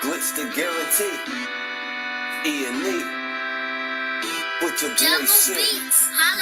Glitch the guarantee. E&E. With your boy shit.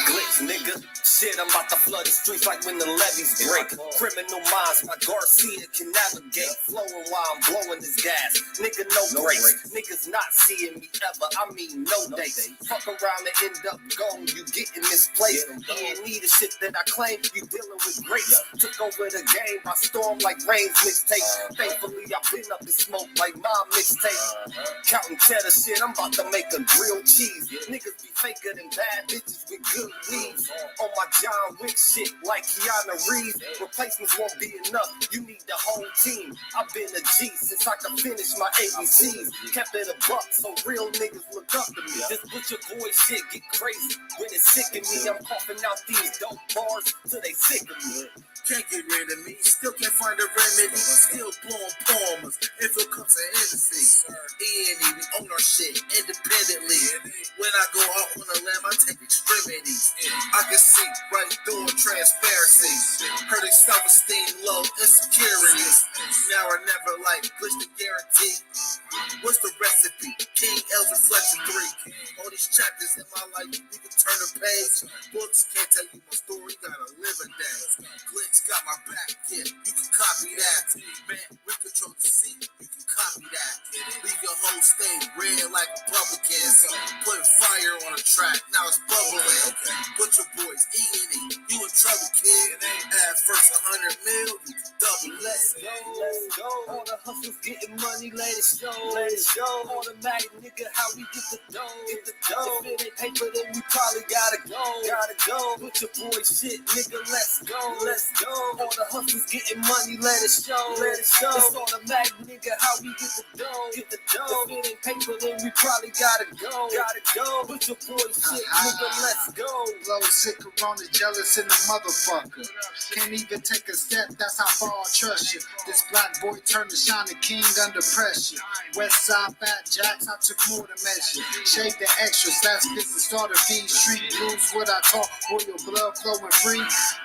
Glitch, nigga. Shit, I'm about to flood the streets like when the levees break. Criminal minds, my Garcia can navigate. Flowing while I'm blowing this gas. Nigga, no brakes. Niggas not seeing me ever. I mean, no dates. Fuck around and end up gone. You get in this place. E&E the shit that I claim. You dealing with grapes. Took over the game by storm like Rain's mixtape. Thankfully, I've been up in smoke like my mixtape. Counting cheddar shit, I'm about to make a grilled cheese. Niggas be faker than bad bitches with good weeds. On my John Wick shit like Keanu Reeves. Replacements won't be enough, you need the whole team. I've been a G since I could finish my ABCs. Kept it a buck so real niggas look up to me. This butcher boy shit get crazy when it's sick of me. I'm coughing out these dope bars till they sick of me. Can't get rid of me, still can't find a remedy. Still blowing palmers if it comes to Hennessy. E&E, we own our shit independently. When I go out on a limb, I take extremities. I can see right through a transparency. Hurting self-esteem, low insecurities. Now or never, like Glitch the guarantee. What's the recipe? King L's Reflection 3. All these chapters in my life, you can turn the page. Books can't tell you my story, gotta live a day. Glitch got my back, yeah, you can copy that. Man, we control the seat, you can copy that. Leave your whole state red like Republicans. Putting fire on the track, now it's bubbling. Put your boys E&E, you in trouble, kid. Add first 100 mil, you can double. Let's go. All the hustlers getting money, let it show. Automatic, nigga, how we get the dough. If it ain't paper, then we probably gotta go. Put your boy shit, nigga, let's go. All the hustlers getting money, let it show. It's automatic, nigga, how we get the dough. If it ain't paper, then we probably gotta go. Put your boy shit, nigga, let's go. Blow sick, corona, jealous in the motherfucker. Can't even take a step, that's how far I trust you. This black boy turned to shining king under pressure. West side fat jacks, I took more than measure. Shake the extras, that's business starter feed. Street blues, what I talk, royal blood flowing free.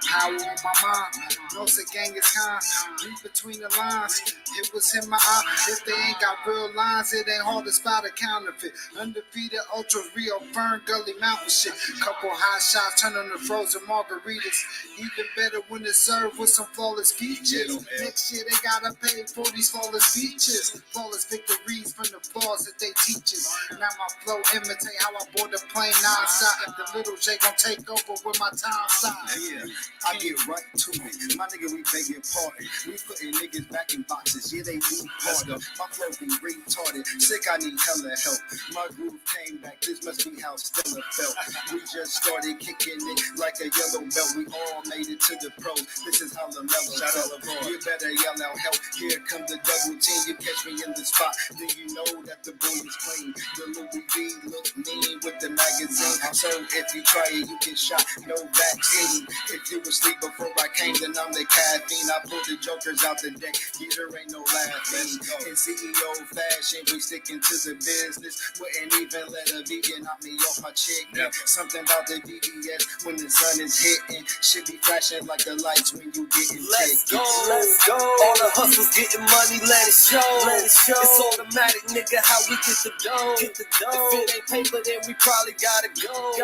Power on my mind, no say gang is kind. Read between the lines, it was in my eye. If they ain't got real lines, it ain't hard to spot a counterfeit. Undefeated, ultra real, Fern Gully Mountain shit. Couple high shots, turn on the frozen margaritas. Even better when it's served with some flawless features. Next year they gotta pay for these flawless features. Flawless victories from the flaws that they teach us. Now my flow imitate how I board the plane non-stop. The little J gon' take over with my time side. Yeah, I get right to it. My nigga, we begging pardon. We putting niggas back in boxes. Yeah, they need harder. My flow be retarded. Sick, I need hella help. My groove came back. This must be how Stella felt. We just started kicking it like a yellow belt. We all made it to the pros. This is how the mellow felt. You better yell out help. Here comes the double team. You catch me in the spot. Do you know that the boy is clean? The Louis V look mean with the magazine. So if you try it, you get shot. No vaccine. If you asleep before I came, then I'm the caffeine. I pulled the jokers out the deck. Yeah, there ain't no laughing. In CEO fashion, we sticking to the business. Wouldn't even let a vegan knock me off my chick. Something about the VVS when the sun is hitting. Should be flashing like the lights when you getting Let's go. All the hustlers getting money, let it show. It's automatic, nigga, how we get the dough. If it ain't paper, then we probably gotta go.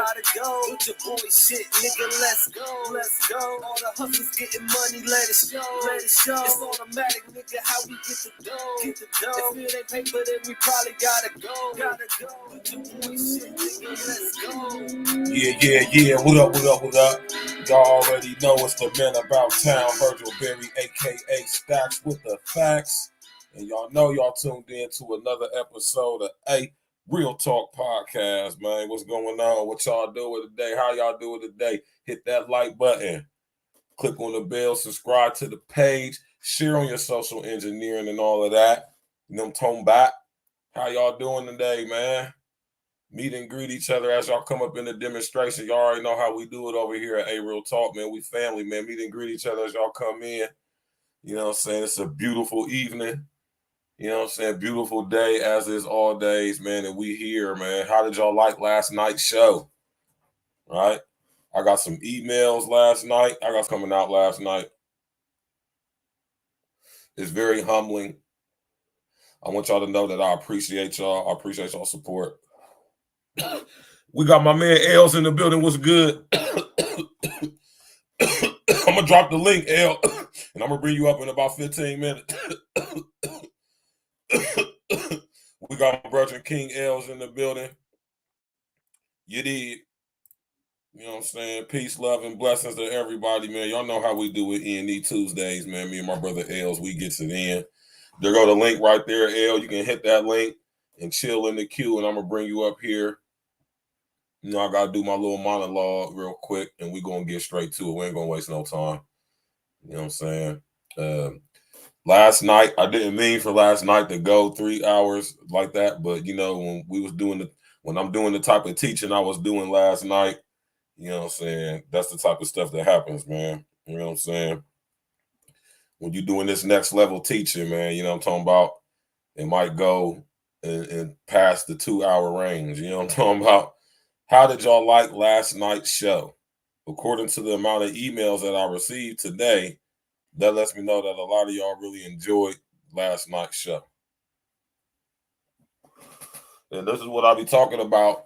Put your boy shit, nigga, let's go. All the hustlers getting money, let it show. It's automatic, nigga, how we get the dough. If it ain't paper, then we probably gotta go. Put your boy shit, nigga, let's go. Yeah. What up? Y'all already know it's the man about town, Virgil Berry, aka Stacks with the Facts. And y'all know y'all tuned in to another episode of A Real Talk Podcast, man. What's going on? What y'all doing today? How y'all doing today? Hit that like button. Click on the bell, subscribe to the page, share on your social engineering and all of that. You know, tone back. How y'all doing today, man? Meet and greet each other as y'all come up in the demonstration. Y'all already know how we do it over here at A Real Talk, man. We family, man. Meet and greet each other as y'all come in. You know what I'm saying? It's a beautiful evening. You know what I'm saying? Beautiful day, as is all days, man. And we here, man. How did y'all like last night's show? Right? I got some emails last night. I got coming out last night. It's very humbling. I want y'all to know that I appreciate y'all. I appreciate y'all support. We got my man Els in the building. What's good? I'm going to drop the link, El, and I'm going to bring you up in about 15 minutes. We got my brother King Els in the building. You did. You know what I'm saying? Peace, love, and blessings to everybody, man. Y'all know how we do it E&E Tuesdays, man. Me and my brother Els, we gets it in. There go the link right there, El. You can hit that link and chill in the queue, and I'm going to bring you up here. You know, I got to do my little monologue real quick, and we're going to get straight to it. We ain't going to waste no time. You know what I'm saying? Last night, I didn't mean for last night to go 3 hours like that, but, you know, when I'm doing the type of teaching I was doing last night, you know what I'm saying? That's the type of stuff that happens, man. You know what I'm saying? When you're doing this next level teaching, man, you know what I'm talking about? It might go and past the 2 hour range. You know what I'm talking about? How did y'all like last night's show? According to the amount of emails that I received today, that lets me know that a lot of y'all really enjoyed last night's show. And this is what I be talking about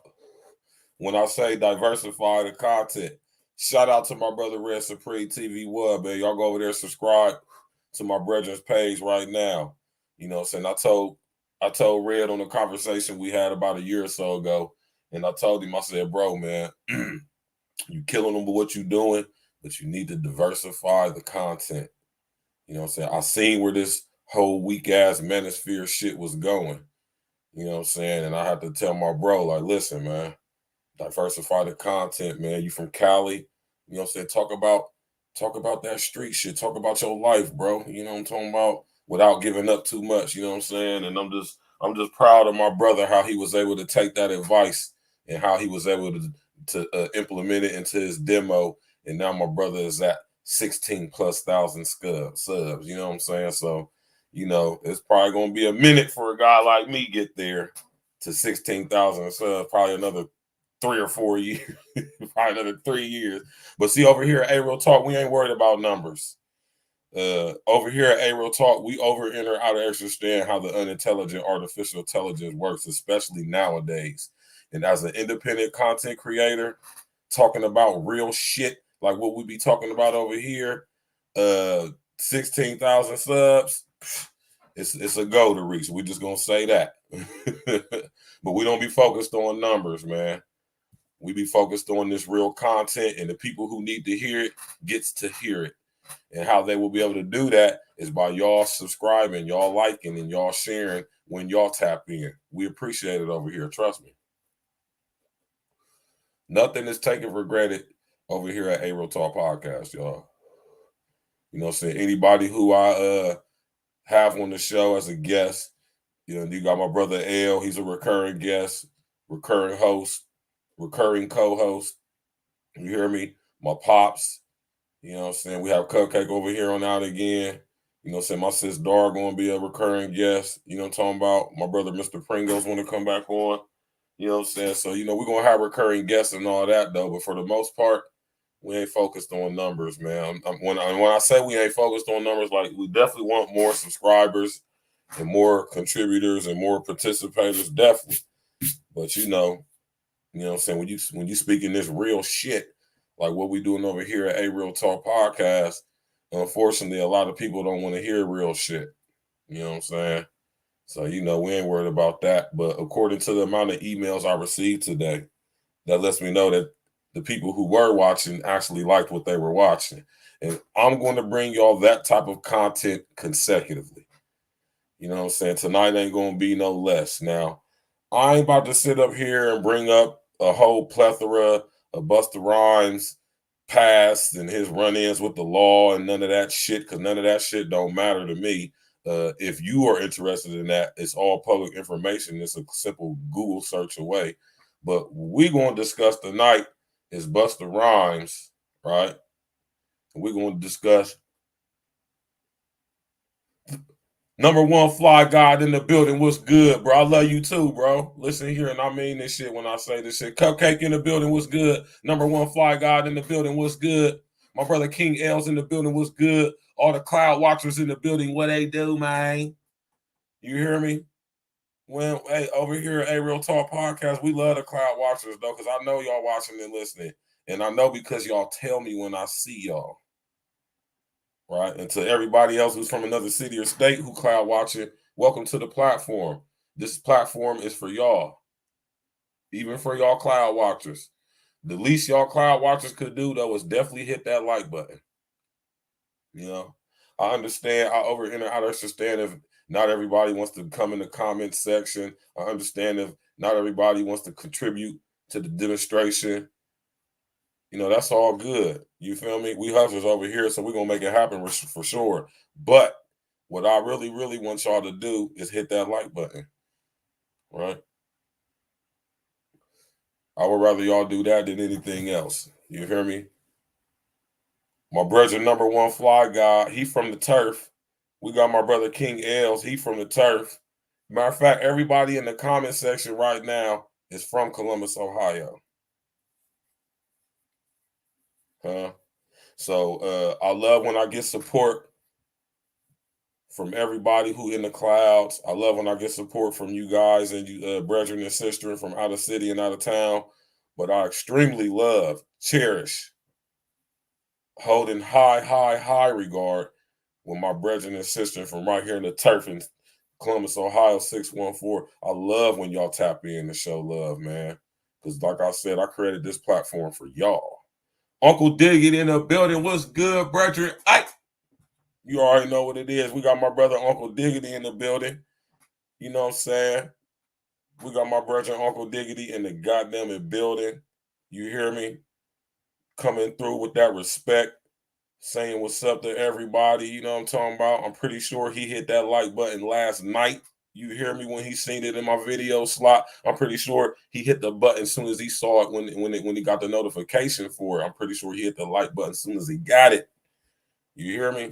when I say diversify the content. Shout out to my brother Red Supreme TV Wub, man. Y'all go over there, subscribe to my brethren's page right now. You know what I'm saying? I told Red on the conversation we had about a year or so ago, and I told him, I said, bro, man, you killing them with what you doing, but you need to diversify the content. You know what I'm saying? I seen where this whole weak-ass manosphere shit was going. You know what I'm saying? And I had to tell my bro, like, listen, man, diversify the content, man. You from Cali, you know what I'm saying? Talk about that street shit. Talk about your life, bro. You know what I'm talking about? Without giving up too much, you know what I'm saying? And I'm just proud of my brother, how he was able to take that advice and how he was able to implement it into his demo. And now my brother is at 16,000+ subs. You know what I'm saying? So, you know, it's probably gonna be a minute for a guy like me get there to 16,000 subs. Probably another 3 or 4 years, probably another 3 years. But see, over here at A-Real Talk, we ain't worried about numbers. Over here at A-Real Talk, we over enter out to understand how the unintelligent artificial intelligence works, especially nowadays. And as an independent content creator, talking about real shit like what we be talking about over here, 16,000 subs, it's a goal to reach. We just gonna say that. But we don't be focused on numbers, man. We be focused on this real content, and the people who need to hear it gets to hear it. And how they will be able to do that is by y'all subscribing, y'all liking, and y'all sharing when y'all tap in. We appreciate it over here. Trust me. Nothing is taken for granted over here at A-Real Talk Podcast, y'all. You know what I'm saying? Anybody who I have on the show as a guest, you know, you got my brother L. He's a recurring guest, recurring host, recurring co-host. You hear me? My pops. You know what I'm saying? We have Cupcake over here on out again. You know what I'm saying? My sis Dar going to be a recurring guest. You know what I'm talking about? My brother Mr. Pringles want to come back on. You know what I'm saying? So, you know, we're going to have recurring guests and all that, though. But for the most part, we ain't focused on numbers, man. When I say we ain't focused on numbers, like, we definitely want more subscribers and more contributors and more participators, definitely. But, you know what I'm saying? When you speaking this real shit, like what we doing over here at A-Real Talk Podcast, unfortunately, a lot of people don't want to hear real shit. You know what I'm saying? So, you know, we ain't worried about that. But according to the amount of emails I received today, that lets me know that the people who were watching actually liked what they were watching. And I'm going to bring y'all that type of content consecutively. You know what I'm saying? Tonight ain't going to be no less. Now, I ain't about to sit up here and bring up a whole plethora of Busta Rhymes past and his run-ins with the law and none of that shit, because none of that shit don't matter to me. If you are interested in that, it's all public information. It's a simple Google search away. But we're going to discuss tonight is Busta Rhymes, right? We're going to discuss number one fly god in the building. What's good, bro? I love you too, bro. Listen here, and I mean this shit when I say this shit. Cupcake in the building. What's good? Number one fly god in the building. What's good? My brother King L's in the building. What's good? All the cloud watchers in the building. What they do, man? You hear me? when hey over here at A Real Talk Podcast, we love the cloud watchers though, because I know y'all watching and listening, and I know because y'all tell me when I see y'all, right? And to everybody else who's from another city or state who cloud watching, welcome to the platform. This platform is for y'all, even for y'all cloud watchers. The least y'all cloud watchers could do though is definitely hit that like button. You know, I understand. I understand if not everybody wants to come in the comment section. I understand if not everybody wants to contribute to the demonstration. You know, that's all good. You feel me? We hustlers over here, so we're gonna make it happen for sure. But what I really, really want y'all to do is hit that like button, right? I would rather y'all do that than anything else. You hear me? My brother, number one fly guy, he from the turf. We got my brother King Els, he from the turf. Matter of fact, everybody in the comment section right now is from Columbus, Ohio. So I love when I get support from everybody who in the clouds. I love when I get support from you guys and you brethren and sisters from out of city and out of town. But I extremely love, cherish, hold in high regard with my brethren and sisters from right here in the turf in Columbus, Ohio, 614. I love when y'all tap in to show love, man. Because like I said, I created this platform for y'all. Uncle Diggity in the building. What's good, brethren? You already know what it is. We got my brother Uncle Diggity in the building. You know what I'm saying? We got my brother Uncle Diggity in the goddamn building. You hear me? Coming through with that respect, saying what's up to everybody. You know what I'm talking about? I'm pretty sure he hit that like button last night. You hear me when he seen it in my video slot? I'm pretty sure he hit the button as soon as he saw it when he got the notification for it. I'm pretty sure he hit the like button as soon as he got it. You hear me?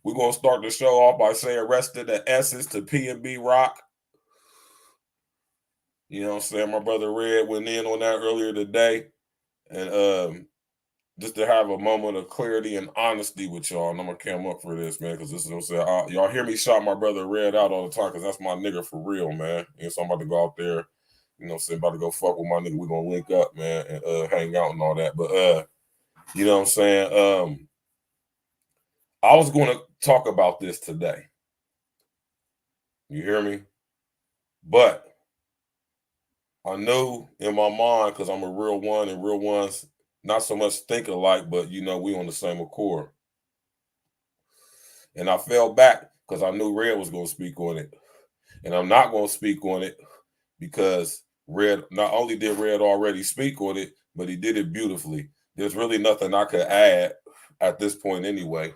We're going to start the show off by saying rest of the essence to P&B Rock. You know what I'm saying? My brother Red went in on that earlier today. And just to have a moment of clarity and honesty with y'all, and I'm going to come up for this, man, because this is what I'm saying. Y'all hear me shout my brother Red out all the time because that's my nigga for real, man. And so I'm about to go out there, you know what I'm saying, about to go fuck with my nigga. We're going to link up, man, and hang out and all that. But, you know what I'm saying? I was going to talk about this today. You hear me? But I knew in my mind, because I'm a real one, and real ones not so much think alike, but you know, we on the same accord. And I fell back because I knew Red was going to speak on it. And I'm not going to speak on it because Red, not only did Red already speak on it, but he did it beautifully. There's really nothing I could add at this point anyway.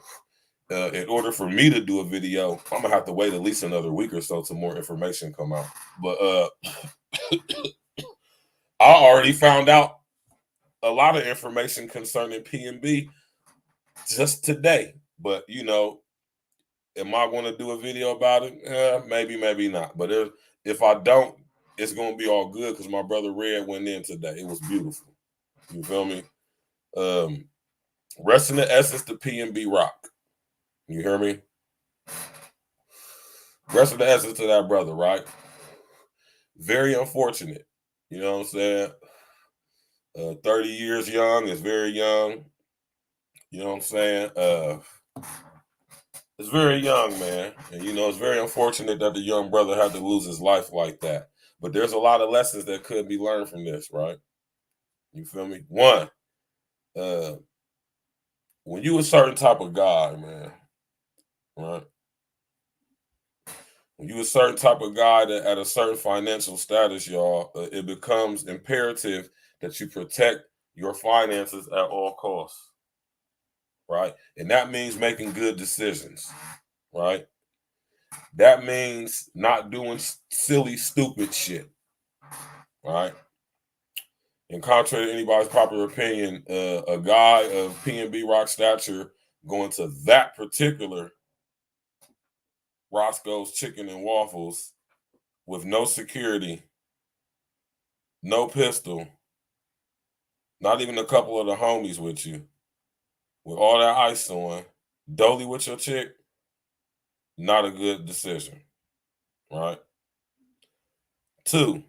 In order for me to do a video, I'm going to have to wait at least another week or so till more information come out. But I already found out a lot of information concerning P&B just today. But, you know, am I going to do a video about it? Maybe, maybe not. But if I don't, it's going to be all good because my brother Red went in today. It was beautiful. You feel me? Rest in the essence to P&B Rock. You hear me? Rest in the essence to that brother, right? Very unfortunate. You know what I'm saying? 30 years young is very young. You know what I'm saying? It's very young, man. And, you know, it's very unfortunate that the young brother had to lose his life like that. But there's a lot of lessons that could be learned from this, right? You feel me? One, when you a certain type of guy, man, right? When you a certain type of guy that at a certain financial status, y'all, it becomes imperative that you protect your finances at all costs, right? And that means making good decisions, right? That means not doing silly, stupid shit, right? And contrary to anybody's popular opinion, a guy of P&B Rock stature going to that particular Roscoe's Chicken and Waffles with no security, no pistol, not even a couple of the homies with you, with all that ice on, dolly with your chick, Not a good decision, right? 2,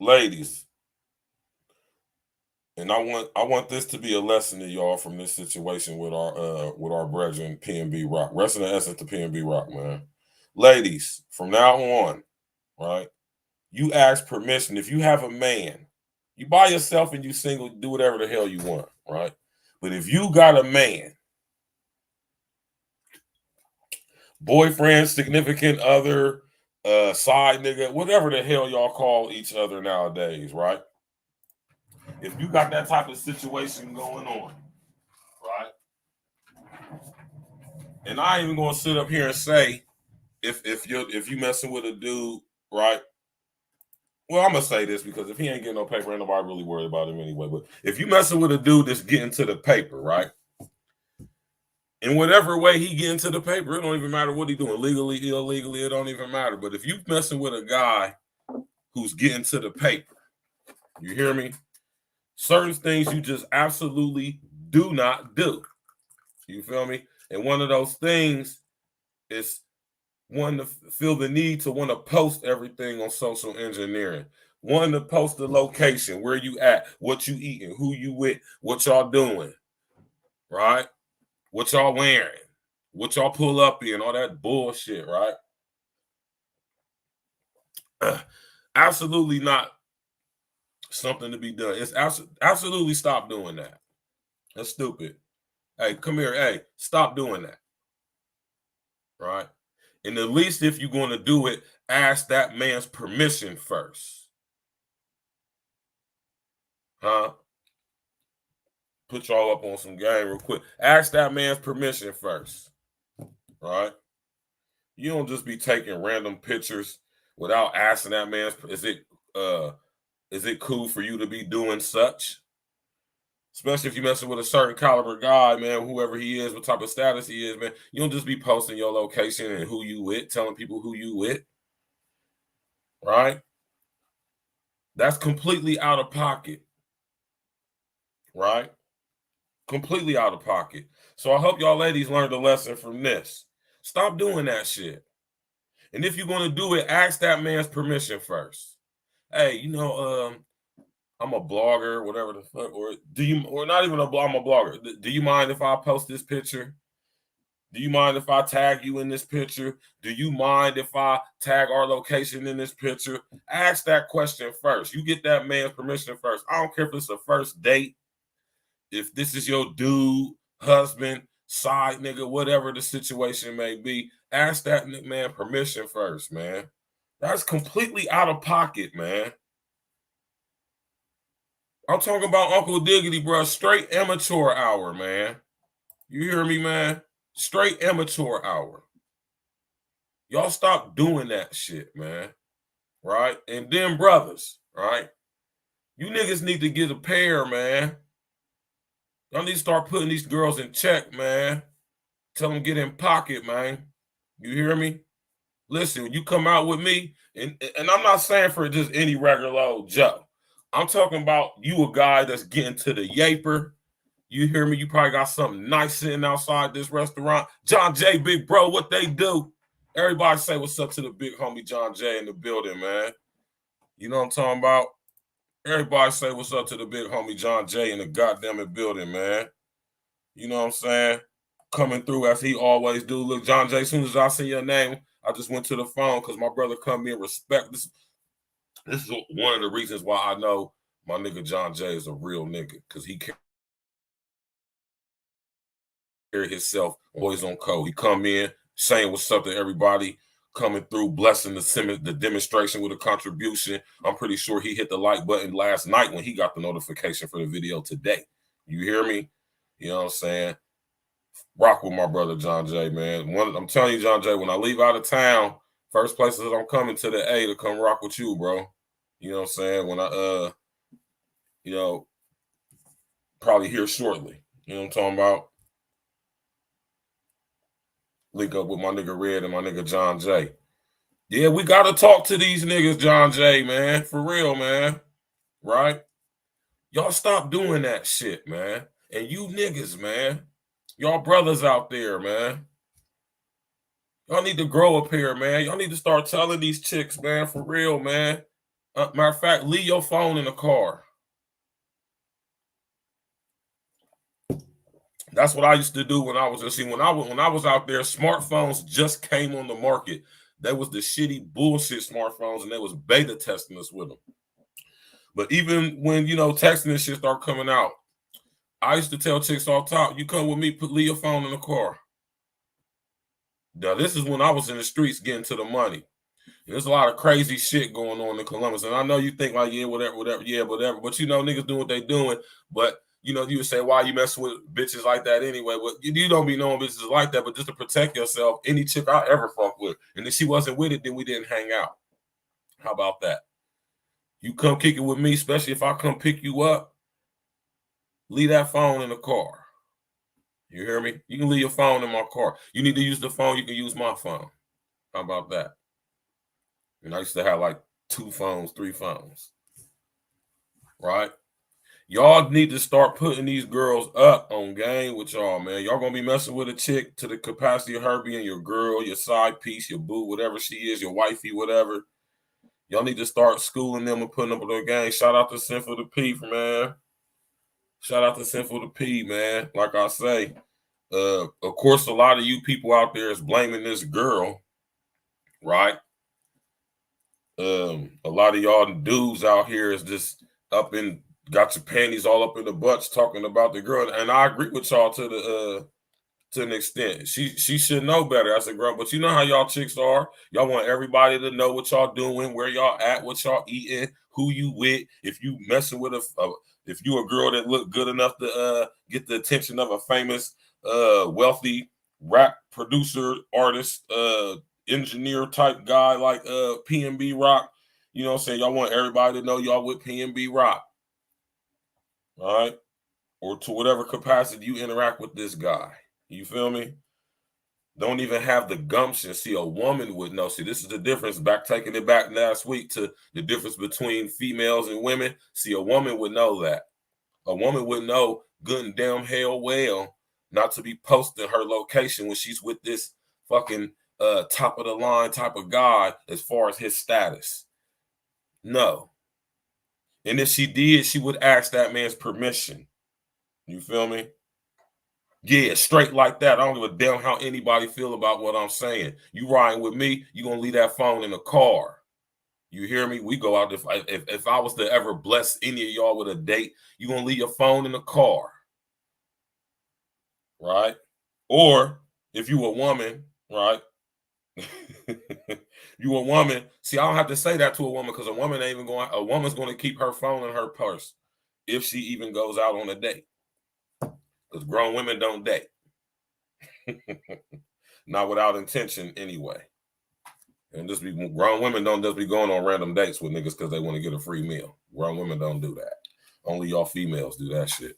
ladies, and I want this to be a lesson to y'all from this situation with our brethren PNB Rock. Rest in the essence to PNB Rock, man. Ladies, from now on, right? You ask permission. If you have a man, you by yourself and you single, do whatever the hell you want, right? But if you got a man, boyfriend, significant other, side nigga, whatever the hell y'all call each other nowadays, right? If you got that type of situation going on, right? And I ain't even gonna sit up here and say if you messing with a dude, right? Well, I'm gonna say this because if he ain't getting no paper, ain't nobody really worried about him anyway. But if you messing with a dude that's getting to the paper, right? In whatever way he get into the paper, it don't even matter what he doing, legally, illegally, it don't even matter. But if you messing with a guy who's getting to the paper, you hear me? Certain things you just absolutely do not do. You feel me? And one of those things is one to feel the need to want to post everything on social engineering. One to post the location, where you at, what you eating, who you with, what y'all doing, right? What y'all wearing, what y'all pull up in, all that bullshit, right? Absolutely not something to be done. It's absolutely stop doing that. That's stupid. Hey, come here. Hey, stop doing that. Right? And at least if you're going to do it, ask that man's permission first. Huh? Put y'all up on some game real quick. Ask that man's permission first. Right? You don't just be taking random pictures without asking that man's, is it cool for you to be doing such? Especially if you're messing with a certain caliber guy, man, whoever he is, what type of status he is, man. You don't just be posting your location and who you with, telling people who you with. Right? That's completely out of pocket. Right? Completely out of pocket. So I hope y'all ladies learned a lesson from this. Stop doing that shit. And if you're going to do it, ask that man's permission first. Hey, I'm a blogger, whatever the fuck, or not even I'm a blogger. Do you mind if I post this picture? Do you mind if I tag you in this picture? Do you mind if I tag our location in this picture? Ask that question first. You get that man's permission first. I don't care if it's a first date, if this is your dude, husband, side nigga, whatever the situation may be. Ask that man permission first, man. That's completely out of pocket, man. I'm talking about Uncle Diggity, bro. Straight amateur hour, man. You hear me, man? Straight amateur hour. Y'all stop doing that shit, man. Right? And then brothers, right? You niggas need to get a pair, man. Y'all need to start putting these girls in check, man. Tell them get in pocket, man. You hear me? Listen, when you come out with me, and I'm not saying for just any regular old Joe. I'm talking about you a guy that's getting to the yaper. You hear me? You probably got something nice sitting outside this restaurant. John J, big bro, what they do? Everybody say what's up to the big homie John J in the building, man. You know what I'm talking about? Everybody say what's up to the big homie John J in the goddamn building, man. You know what I'm saying? Coming through as he always do. Look, John J, as soon as I see your name, I just went to the phone because my brother come in respect. This is one of the reasons why I know my nigga John J is a real nigga, because he carry himself always on code. He come in saying what's up to everybody, coming through, blessing the demonstration with a contribution. I'm pretty sure he hit the like button last night when he got the notification for the video today. You hear me? You know what I'm saying? Rock with my brother John J, man. I'm telling you, John J, when I leave out of town, first places that I'm coming to the A to come rock with you, bro. You know what I'm saying? When I probably here shortly. You know what I'm talking about? Link up with my nigga Red and my nigga John J. Yeah, we gotta talk to these niggas, John J, man. For real, man. Right? Y'all stop doing that shit, man. And you niggas, man. Y'all brothers out there, man. Y'all need to grow up here, man. Y'all need to start telling these chicks, man, for real, man. Matter of fact, leave your phone in the car. That's what I used to do when I was when I was out there. Smartphones just came on the market. They was the shitty bullshit smartphones, and they was beta testing us with them. But even when texting and shit start coming out, I used to tell chicks all the time, "You come with me, leave your phone in the car." Now this is when I was in the streets getting to the money. There's a lot of crazy shit going on in Columbus, and I know you think like, yeah, whatever, yeah, whatever. But niggas doing what they doing. But you would say, why you messing with bitches like that anyway? Well, you don't be knowing bitches like that, but just to protect yourself, any chick I ever fuck with, and if she wasn't with it, then we didn't hang out. How about that? You come kick it with me, especially if I come pick you up. Leave that phone in the car. You hear me? You can leave your phone in my car. You need to use the phone, you can use my phone. How about that? And I used to have like 2 phones, 3 phones. Right? Y'all need to start putting these girls up on game with y'all, man. Y'all gonna be messing with a chick to the capacity of her being your girl, your side piece, your boo, whatever she is, your wifey, whatever. Y'all need to start schooling them and putting them on their game. Shout out to Sinful the P, man. Shout out to Sinful the P, man. Like I say, of course, a lot of you people out there is blaming this girl, right? A lot of y'all dudes out here is just got your panties all up in the butts talking about the girl, and I agree with y'all to an extent. She should know better as a girl, but you know how y'all chicks are. Y'all want everybody to know what y'all doing, where y'all at, what y'all eating, who you with. If you messing with if you a girl that look good enough to get the attention of a famous, wealthy rap producer, artist, engineer type guy like PNB Rock, you know what I'm saying? Y'all want everybody to know y'all with PNB Rock. All right? Or to whatever capacity you interact with this guy. You feel me? Don't even have the gumption. See, a woman would know. See, this is the difference. Taking it back last week to the difference between females and women. See, a woman would know that. A woman would know good and damn hell well not to be posting her location when she's with this fucking top of the line type of guy as far as his status. No. And if she did, she would ask that man's permission. You feel me? Yeah, straight like that. I don't give a damn how anybody feel about what I'm saying. You riding with me, you gonna leave that phone in the car. You hear me? We go out. If I was to ever bless any of y'all with a date, you gonna leave your phone in the car, right? Or if you a woman, right? You a woman. See, I don't have to say that to a woman because a woman ain't even going. A woman's going to keep her phone in her purse if she even goes out on a date. Because grown women don't date. Not without intention anyway. And grown women don't just be going on random dates with niggas because they want to get a free meal. Grown women don't do that. Only y'all females do that shit.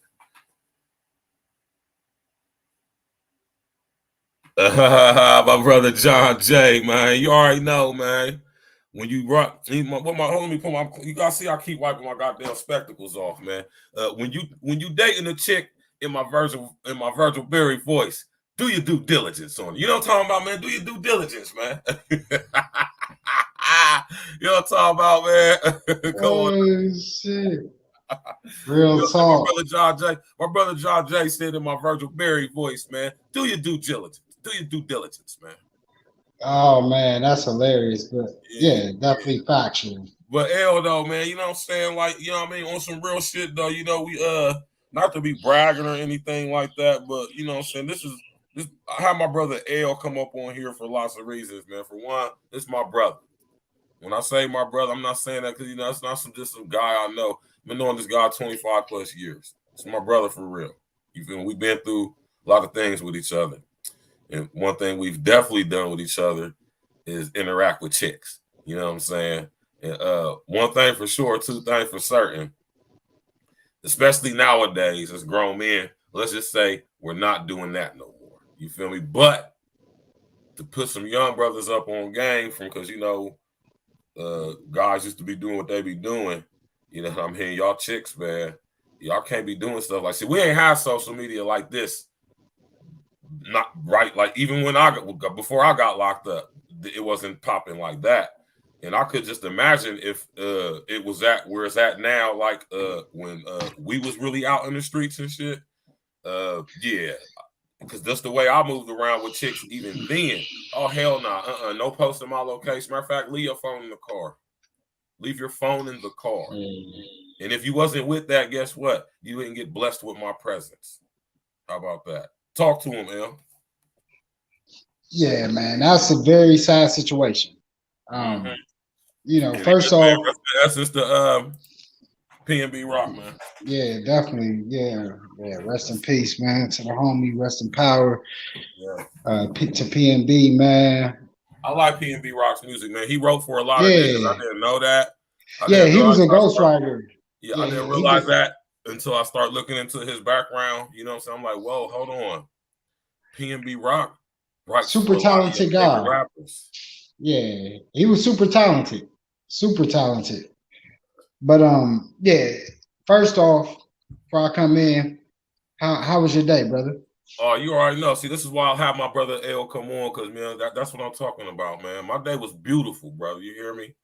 My brother John J, man. You already know, man. When you rock, you gotta see I keep wiping my goddamn spectacles off, man. When you dating a chick in my Virgil Berry voice, do your due diligence on it. You know what I'm talking about, man? Do your due diligence, man. You know what I'm talking about, man? Oh shit. Real talk. My brother John J said in my Virgil Berry voice, man, do your due diligence. Do your due diligence, man. Oh man, that's hilarious. But yeah, definitely factual. But though, man, you know what I'm saying? Like, you know what I mean? On some real shit though, we not to be bragging or anything like that, but you know what I'm saying? I have my brother L come up on here for lots of reasons, man. For one, this is my brother. When I say my brother, I'm not saying that because it's not just some guy I know. I've been knowing this guy 25 plus years. It's my brother for real. You feel me? We've been through a lot of things with each other. And one thing we've definitely done with each other is interact with chicks. You know what I'm saying? And one thing for sure, 2 things for certain, especially nowadays as grown men, let's just say we're not doing that no more. You feel me? But to put some young brothers up on game because, guys used to be doing what they be doing. You know what I'm hearing? Y'all chicks, man, y'all can't be doing stuff like, see, we ain't have social media like this not right. Like even when before I got locked up, it wasn't popping like that. And I could just imagine if it was at where it's at now, like when we was really out in the streets and shit. Yeah, because that's the way I moved around with chicks even then. Oh hell nah, no posting my location. Matter of fact, leave your phone in the car. Leave your phone in the car. And if you wasn't with that, guess what? You didn't get blessed with my presence. How about that? Talk to him, Em. Yeah, man, that's a very sad situation. You know, first off, that's just the PNB Rock, man. Yeah, definitely. Yeah. Rest in peace, man. To the homie, rest in power. Yeah. To PNB, man. I like PNB Rock's music, man. He wrote for a lot of niggas. I didn't know that. He was a ghostwriter. Yeah, I didn't realize that until I start looking into his background. You know what I'm saying? I'm like, whoa, hold on. PNB Rock, super talented guy. Rappers. Yeah, he was super talented. Super talented. But yeah. First off, before I come in, how was your day, brother? Oh, you already know. See, this is why I'll have my brother L come on, because man, that's what I'm talking about, man. My day was beautiful, brother. You hear me?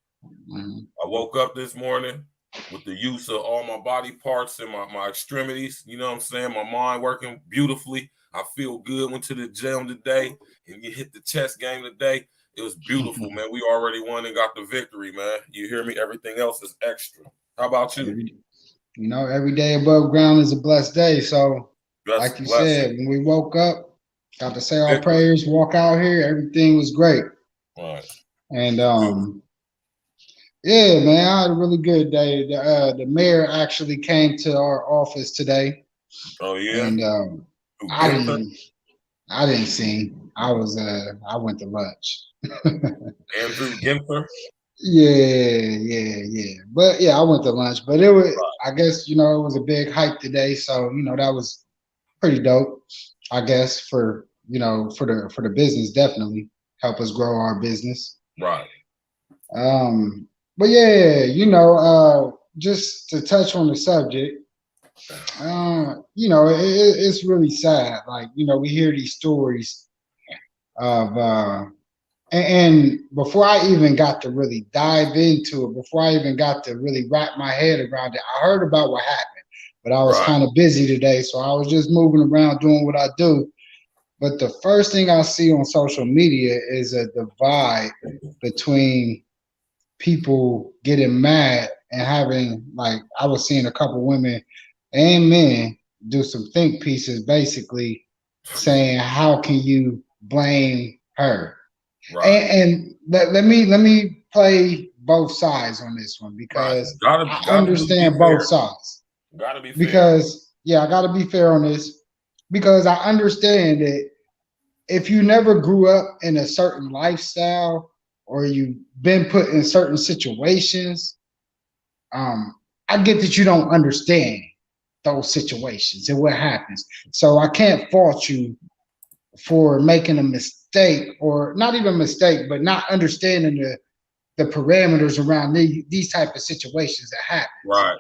I woke up this morning with the use of all my body parts and my extremities. You know what I'm saying? My mind working beautifully. I feel good. Went to the gym today and you hit the chess game today. It was beautiful, man. We already won and got the victory, man. You hear me? Everything else is extra. How about you? You know, every day above ground is a blessed day. So, like you said, when we woke up, got to say our prayers, walk out here, everything was great. Right. And yeah, man, I had a really good day. The mayor actually came to our office today. Oh yeah. And I didn't see. I went to lunch. Andrew Ginther. Yeah. But yeah, I went to lunch. But it was, I guess, you know, it was a big hype today. So, you know, that was pretty dope, I guess, for, you know, for the business, definitely help us grow our business. Right. But yeah, you know, just to touch on the subject, you know, it's really sad. Like, you know, we hear these stories of and before I even got to really dive into it, before I even got to really wrap my head around it, I heard about what happened, but I was kind of busy today, so I was just moving around doing what I do. But the first thing I see on social media is a divide between people getting mad and having, like, I was seeing a couple women and men do some think pieces, basically saying, how can you blame her? Right. And let me play both sides on this one, because I understand both sides. Gotta be fair. Because I gotta be fair on this, because I understand that if you never grew up in a certain lifestyle or you've been put in certain situations, I get that you don't understand those situations and what happens. So I can't fault you for making a mistake, or not even a mistake, but not understanding the parameters around these type of situations that happen. Right.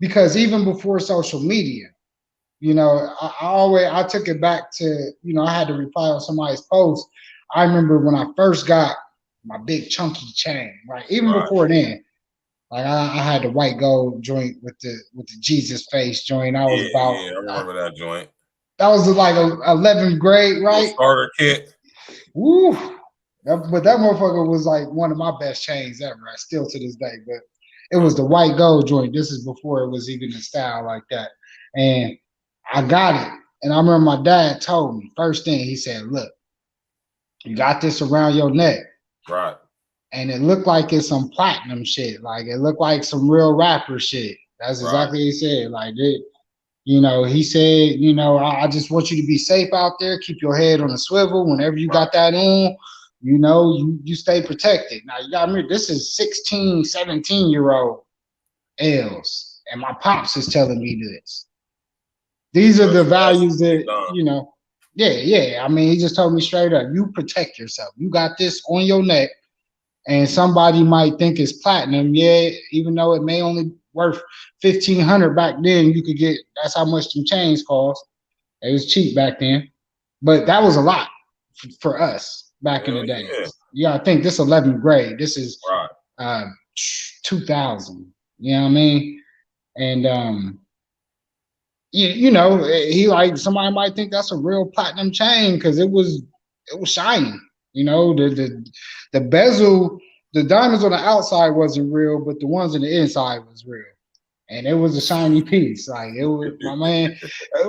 Because even before social media, you know, I took it back to, you know, I had to reply on somebody's post. I remember when I first got my big chunky chain, right? Even before then, like I had the white gold joint with the Jesus face joint. I was I remember that joint. That was like 11th grade, right? Starter kit. Woo! But that motherfucker was like one of my best chains ever. Still to this day. But it was the white gold joint. This is before it was even in style like that. And I got it. And I remember my dad told me, first thing he said, look, you got this around your neck. Right. And it looked like it's some platinum shit. Like it looked like some real rapper shit. That's exactly what he said. Like it. You know, he said, you know, I just want you to be safe out there. Keep your head on a swivel. Whenever you got that on, you know, you stay protected. Now, you got to remember, this is 16, 17-year-old L's. And my pops is telling me this. These are the values that, you know, I mean, he just told me straight up, you protect yourself. You got this on your neck. And somebody might think it's platinum. Yeah, even though it may only worth $1,500 back then, you could get, that's how much them chains cost. It was cheap back then. but that was a lot for us back in Hell the days. yeah. Yeah, I think this 11th grade. This is Right. 2000. You know what I mean? And you know, he like somebody might think that's a real platinum chain because it was shiny. You know, the bezel, the diamonds on the outside wasn't real, but the ones on the inside was real. And it was a shiny piece. Like it was my man.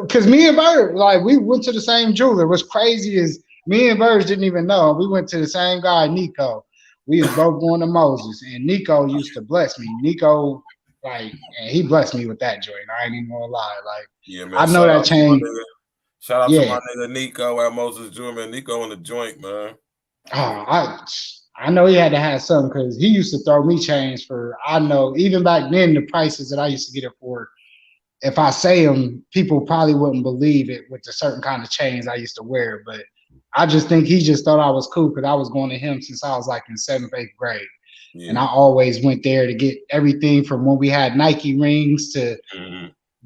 Cause me and Bird, like we went to the same jeweler. What's crazy is me and Bird didn't even know. We went to the same guy, Nico. We was both going to Moses. And Nico used to bless me. Nico, like, and he blessed me with that joint. I ain't even gonna lie. Like, Yeah, man. I know that chain. Shout out to my nigga Nico at Moses Jewelry, man. Nico in the joint, man. Oh, I know he had to have something because he used to throw me chains for, I know, even back then, the prices that I used to get it for, if I say them, people probably wouldn't believe it with the certain kind of chains I used to wear. But I just think he just thought I was cool because I was going to him since I was like in 7th, 8th grade. Yeah. And I always went there to get everything from when we had Nike rings to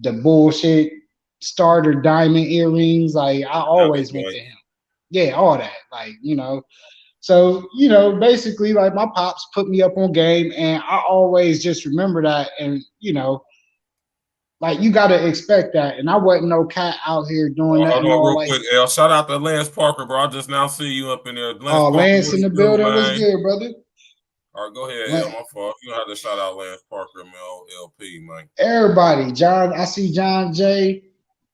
the bullshit starter diamond earrings. Like I always went to him. Yeah, all that. Like, you know. So, you know, basically like my pops put me up on game and I always just remember that. And, you know, like you gotta expect that. And I wasn't no cat out here doing that. Hold on real quick, L. Shout out to Lance Parker, bro. I just now see you up in there. Lance in the building. What's good, brother? All right, go ahead, L. My fault. You know how to shout out Lance Parker, man, LP, man. Everybody, John. I see John J.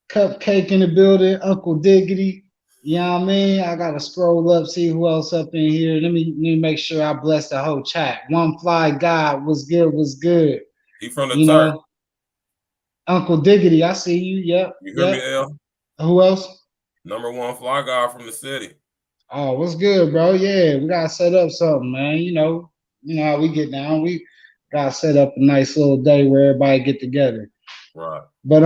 Cupcake in the building. Uncle Diggity. You know what I mean? I gotta scroll up, see who else up in here. Let me make sure I bless the whole chat. One Fly God, what's good? What's good? He from the Turk. Uncle Diggity, I see you. Yep. You hear me, L? Who else? Number 1 fly guy from the city. Oh, what's good, bro? Yeah, we gotta set up something, man. You know how we get down. We gotta set up a nice little day where everybody get together. Right. But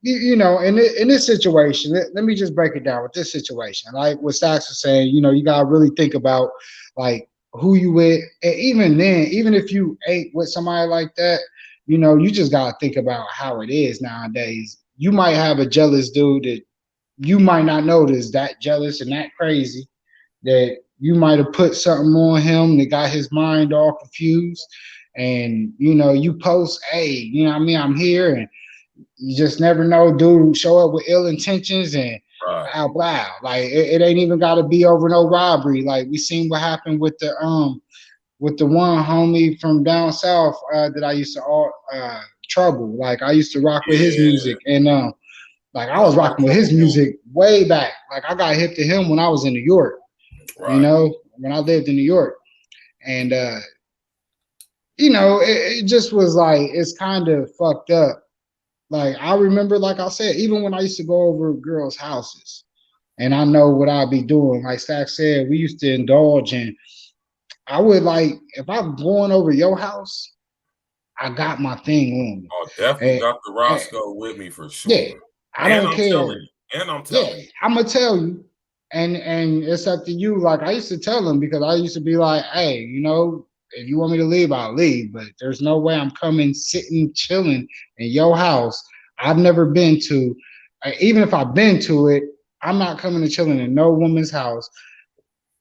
you know, in this situation, let me just break it down with this situation. Like what Stacks was saying, you know, you gotta really think about like who you with. And even then, even if you ain't with somebody like that, you know, you just gotta think about how it is nowadays. You might have a jealous dude that you might not notice that jealous and that crazy that you might have put something on him that got his mind all confused. And, you know, you post, hey, you know what I mean? I'm here. And you just never know, dude, show up with ill intentions and blah, blah. Like it ain't even got to be over no robbery. Like we seen what happened with the one homie from down south that I used to Trouble. Like I used to rock with his music. And like I was rocking with his music way back. Like I got hip to him when I was in New York. You know, when I lived in New York. And you know, it just was like it's kind of fucked up. Like I remember, like I said, even when I used to go over girls' houses and I know what I'd be doing, like Stack said, we used to indulge in. I would like, if I'm going over your house, I got my thing on me. Oh, definitely got the Roscoe with me for sure. Yeah, I don't care. I'm telling you. I'm gonna tell you. And it's up to you. Like I used to tell him because I used to be like, hey, you know, if you want me to leave, I'll leave. But there's no way I'm coming, sitting, chilling in your house. I've never been to, even if I've been to it, I'm not coming and chilling in no woman's house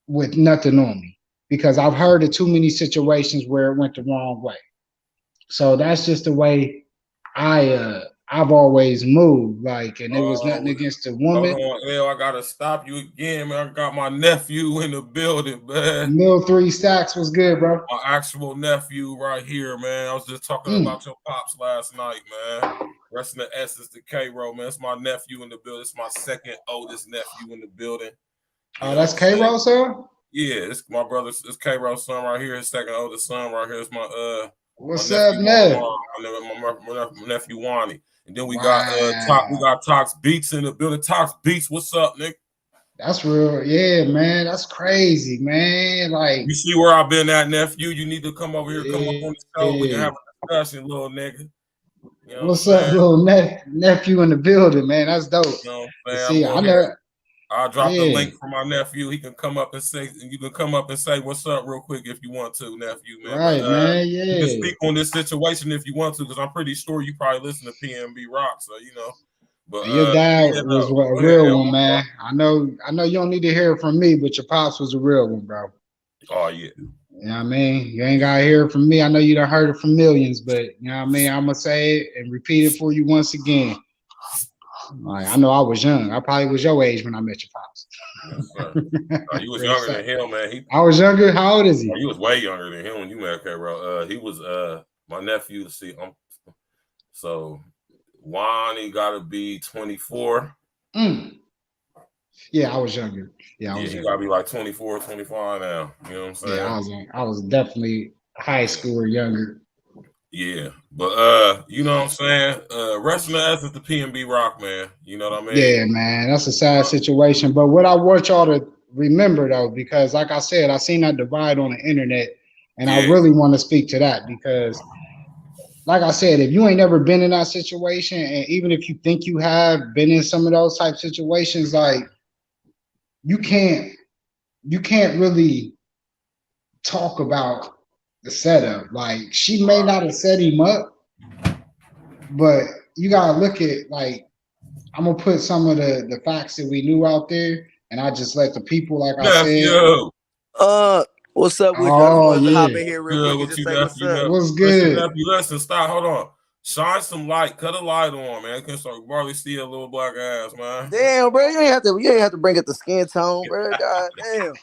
with nothing on me because I've heard of too many situations where it went the wrong way. So that's just the way I've always moved, like, and it was nothing against the woman. Hold on, L, I gotta stop you again, man. I got my nephew in the building, man. Mill 3 Stacks was good, bro. My actual nephew right here, man. I was just talking about your pops last night, man. Rest in the essence to K-Ro, man. It's my nephew in the building. It's my second oldest nephew in the building. Oh, that's K-Ro, son? Yeah, it's my brother's. It's K-Ro's son right here. His second oldest son right here. It's my What's up, Nev? My nephew Wani. And then we got Tox Beats in the building. Tox Beats, what's up, Nick? That's real. Yeah, man. That's crazy, man. Like you see where I've been at, nephew. You need to come over here, come up on the show. We can have a discussion, little nigga. You know what's up, little nephew in the building, man? That's dope. You know what I'm see, I know. I'll drop the link for my nephew. He can come up and say, and you can come up and say what's up real quick if you want to, nephew, man. Right, man. Yeah. You can speak on this situation if you want to, because I'm pretty sure you probably listen to PNB Rock, so you know. But Your dad yeah, was no. a Go ahead, real one, Elmo. man. I know you don't need to hear it from me, but your pops was a real one, bro. Oh yeah. You know what I mean? You ain't gotta hear it from me. I know you done heard it from millions, but you know what I mean? I'm gonna say it and repeat it for you once again. Like, I know I was young. I probably was your age when I met your pops. Yes, sir. No, you was Real younger sad. than him, man. I was younger. How old is he? You was way younger than him when you met K bro. He was my nephew. See, so Juan, he gotta be 24. Mm. Yeah, I was younger. Yeah, I Yeah, was he younger. gotta be like 24, 25 now. You know what I'm saying? Yeah, I was definitely high school or younger. Yeah, but you know what I'm saying? Rest in the essence the PNB Rock, man. You know what I mean? Yeah, man, that's a sad situation. But what I want y'all to remember though, because like I said, I seen that divide on the internet, and I Yeah. really want to speak to that because, like I said, if you ain't never been in that situation, and even if you think you have been in some of those type situations, like you can't really talk about the setup. Like she may not have set him up, but you gotta look at like I'm gonna put some of the facts that we knew out there, and I just let the people, like I said. Nephew. What's up with you? I just Oh wanted to hop yeah, in here real Good quick and with just you, say what's nephew. up. what's Listen, good? nephew, listen, stop. Hold on. Shine some light. Cut a light on, man. Can start barely see a little black ass, man. Damn, bro, you ain't have to bring up the skin tone, bro. God damn.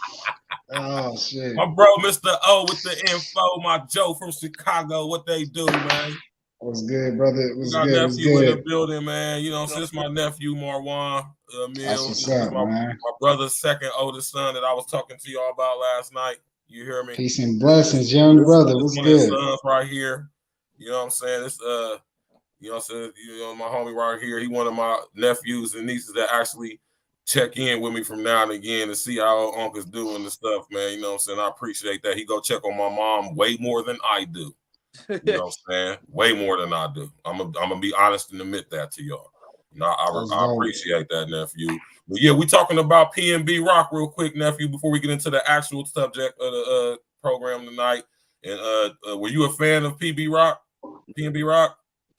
Oh shit, My bro, Mr. O with the info, my Joe from Chicago. What they do, man? what's good, brother? We What's got good? What's nephew in the good? building, man. You know, since my nephew Marwan That's Mills, what's you know, this up, man. my brother's second oldest son that I was talking to y'all about last night. You hear me? Peace and This, blessings, young brother. this What's one of his good? sons right here. You know what I'm saying? This you know what I'm saying? You know, my homie right here, he one of my nephews and nieces that actually check in with me from now and again to see how uncle's doing and stuff, man. You know what I'm saying? I appreciate that. He go check on my mom way more than I do. You know what I'm saying? Way more than I do. I'm gonna be honest and admit that to y'all. You know, That's I dope. appreciate that, nephew. But yeah, we talking about PNB Rock real quick, nephew, before we get into the actual subject of the program tonight. And were you a fan of PNB Rock?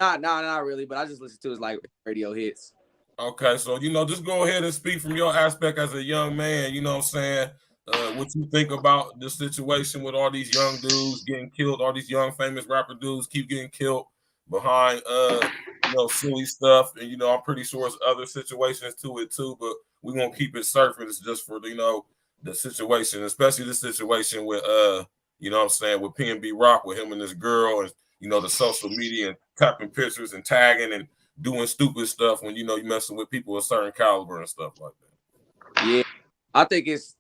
Not really, but I just listen to his like radio hits. Okay, so you know, just go ahead and speak from your aspect as a young man. You know what I'm saying? What you think about the situation with all these young dudes getting killed, all these young famous rapper dudes keep getting killed behind you know, silly stuff. And you know, I'm pretty sure there's other situations to it too, but we're gonna keep it surface just for you know the situation, especially the situation with you know what I'm saying, with PNB Rock with him and this girl and you know the social media and tapping pictures and tagging and doing stupid stuff when you know you messing with people of certain caliber and stuff like that. Yeah, I think it's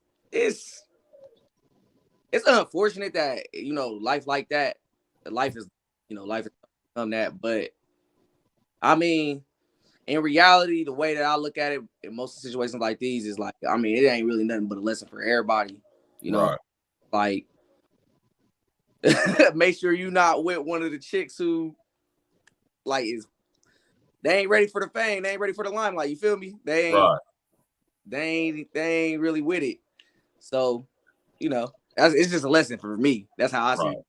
unfortunate that you know life like that. Life is life is become that, but I mean, in reality, the way that I look at it in most situations like these is like, I mean, it ain't really nothing but a lesson for everybody. You know, Right. like make sure you're not with one of the chicks who like they ain't ready for the fame, they ain't ready for the limelight. You feel me? Right. They ain't really with it. So, you know, it's just a lesson for me. That's how I see it.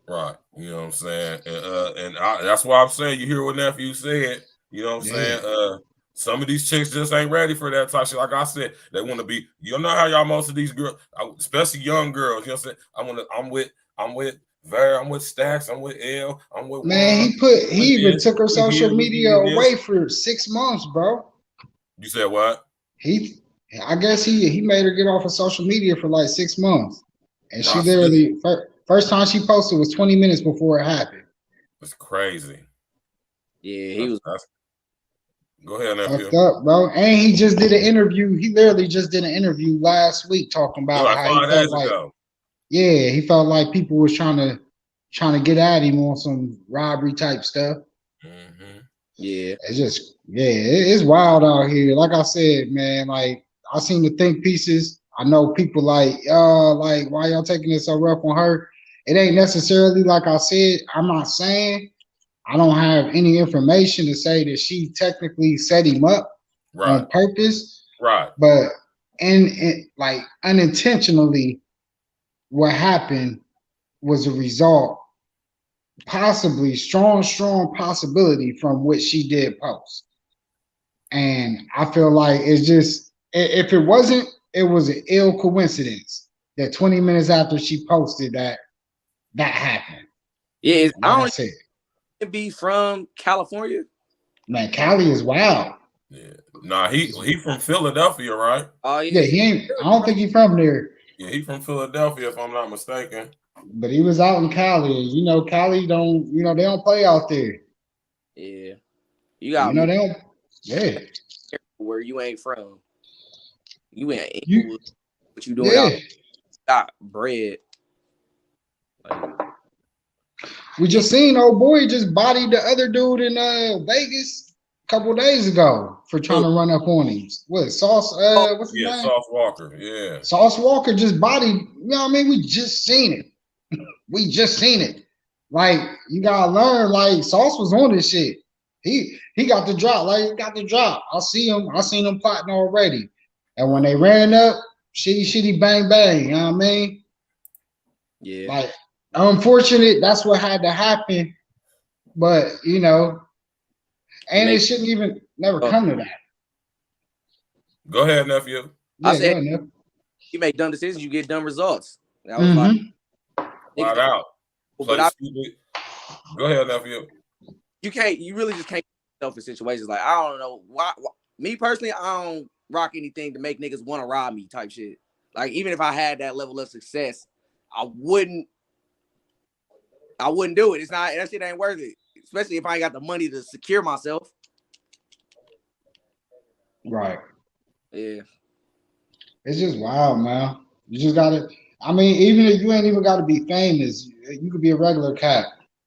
Right. You know what I'm saying? And that's why I'm saying you hear what nephew said. You know what I'm saying? Some of these chicks just ain't ready for that type shit. Like I said, they want to be. You know how y'all most of these girls, especially young girls. You know what I'm saying? I'm with Ver. I'm with Stacks. I'm with L. I'm with Man, Juan. he even took her We social here. We media did this. away for 6 months, bro. You said what? I guess he made her get off of social media for like 6 months, and she Nah, literally first time she posted was 20 minutes before it happened. it's crazy. Yeah, he was. Go ahead, nephew. Fucked up, bro. And he just did an interview. He literally just did an interview last week talking about Like how he 5 felt days like, ago. yeah, he felt like people was trying to get at him on some robbery type stuff. Mm-hmm. Yeah, It's just, it's wild out here. Like I said, man, like I seen the think pieces. I know people like why y'all taking it so rough on her? It ain't necessarily like I said. I'm not saying I don't have any information to say that she technically set him up on purpose. Right. But and like unintentionally, what happened was a result, possibly strong possibility from what she did post. And I feel like it's just, if it wasn't, it was an ill coincidence that 20 minutes after she posted that happened. Yeah, I That's it. don't be from California. Man, Cali is wild. Yeah. Nah, he from Philadelphia, right? Oh Yeah, he ain't. I don't think he's from there. Yeah, he from Philadelphia, if I'm not mistaken. But he was out in Cali. You know, Cali don't. You know, they don't play out there. Yeah, you got You know, they don't. Yeah. where you ain't from. You ain't You, what you doing yeah. out? Got bread. Like, We just seen old boy just bodied the other dude in Vegas a couple days ago for trying to run up on him. What Sauce? What's his name? Sauce Walker. Yeah. Sauce Walker just bodied. You know what I mean? We just seen it. We just seen it. Like, you gotta learn. Like, Sauce was on this shit. He got the drop. Like, he got the drop. I seen him plotting already. And when they ran up, shitty bang bang. You know what I mean? yeah. Like, unfortunate, that's what had to happen. But, you know, and it shouldn't even never come to that. Go ahead, nephew. Yeah, I said, you make dumb decisions, you get dumb results. That was like, flat out. But go ahead, nephew. You really just can't put yourself in situations like, I don't know why. Me personally, I don't rock anything to make niggas want to rob me type shit. Like, even if I had that level of success, I wouldn't do it. It's not, that shit ain't worth it. Especially if I ain't got the money to secure myself. Right. Yeah. It's just wild, man. You just gotta, I mean, even if you ain't even gotta be famous, you could be a regular cat.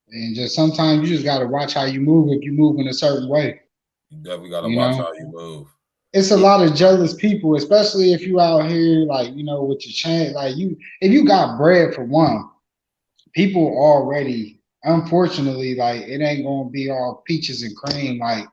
And just sometimes you just gotta watch how you move if you move in a certain way. You definitely gotta watch how you move. It's a lot of jealous people, especially if you out here, like, you know, with your chain, like if you got bread for one, people already, unfortunately, like, it ain't gonna be all peaches and cream. Like,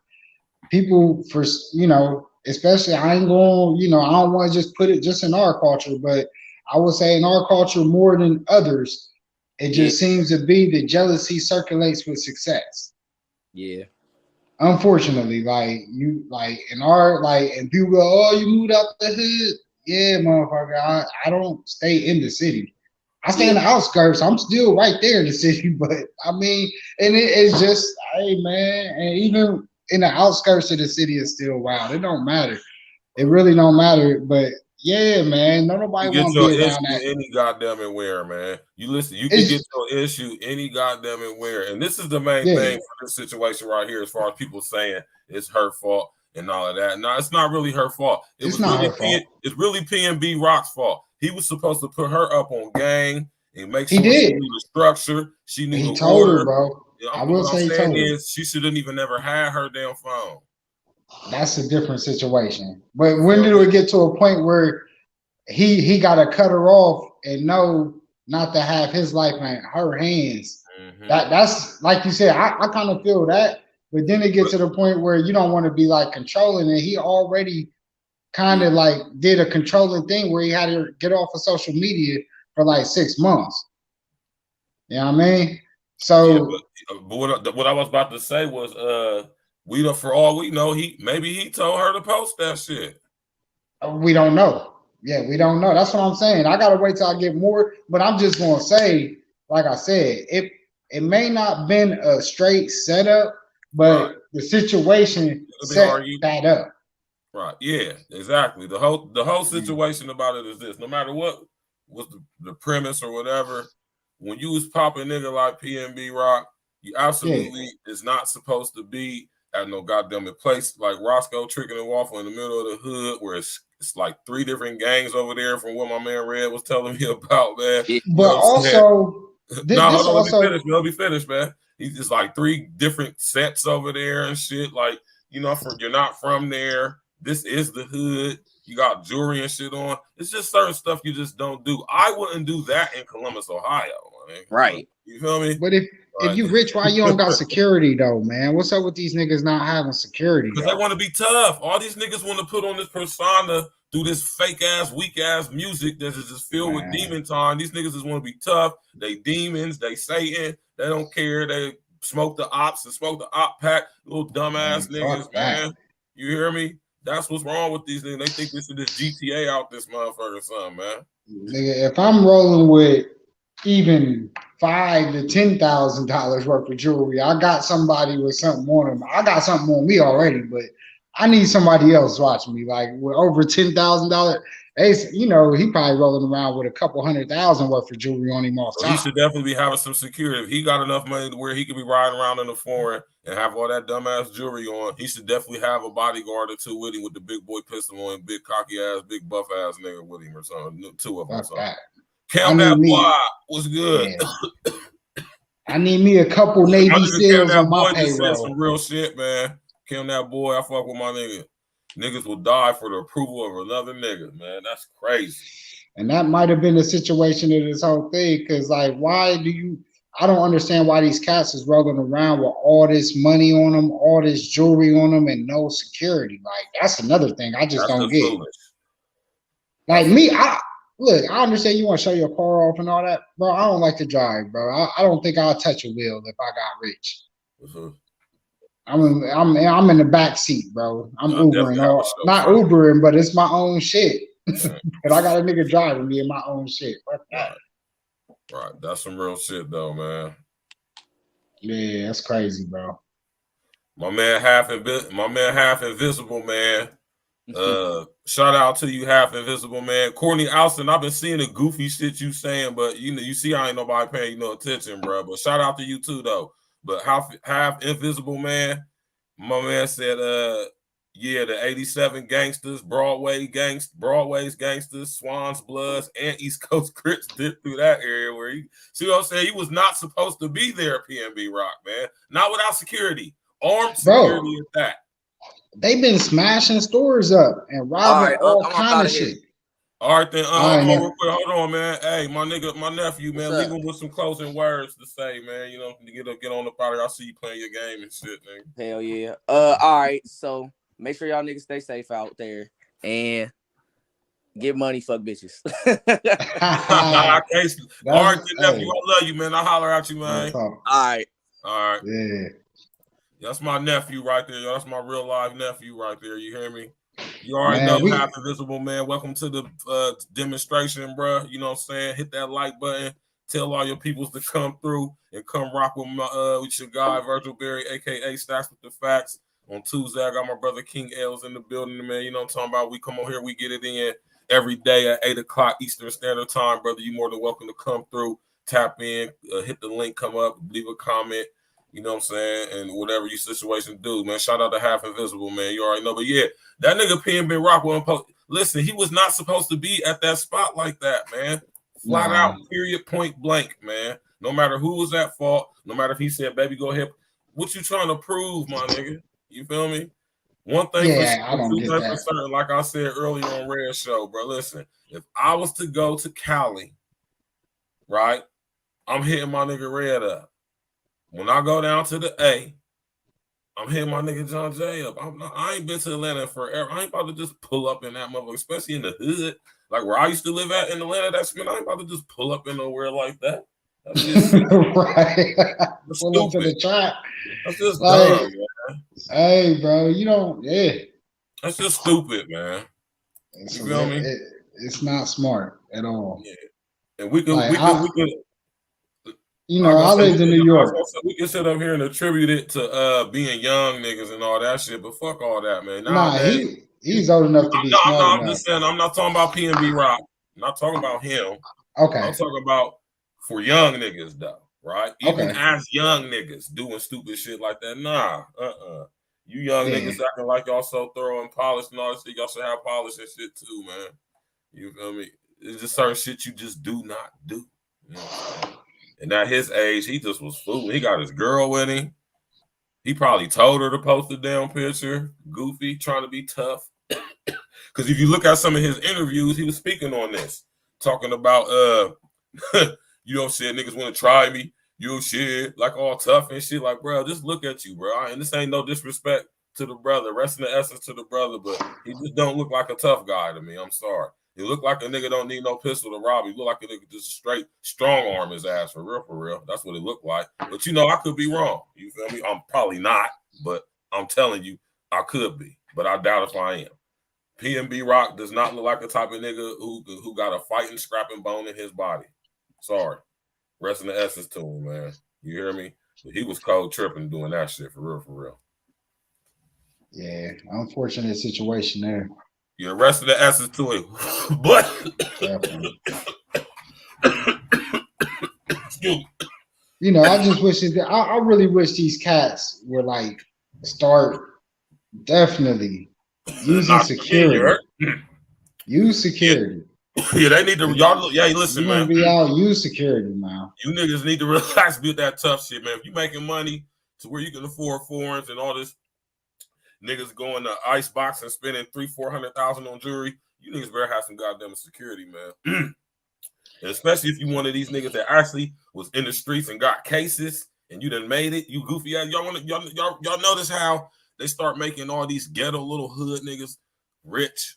people, for, you know, especially, I ain't going, you know, I don't want to just put it just in our culture, but I would say in our culture more than others, it just seems to be the jealousy circulates with success. Yeah. Unfortunately, like, you, like, in our, like, and people go, oh, you moved out the hood. Yeah, motherfucker, I don't stay in the city. I stay in the outskirts. I'm still right there in the city, but I mean, and it's just, hey, man, and even in the outskirts of the city is still wild. It don't matter. It really don't matter. But yeah, man, nobody want to be around that. Any goddamn anywhere, man. You listen, you can get your issue any goddamn anywhere. And this is the main thing for this situation right here, as far as people saying it's her fault and all of that. No, it's not really her fault. It's not her fault. It's really PNB Rock's fault. He was supposed to put her up on game and make sure she knew the structure. She knew he the told order. her, bro. I will say he told her. She shouldn't even never had her damn phone. That's a different situation. But when did it get to a point where he got to cut her off and know not to have his life in her hands? That's like you said. I kind of feel that. But then it gets to the point where you don't want to be like controlling it. He already kind of like did a controlling thing where he had to get off of social media for like 6 months. You know what I mean? So, but what I was about to say was, for all we know, he told her to post that shit. We don't know. Yeah, we don't know. That's what I'm saying. I gotta wait till I get more. But I'm just gonna say, like I said, it may not been a straight setup, but the situation set that up. Right. Yeah. Exactly. The whole situation about it is this: no matter what was the premise or whatever, when you was popping nigga like PNB Rock, you absolutely is not supposed to be at no goddamn place like Roscoe Chicken and Waffle in the middle of the hood, where it's like 3 different gangs over there from what my man Red was telling me about, man. But also, let me finish, man. He's just like 3 different sets over there and shit. Like, you know, you're not from there. This is the hood. You got jewelry and shit on. It's just certain stuff you just don't do. I wouldn't do that in Columbus, Ohio. Man. Right. You feel me? But if you rich, why you don't got security though, man? What's up with these niggas not having security? Because they want to be tough. All these niggas want to put on this persona through this fake ass, weak ass music that is just filled with demon time. These niggas just want to be tough. They demons. They Satan. They don't care. They smoke the ops and smoke the op pack. Little dumbass niggas, man. You hear me? That's what's wrong with these niggas. They think this is this GTA out this motherfucker or something, man. Nigga, if I'm rolling with even $5,000 to $10,000 worth of jewelry, I got somebody with something on them. I got something on me already, but I need somebody else watching me. Like with over $10,000, he probably rolling around with a couple $100,000 worth of jewelry on him off top. He should definitely be having some security. If he got enough money to where he could be riding around in the foreign and have all that dumbass jewelry on, he should definitely have a bodyguard or two with him with the big boy pistol on, big cocky ass, big buff ass nigga with him or something. Two of them. Or something. Cam that boy was good. Yeah. I need me a couple Navy SEALs on my payroll. Some real shit, man. Cam that boy, I fuck with my nigga. Niggas will die for the approval of another nigga, man. That's crazy. And that might have been the situation of this whole thing, because like, I don't understand why these cats is rolling around with all this money on them, all this jewelry on them, and no security. Like, that's another thing I just don't get. Foolish. Like me, I understand you want to show your car off and all that, bro. I don't like to drive, bro. I don't think I'll touch a wheel if I got rich. Mm-hmm. I'm in the back seat, bro. I'm Ubering, not Ubering, but it's my own shit. And I got a nigga driving me in my own shit. Right, that's some real shit though, man. Yeah, that's crazy, bro. My man half invisible, man. Shout out to you, half invisible, man. Courtney Alston, I've been seeing the goofy shit you saying, but you see I ain't nobody paying you no attention, bro. But shout out to you too, though. But half invisible, man. My man said, yeah, the 87 gangsters, Broadway's gangsters, Swans Bloods, and East Coast Crips did through that area where see what I'm saying? He was not supposed to be there, PNB Rock, man. Not without security. Armed security at that. They've been smashing stores up and robbing all kind of shit. All right, then. Hold on, man. Hey, my nephew, man, leave him with some closing words to say, man. You know, get on the party. I see you playing your game and shit, nigga. Hell yeah. All right, so make sure y'all niggas stay safe out there and get money, fuck bitches. All right, nephew, I love you, man. I holler at you, man. All right. Yeah. That's my nephew right there. That's my real live nephew right there. You hear me? You already know half invisible, man. Welcome to the demonstration, bro. You know what I'm saying? Hit that like button. Tell all your peoples to come through and come rock with your guy, Virgil Berry, a.k.a. Stacks with the Facts. On Tuesday, I got my brother King L's in the building, man. You know what I'm talking about? We come on here, we get it in every day at 8 o'clock Eastern Standard Time, brother. You're more than welcome to come through, tap in, hit the link, come up, leave a comment. You know what I'm saying? And whatever your situation do, man. Shout out to Half Invisible, man. You already know. But yeah, that nigga PNB Rock wasn't supposed. Listen, he was not supposed to be at that spot like that, man. Flat out, period, point blank, man. No matter who was at fault, no matter if he said, baby, go ahead. What you trying to prove, my nigga? You feel me? One thing for certain, like I said earlier on Red Show, bro. Listen, if I was to go to Cali, right, I'm hitting my nigga Red up. When I go down to the A, I'm hitting my nigga John J up. I ain't been to Atlanta forever. I ain't about to just pull up in that motherfucker, especially in the hood. Like where I used to live at in Atlanta, I ain't about to just pull up in nowhere like that. That's just right. Pull into the trap. That's just dumb, man. Hey, bro, you don't, That's just stupid, man. You feel me? It's not smart at all. Yeah. And we could you know, I lived in New York. We can sit up here and attribute it to being young niggas and all that shit, but fuck all that, man. He's old enough to be smart. I'm just saying, I'm not talking about PNB Rock. I'm not talking about him. Okay. I'm talking about for young niggas, though, right? Even as young niggas doing stupid shit like that. Nah, You young niggas acting like y'all so thorough and polished and all this shit. Y'all should have polish and shit too, man. You feel me? It's just certain shit you just do not do. You know? And at his age, he just was fooling. He got his girl with him. He probably told her to post a damn picture. Goofy, trying to be tough. Because if you look at some of his interviews, he was speaking on this. Talking about, you know, shit, niggas want to try me. You shit, like all tough and shit. Like, bro, just look at you, bro. And this ain't no disrespect to the brother. Rest in the essence to the brother, but he just don't look like a tough guy to me. I'm sorry. He look like a nigga don't need no pistol to rob. He look like a nigga just straight strong arm his ass for real. That's what it looked like. But you know, I could be wrong. You feel me? I'm probably not, but I'm telling you, I could be. but I doubt if I am. PNB Rock does not look like the type of nigga who got a fighting, scrapping bone in his body. Sorry. Rest in the essence to him, man. You hear me? But he was cold tripping doing that shit for real, for real. Yeah, unfortunate situation there. Yeah, rest of the essence to it. But excuse me. You know, I just wish I really wish these cats were like start definitely using security. Use security. Yeah, they need to. Y'all, yeah, listen, you man. Gonna be out. Use security, man. You niggas need to relax with that tough shit, man. If you making money to where you can afford foreigns and all this, niggas going to Icebox and spending $300,000-$400,000 on jewelry, you niggas better have some goddamn security, man. Especially if you one of these niggas that actually was in the streets and got cases and you done made it. You goofy ass. Y'all notice how they start making all these ghetto little hood niggas rich.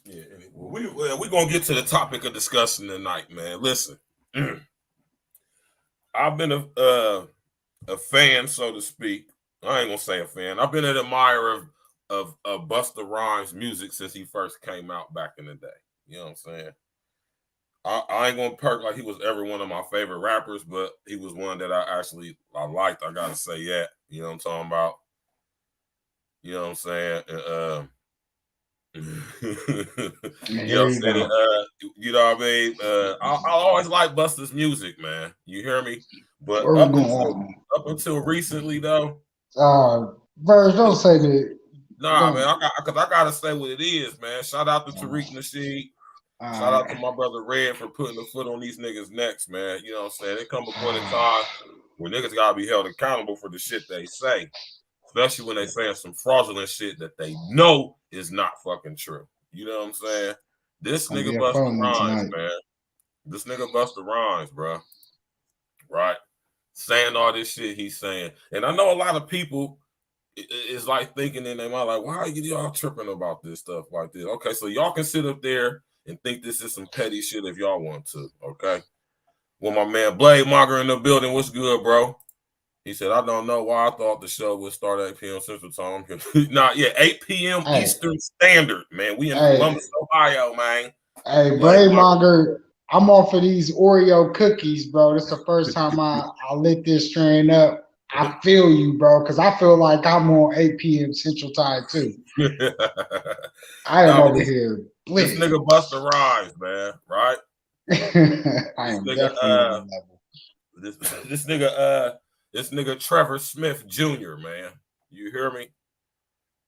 Yeah, we're gonna get to the topic of discussion tonight, man. Listen, I've been a fan, so to speak. I ain't gonna say a fan. I've been an admirer of Busta Rhymes' music since he first came out back in the day. You know what I'm saying? I ain't gonna perk like he was ever one of my favorite rappers, but he was one that I liked. I gotta say that. You know what I'm talking about? You know what I'm saying? You know what I'm saying? You know what I mean? I always like Busta's music, man. You hear me? But up until recently, though. Virgil, don't say that. Nah, man, I gotta say what it is, man. Shout out to Tariq Nasheed. Shout out to my brother Red for putting the foot on these niggas' necks, man. You know what I'm saying? There come a point in time where niggas gotta be held accountable for the shit they say. Especially when they saying some fraudulent shit that they know is not fucking true. You know what I'm saying? This nigga Busta Rhymes, man. This nigga Busta Rhymes, bro. Right? Saying all this shit he's saying. And I know a lot of people is like thinking in their mind, like, why are y'all tripping about this stuff like this? Okay, so y'all can sit up there and think this is some petty shit if y'all want to, okay? Well, my man Blade Monger in the building, what's good, bro? He said, I don't know why I thought the show would start at 8 p.m. Central Time. 8 p.m. Eastern Standard, man. We in Columbus, Ohio, man. Hey, Blade Monger, I'm off of these Oreo cookies, bro. This is the first time I lit this train up. I feel you, bro, because I feel like I'm on 8 p.m. Central Time, too. I am over here. This nigga Busta Rhymes, man, right? I am definitely this nigga Trevor Smith Jr., man. You hear me?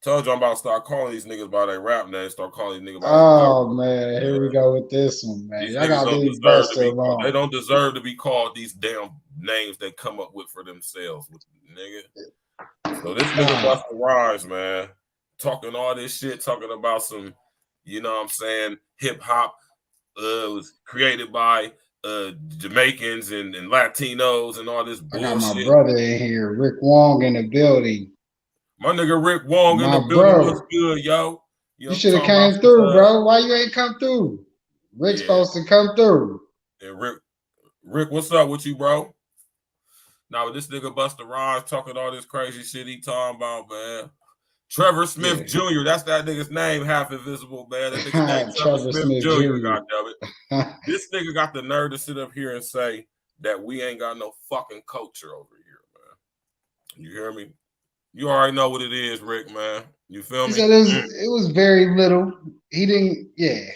Told you I'm about to start calling these niggas by their rap names. Start calling these niggas by man, here we go with this one, man. These Y'all niggas gotta leave Busta alone. They don't deserve to be called these damn names they come up with for themselves, nigga. So this nigga Busta Rhymes, man, talking all this shit, talking about some, you know what I'm saying, hip hop was created by Jamaicans and Latinos and all this bullshit. I got my brother in here, Rick Wong, in the building. My nigga Rick Wong in the building. What's good, yo? You should have came through, bro. Why you ain't come through? Rick's supposed to come through. And Rick, what's up with you, bro? Now with this nigga Busta Rhymes talking all this crazy shit he talking about, man. Trevor Smith Jr., that's that nigga's name, half invisible, man. That nigga named Trevor Smith Jr., goddammit. This nigga got the nerve to sit up here and say that we ain't got no fucking culture over here, man. You hear me? You already know what it is, Rick, man. You feel me? He said it was very little. He didn't, Yeah,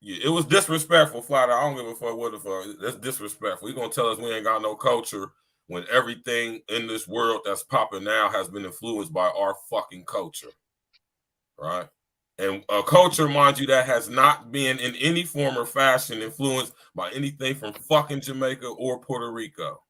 it was disrespectful, flat out. I don't give a fuck what the fuck. That's disrespectful. He's gonna tell us we ain't got no culture when everything in this world that's popping now has been influenced by our fucking culture, right? And a culture, mind you, that has not been in any form or fashion influenced by anything from fucking Jamaica or Puerto Rico.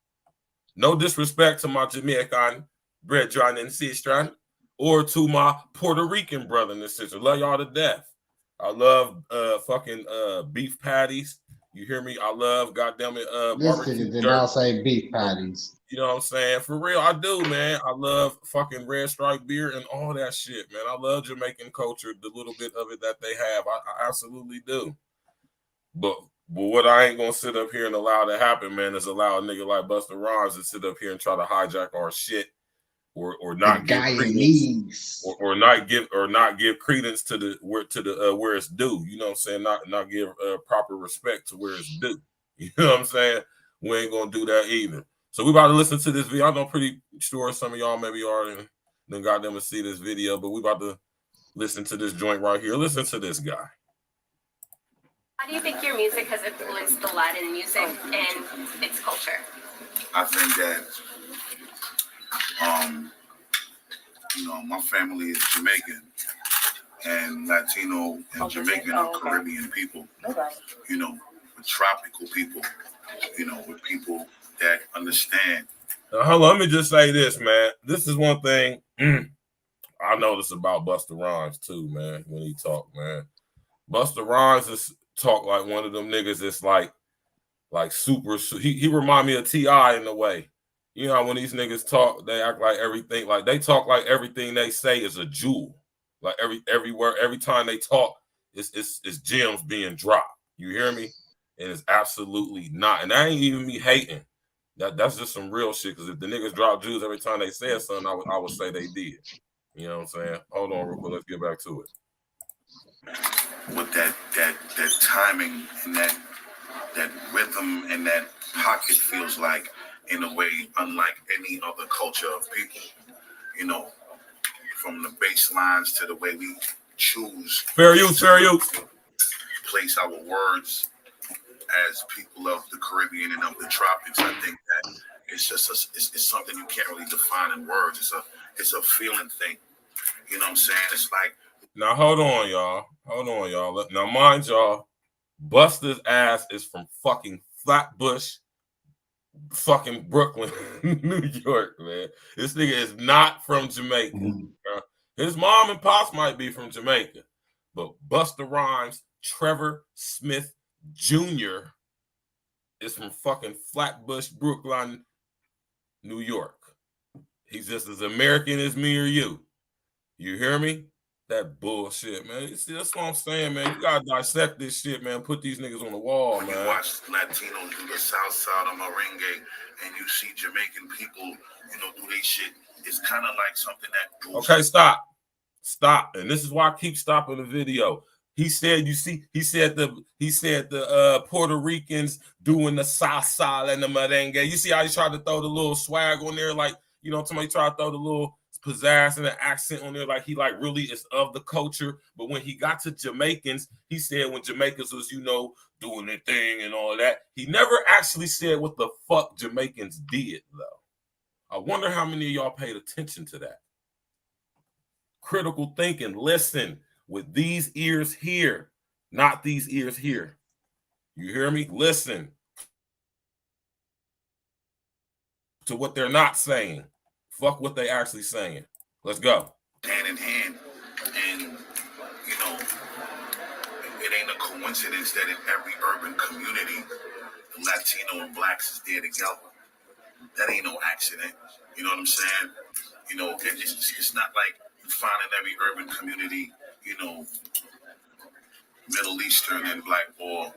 No disrespect to my Jamaican brethren and sister, or to my Puerto Rican brother and sister. Love y'all to death. I love fucking beef patties. You hear me? I love goddamn it barbecue. Did not say beef patties. You know what I'm saying? For real, I do, man. I love fucking Red Stripe beer and all that shit, man. I love Jamaican culture, the little bit of it that they have. I absolutely do. But what I ain't gonna sit up here and allow to happen, man, is allow a nigga like Busta Rhymes to sit up here and try to hijack our shit or not give credence, or not give credence to the where it's due. You know what I'm saying? Not give proper respect to where it's due. You know what I'm saying? We ain't gonna do that either. So we about to listen to this video. I know pretty sure some of y'all maybe already then got them to see this video, but we about to listen to this joint right here. Listen to this guy. How do you think your music has influenced the Latin music and its culture? I think that, my family is Jamaican, and Latino and Jamaican are Caribbean people. With tropical people. With people that understand. Hold on, let me just say this, man. This is one thing I noticed about Busta Rhymes too, man. When he talk, man, Busta Rhymes is talk like one of them niggas that's like super. He remind me of T.I. in a way. You know, when these niggas talk, they act like everything, like they talk like everything they say is a jewel. Like everywhere, every time they talk, it's gems being dropped. You hear me? And it's absolutely not. And that ain't even me hating. That's just some real shit. Because if the niggas drop jewels every time they said something, I would say they did. You know what I'm saying? Hold on real quick. Let's get back to it. With that timing and that rhythm and that pocket feels like, in a way, unlike any other culture of people. From the bass lines to the way we choose. Fair use. Place our words as people of the Caribbean and of the tropics. I think that it's just it's something you can't really define in words. It's a feeling thing. You know what I'm saying? It's like. Now hold on, y'all. Now mind y'all, Busta's ass is from fucking Flatbush, fucking Brooklyn, New York, man. This nigga is not from Jamaica. His mom and pops might be from Jamaica, but Busta Rhymes, Trevor Smith Jr. is from fucking Flatbush, Brooklyn, New York. He's just as American as me or you. You hear me? That bullshit, man. See, that's what I'm saying, man. You gotta dissect this shit, man. Put these niggas on the wall, man. You watch Latinos do the South Side of Merengue, and you see Jamaican people, do their shit. It's kind of like something that. Okay, stop. And this is why I keep stopping the video. He said, the Puerto Ricans doing the salsa and the merengue. You see how he tried to throw the little swag on there, like, somebody tried to throw the little pizzazz and the accent on there, like he like really is of the culture. But when he got to Jamaicans, he said when Jamaicans was, doing their thing and all that, he never actually said what the fuck Jamaicans did, though. I wonder how many of y'all paid attention to that. Critical thinking, listen with these ears here, not these ears here. You hear me? Listen to what they're not saying. Fuck what they actually saying. Let's go. Hand in hand. And, it ain't a coincidence that in every urban community, the Latino and blacks is there together. That ain't no accident. You know what I'm saying? It's not like you find in every urban community, Middle Eastern and black or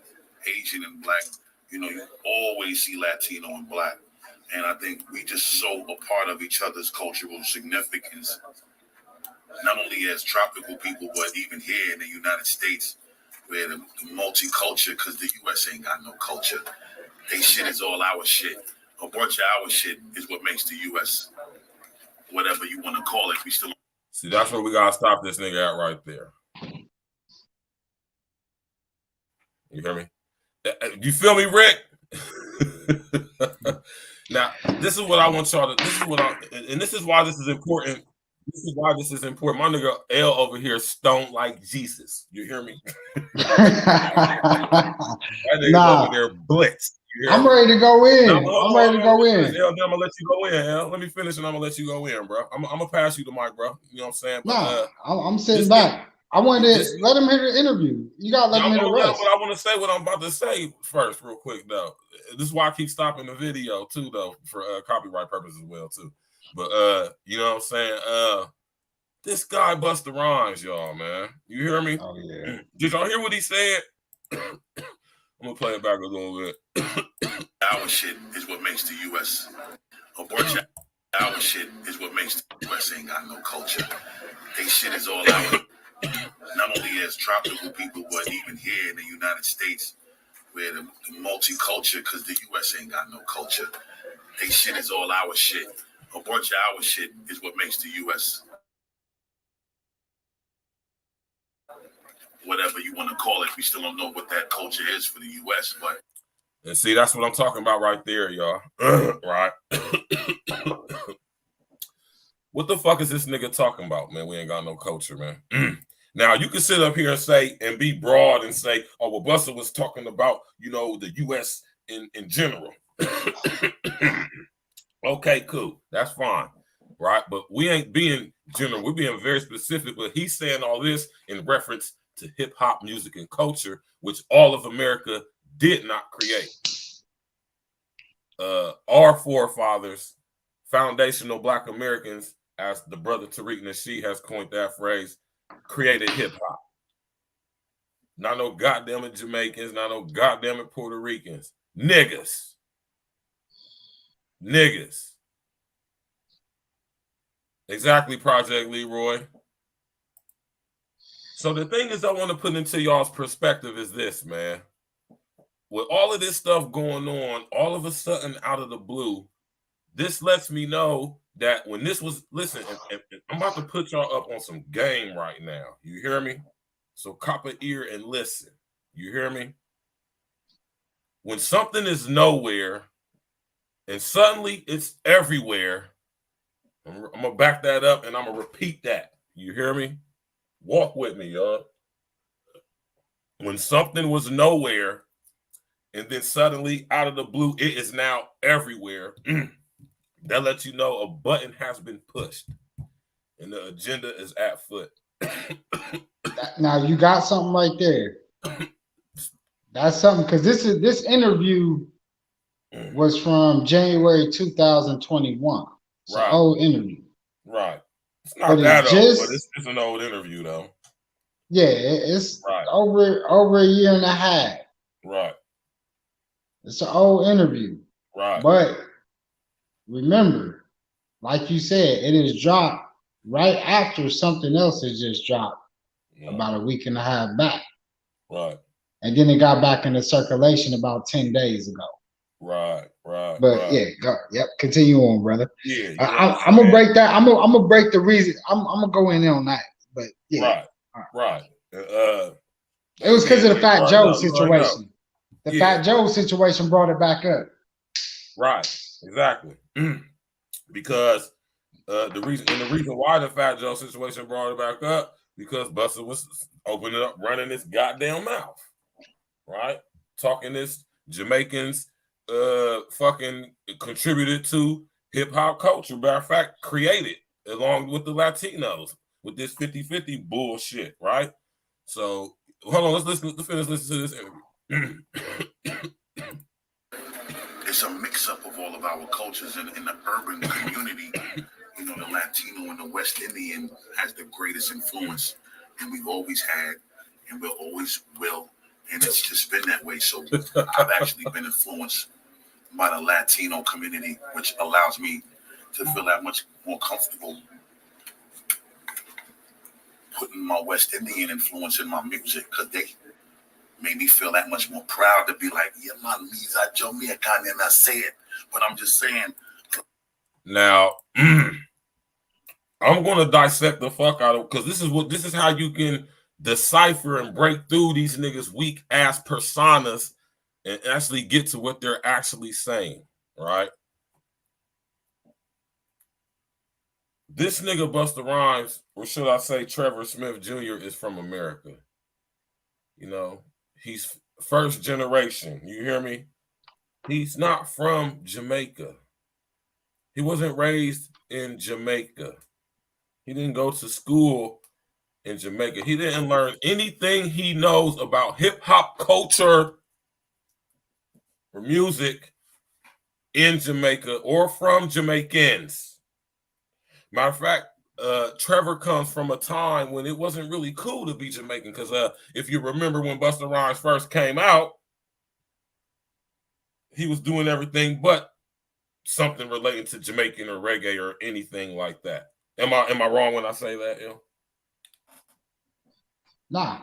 Asian and black. You always see Latino and black. And I think we just so a part of each other's cultural significance, not only as tropical people, but even here in the United States, where the multicultural, because the U.S. ain't got no culture. They shit is all our shit. A bunch of our shit is what makes the U.S. whatever you want to call it. We still. See, that's where we gotta stop this nigga at right there. You hear me? You feel me, Rick? Now, this is what I want y'all to. And this is why this is important. This is why this is important. My nigga L over here stoned like Jesus. You hear me? That nigga over there blitzed. I'm ready to go in. I'm ready to go in. L, I'm gonna let you go in, L. Let me finish and I'm gonna let you go in, bro. I'm gonna pass you the mic, bro. You know what I'm saying? But, I'm sitting back. I wanted to let him hear the interview. You gotta let him hear the rest. But I want to say what I'm about to say first, real quick, though. This is why I keep stopping the video too, though, for copyright purposes as well, too. But you know what I'm saying? This guy Busta Rhymes, y'all, man. You hear me? Oh yeah. Did y'all hear what he said? I'm gonna play it back a little bit. Our shit is what makes the U.S. a bunch of Our shit is what makes the US ain't got no culture. They shit is all our, not only as tropical people, but even here in the United States, where the multicultural, because the US ain't got no culture. They shit is all our shit. A bunch of our shit is what makes the US, whatever you want to call it. We still don't know what that culture is for the US, but. And see, that's what I'm talking about right there, y'all. Right? What the fuck is this nigga talking about, man? We ain't got no culture, man. Now, you can sit up here and say, and be broad and say, oh, well, Busta was talking about, you know, the U.S. in general. Okay, cool. That's fine, right? But we ain't being general. We're being very specific. But he's saying all this in reference to hip-hop music and culture, which all of America did not create. Our forefathers, foundational Black Americans, as the brother Tariq Nasheed has coined that phrase, created hip-hop. Not no goddamn it Jamaicans, not no goddamn it Puerto Ricans. Niggas. Exactly, Project Leroy. So the thing is I want to put into y'all's perspective is this, man. With all of this stuff going on, all of a sudden out of the blue, this lets me know that when this was, listen, and I'm about to put y'all up on some game right now. You hear me? So cop an ear and listen. You hear me? When something is nowhere and suddenly it's everywhere, I'm going to back that up and I'm going to repeat that. You hear me? Walk with me, y'all. When something was nowhere, and then suddenly, out of the blue, it is now everywhere. That lets you know a button has been pushed, and the agenda is at foot. Now you got something right there. That's something, because this interview was from January 2021. It's an old interview. Right. It's not that old, but it's an old interview though. Yeah, it's over a year and a half. Right. It's an old interview. Right. But remember, like you said, it is dropped right after something else has just dropped about a week and a half back. Right. And then it got back into circulation about 10 days ago. Right. But yeah, continue on, brother. Yeah. I'm gonna break that. I'm gonna break the reason. I'm gonna go in on that. But yeah. Right. It was because of the Fat Joe situation. The Fat Joe situation brought it back up. Right. Exactly. Because the reason why the Fat Joe situation brought it back up, because Busta was opening up, running his goddamn mouth, right? Talking this Jamaicans fucking contributed to hip hop culture. Matter of fact, created along with the Latinos with this 50-50 bullshit, right? So hold on, let's finish listening to this interview. It's a mix-up of all of our cultures in the urban community. You know, the Latino and the West Indian has the greatest influence, and we've always had, and we'll always will, and it's just been that way. So I've actually been influenced by the Latino community, which allows me to feel that much more comfortable putting my West Indian influence in my music, because they made me feel that much more proud to be like, yeah, man, me's a Jamaican, and I say it, but I'm just saying. Now, I'm going to dissect the fuck out of, because this is how you can decipher and break through these niggas' weak ass personas and actually get to what they're actually saying, right? This nigga Busta Rhymes, or should I say Trevor Smith Jr., is from America. You know, he's first generation. You hear me? He's not from Jamaica. He wasn't raised in Jamaica. He didn't go to school in Jamaica. He didn't learn anything he knows about hip-hop culture or music in Jamaica or from Jamaicans. Matter of fact, Trevor comes from a time when it wasn't really cool to be Jamaican, because if you remember when Busta Rhymes first came out, he was doing everything but something relating to Jamaican or reggae or anything like that. Am I wrong when I say that, L? Nah,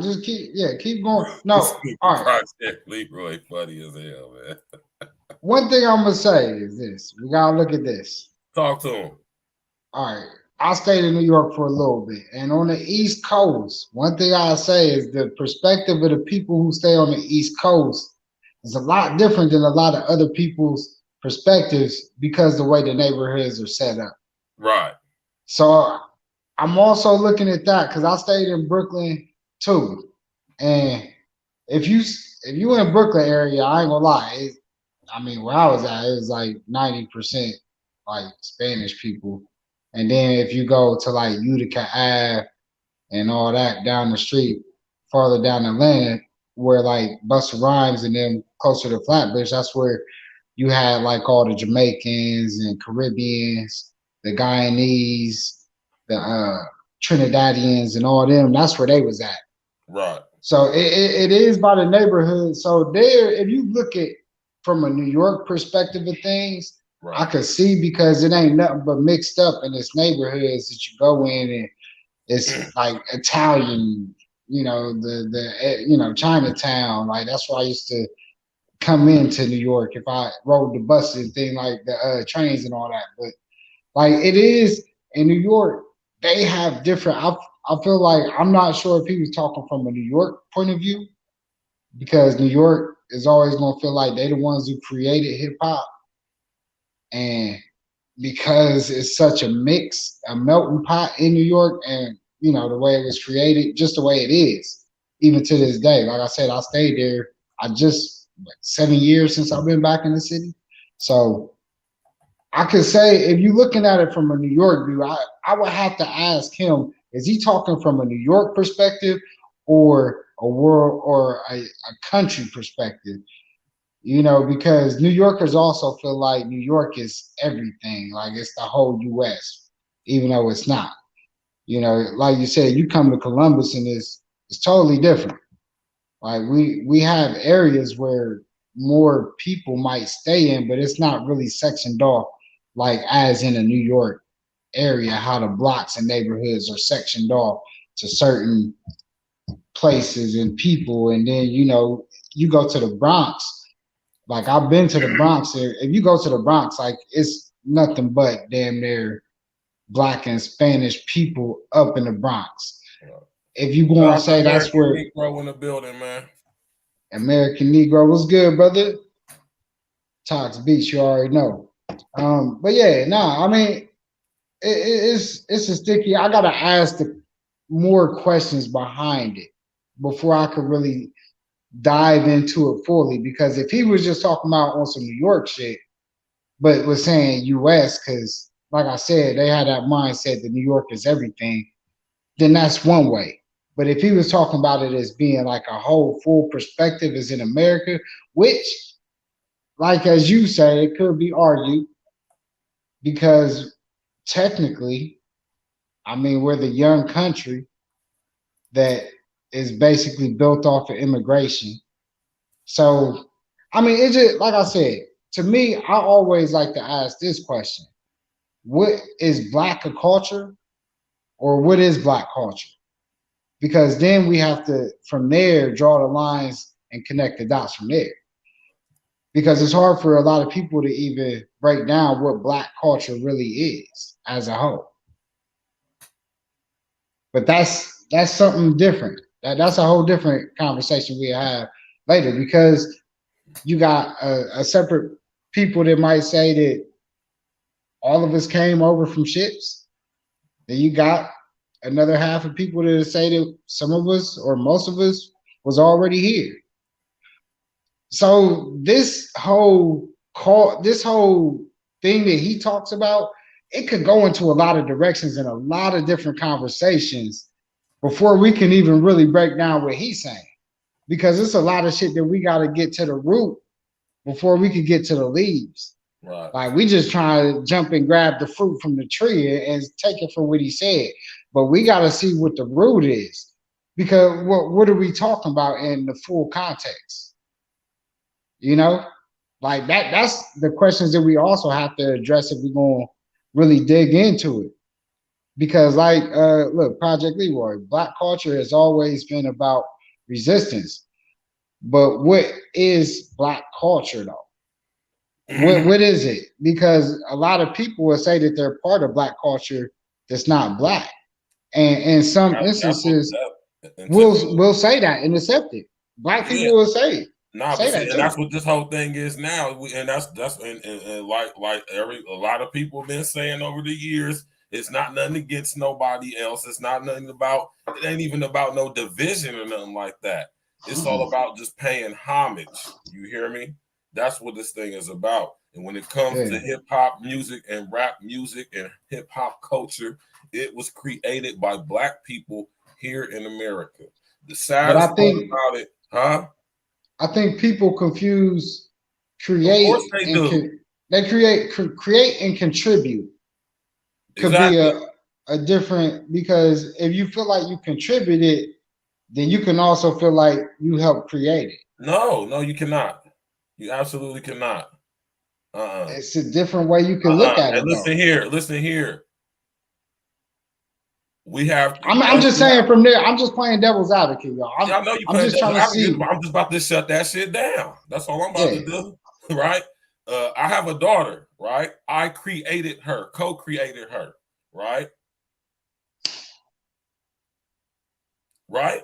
just keep going. No, all right. Project Leroy funny as hell, man. One thing I'm gonna say is this: we gotta look at this. Talk to him. All right, I stayed in New York for a little bit, and on the East Coast, one thing I say is the perspective of the people who stay on the East Coast is a lot different than a lot of other people's perspectives because the way the neighborhoods are set up. Right. So I'm also looking at that because I stayed in Brooklyn too, and if you in Brooklyn area, I ain't gonna lie. Where I was at, it was like 90% like Spanish people, and then if you go to like Utica Ave and all that down the street, farther down Atlanta, where like Busta Rhymes and them closer to Flatbush, that's where you had like all the Jamaicans and Caribbeans, the Guyanese, the Trinidadians, and all them. That's where they was at. Right. So it is by the neighborhood. So there, if you look at from a New York perspective of things, right, I could see because it ain't nothing but mixed up in its neighborhoods that you go in and it's like Italian, the Chinatown. Like that's why I used to come into New York if I rode the bus and thing like the trains and all that. But like it is in New York, they have different. I feel like I'm not sure if he was talking from a New York point of view because New York is always gonna feel like they the ones who created hip hop, and because it's such a mix, a melting pot in New York, and the way it was created, just the way it is, even to this day. Like I said, I stayed there. I just 7 years since I've been back in the city, so I could say if you're looking at it from a New York view, I would have to ask him: is he talking from a New York perspective or a world or a country perspective? Because New Yorkers also feel like New York is everything, like it's the whole U.S., even though it's not. Like you said, you come to Columbus and it's totally different. Like we have areas where more people might stay in, but it's not really sectioned off like as in a New York area, how the blocks and neighborhoods are sectioned off to certain places and people. And then you go to the Bronx. Like I've been to the Bronx. If you go to the Bronx, like it's nothing but damn near Black and Spanish people up in the Bronx. If you want to say that's where Negro in the building, man. American Negro was good, brother. Tox Beach, you already know. But yeah, it's a sticky. I gotta ask the more questions behind it before I could really dive into it fully. Because if he was just talking about on some New York shit, but was saying U.S. because, like I said, they had that mindset that New York is everything, then that's one way. But if he was talking about it as being like a whole full perspective as in America, which, like as you say, it could be argued because technically, we're the young country that is basically built off of immigration. So, it's just like I said, to me, I always like to ask this question: what is Black a culture, or what is Black culture? Because then we have to, from there, draw the lines and connect the dots from there. Because it's hard for a lot of people to even break down what Black culture really is as a whole. But that's something different. That's a whole different conversation we have later, because you got a separate people that might say that all of us came over from ships. Then you got another half of people that say that some of us or most of us was already here. So this whole thing that he talks about, it could go into a lot of directions and a lot of different conversations before we can even really break down what he's saying. Because it's a lot of shit that we got to get to the root before we could get to the leaves. Right. Like we just try to jump and grab the fruit from the tree and take it for what he said. But we got to see what the root is. Because what are we talking about in the full context? Like that's the questions that we also have to address if we're gonna really dig into it. Because like look, Project Leroy, Black culture has always been about resistance. But what is Black culture though? What is it? Because a lot of people will say that they're part of Black culture that's not Black. And in some instances will say that and accept it. Black people will say Nah, say but see, that and too. that's what this whole thing is now. And that's and like a lot of people have been saying over the years, it's not nothing against nobody else. It's not nothing about, it ain't even about no division or nothing like that. It's all about just paying homage. You hear me? That's what this thing is about. And when it comes to hip hop music and rap music and hip hop culture, it was created by Black people here in America. The saddest part about it, huh? I think people confuse create. Of course they do. They create and contribute. Could be a different, because if you feel like you contributed, then you can also feel like you helped create it. No, you cannot. You absolutely cannot. It's a different way you can look at it. Listen here. We have. I'm just saying from there. I'm just playing devil's advocate, y'all. I know you. I'm just trying to see. I'm just about to shut that shit down. That's all I'm about to do, right? I have a daughter, right? I created her, co-created her, right? Right.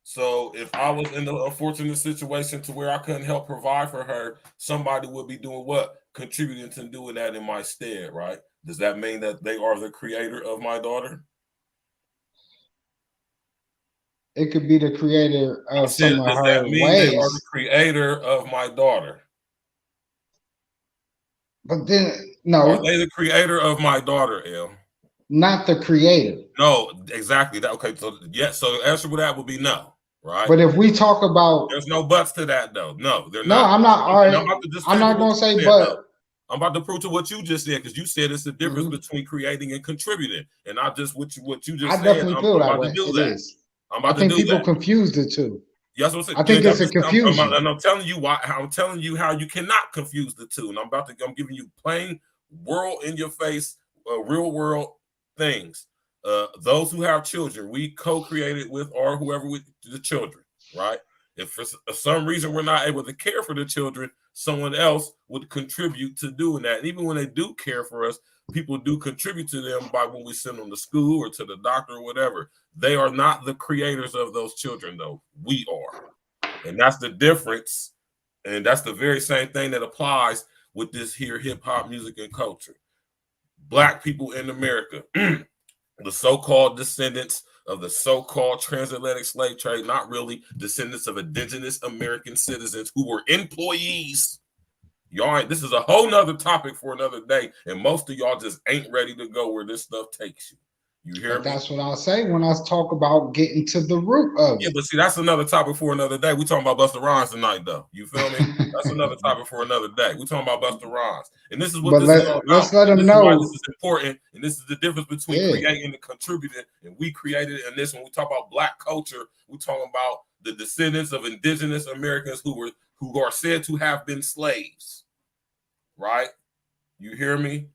So if I was in the unfortunate situation to where I couldn't help provide for her, somebody would be doing what? Contributing to doing that in my stead, right? Does that mean that they are the creator of my daughter? It could be the creator of some of her that mean ways. They are the creator of my daughter? But then, no. Are they the creator of my daughter, L? Not the creator. No, exactly. That okay. So yeah. So the answer to that would be no, right? But if we talk about, there's no buts to that though. No, they're no, not. I'm not. All right. I'm not gonna say but. No. I'm about to prove to what you just said, because you said it's the difference between creating and contributing, and not just what you just said. Definitely feel that way. I think people confuse the two. Yes, what I think it's a confusion. And I'm telling you why. I'm telling you how you cannot confuse the two. And I'm giving you plain world in your face, real world things. Those who have children, we co-created with, or whoever with the children, right? If for some reason we're not able to care for the children, someone else would contribute to doing that. And even when they do care for us, people do contribute to them by when we send them to school or to the doctor or whatever. They are not the creators of those children, though. We are. And that's the difference. And that's the very same thing that applies with this here hip hop music and culture. Black people in America, the so-called descendants of the so-called transatlantic slave trade, not really descendants of indigenous American citizens who were employees. Y'all ain't, this is a whole nother topic for another day, and most of y'all just ain't ready to go where this stuff takes you. You hear me? That's what I'll say when I talk about getting to the root of it. Yeah, but see, that's another topic for another day. We talking about BUSTA Rhymes tonight, though. You feel me? That's another topic for another day. We talking about BUSTA Rhymes, and this is what this is all about. Let's let them know why this is important, and this is the difference between creating and contributing. And we created it. And this, when we talk about Black culture, we talking about the descendants of indigenous Americans who are said to have been slaves. Right? You hear me?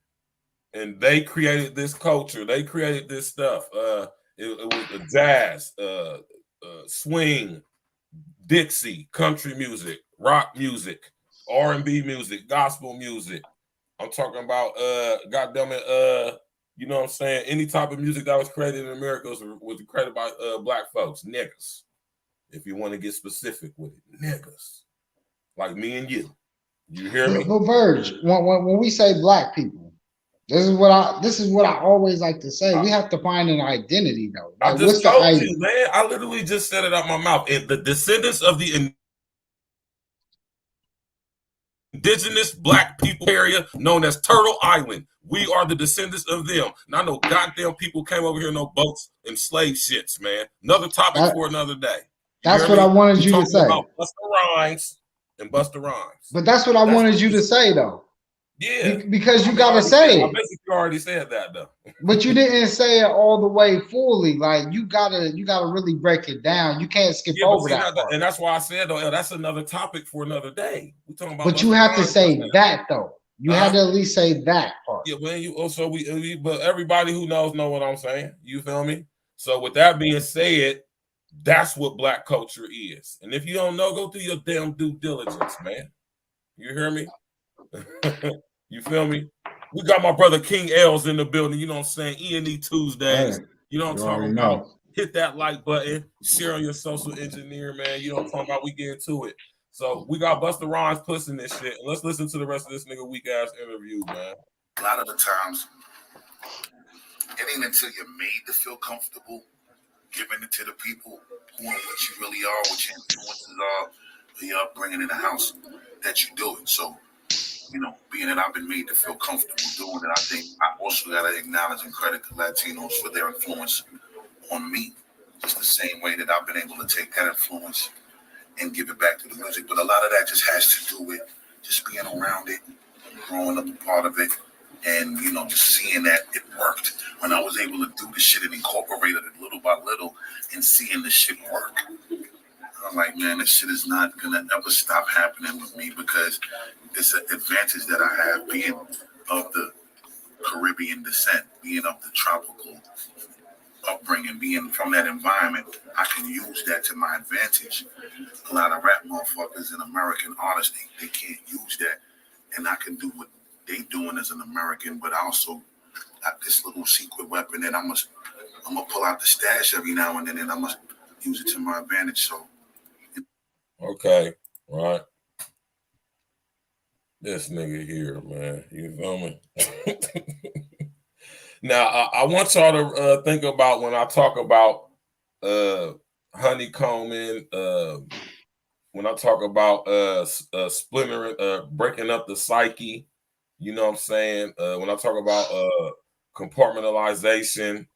And they created this culture. They created this stuff. It was the jazz, swing, Dixie, country music, rock music, R&B music, gospel music. I'm talking about, goddamn it, you know what I'm saying? Any type of music that was created in America was created by Black folks, niggas. If you want to get specific with it, niggas, like me and you. You hear me? But Virg, when we say Black people, this is what I always like to say. We have to find an identity, though. Like, I just told you, man. I literally just said it out my mouth. And the descendants of the indigenous Black people area known as Turtle Island. We are the descendants of them. Not no goddamn people came over here, no boats and slave shits, man. Another topic for another day. That's what I wanted you to say. About BUSTA Rhymes and BUSTA Rhymes. But that's what I wanted you to say, though. Yeah, because you gotta say it. I basically already said that, though. But you didn't say it all the way fully. Like you gotta really break it down. You can't skip over that part. And that's why I said though, that's another topic for another day. We talking about. But you have to say that though. You had to at least say that part. Yeah, when you also but everybody who knows know what I'm saying. You feel me? So with that being said, that's what black culture is. And if you don't know, go through your damn due diligence, man. You hear me? You feel me? We got my brother King L's in the building. You know what I'm saying? E&E Tuesdays. You know what I'm talking about? Hit that like button. Share on your social engineer, man. You know what I'm talking about? We get into it. So we got Busta Rhymes pushing this shit. Let's listen to the rest of this nigga weak ass interview, man. A lot of the times, it ain't until you're made to feel comfortable giving it to the people who are what you really are, what your influences are, your upbringing in the house, that you do it. So, you know, being that I've been made to feel comfortable doing it, I think I also got to acknowledge and credit the Latinos for their influence on me, just the same way that I've been able to take that influence and give it back to the music. But a lot of that just has to do with just being around it, growing up a part of it, and, you know, just seeing that it worked. When I was able to do the shit and incorporated it little by little and seeing the shit work, I'm like, man, this shit is not going to ever stop happening with me, because it's an advantage that I have being of the Caribbean descent, being of the tropical upbringing, being from that environment. I can use that to my advantage. A lot of rap motherfuckers and American artists, they can't use that. And I can do what they doing as an American, but I also got this little secret weapon that I'm gonna pull out the stash every now and then, and I'm gonna use it to my advantage. So, okay, right. This nigga here, man. You feel me? Now, I want y'all to think about when I talk about honeycombing, when I talk about splintering, breaking up the psyche, you know what I'm saying? When I talk about compartmentalization,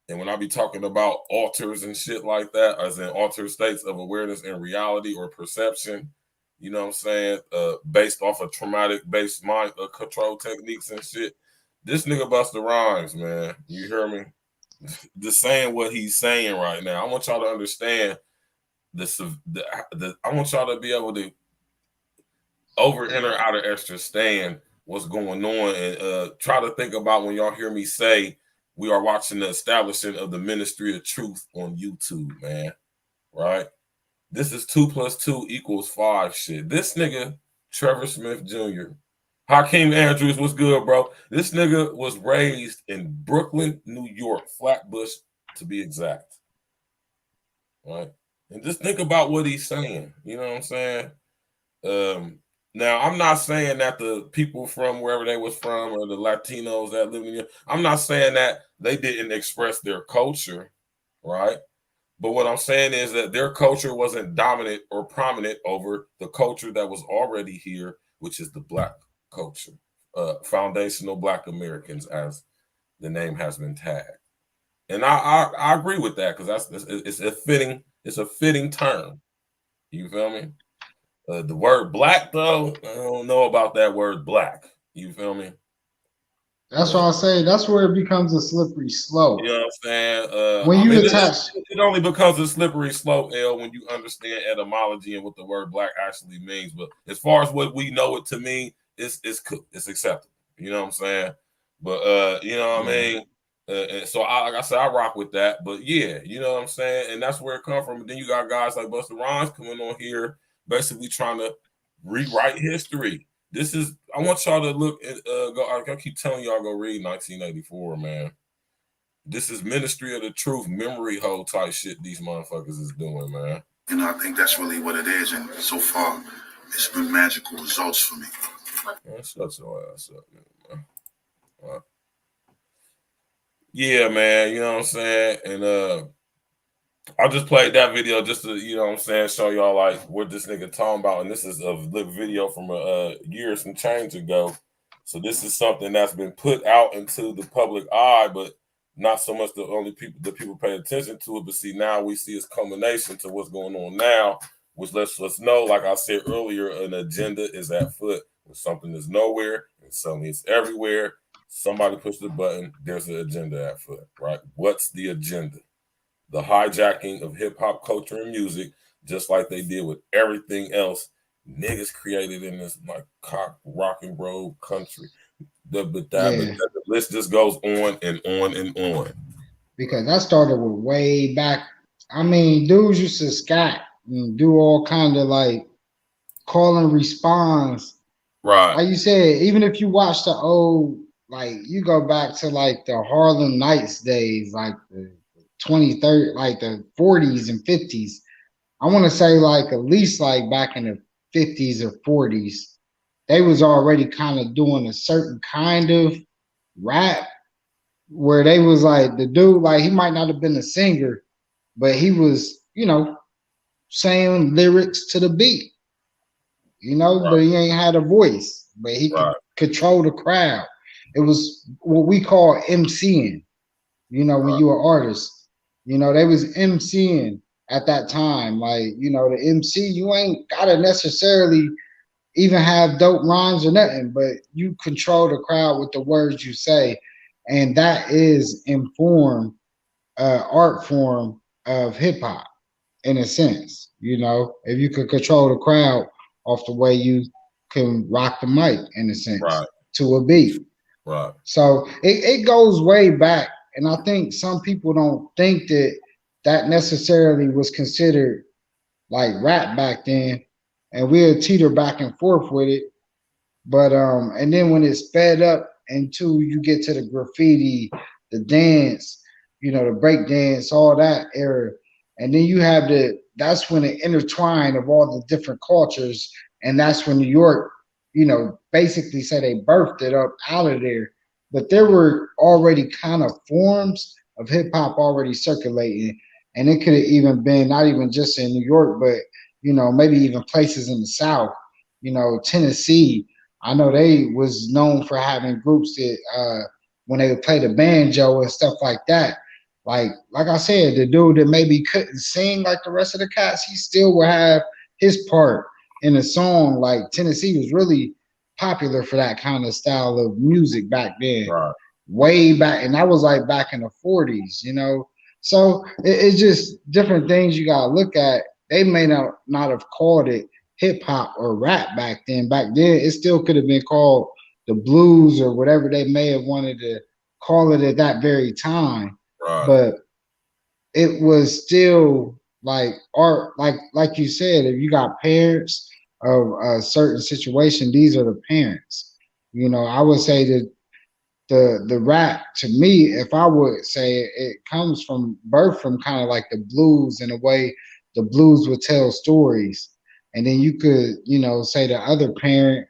and when I be talking about alters and shit like that, as in altered states of awareness and reality or perception, you know what I'm saying? Based off of traumatic-based mind control techniques and shit. This nigga Busta Rhymes, man. You hear me? Just saying what he's saying right now. I want y'all to understand this. I want y'all to be able to over, enter, outer, extra stand what's going on, and try to think about when y'all hear me say we are watching the establishment of the Ministry of Truth on YouTube, man. Right? This is 2 + 2 = 5 shit. This nigga, Trevor Smith Jr., Hakeem Andrews, what's good, bro? This nigga was raised in Brooklyn, New York, Flatbush to be exact. Right? And just think about what he's saying. You know what I'm saying? Now, I'm not saying that the people from wherever they was from or the Latinos that live in here, I'm not saying that they didn't express their culture, right? But what I'm saying is that their culture wasn't dominant or prominent over the culture that was already here, which is the black culture, foundational Black Americans, as the name has been tagged. And I agree with that, because it's a fitting term. You feel me? The word black, though, I don't know about that word black. You feel me? That's why I say that's where it becomes a slippery slope. You know what I'm saying? When you attach, it only becomes a slippery slope, L, when you understand etymology and what the word black actually means. But as far as what we know it to mean, it's acceptable. You know what I'm saying? But you know what I mean? So like I said, I rock with that. But yeah, you know what I'm saying? And that's where it comes from. And then you got guys like Busta Rhymes coming on here, basically trying to rewrite history. This is, I want y'all to look at, I keep telling y'all, go read 1984, man. This is Ministry of the Truth, memory hole type shit these motherfuckers is doing, man. You know, I think that's really what it is. And so far, it's been magical results for me. Man, shut your ass up, man. Yeah, man, you know what I'm saying? And I just played that video just to, you know what I'm saying, show y'all like what this nigga talking about. And this is a video from a year and some change ago. So this is something that's been put out into the public eye, but not so much the people pay attention to it. But see, now we see its culmination to what's going on now, which lets us know, like I said earlier, an agenda is at foot. When something is nowhere and something is everywhere, Somebody push the button. There's an agenda at foot, right? What's the agenda? The hijacking of hip hop culture and music, just like they did with everything else niggas created in this like rock and roll country. But the list just goes on and on and on. Because that started with way back. I mean, dudes used to scat and do all kind of like call and response. Right. Like you said, even if you watch the old, like you go back to like the Harlem Nights days, like the 2030, like the 40s and 50s. I want to say like at least like back in the 50s or 40s, they was already kind of doing a certain kind of rap where they was like the dude, like he might not have been a singer, but he was, saying lyrics to the beat, Right. but he ain't had a voice, but he could control the crowd. It was what we call MCing, when you were artist. They was MCing at that time. Like, the MC, you ain't gotta necessarily even have dope rhymes or nothing, but you control the crowd with the words you say. And that is informed art form of hip hop in a sense. If you could control the crowd off the way you can rock the mic in a sense to a beat. Right. So it goes way back. And I think some people don't think that necessarily was considered like rap back then. And we'll teeter back and forth with it. But and then when it sped up into you get to the graffiti, the dance, the break dance, all that era. And then you have that's when it intertwined of all the different cultures. And that's when New York, basically said they birthed it up out of there. But there were already kind of forms of hip hop already circulating. And it could have even been not even just in New York, but, maybe even places in the South, Tennessee. I know they was known for having groups that when they would play the banjo and stuff like that. Like I said, the dude that maybe couldn't sing like the rest of the cats, he still would have his part in a song. Like Tennessee was really popular for that kind of style of music back then. Right. Way back, and that was like back in the 40s, So it's just different things you gotta look at. They may not have called it hip hop or rap back then. Back then, it still could have been called the blues or whatever they may have wanted to call it at that very time. Right. But it was still like art, like you said, if you got parents of a certain situation, these are the parents. I would say that the rap to me, if I would say it comes from birth from kind of like the blues in a way the blues would tell stories. And then you could, say the other parent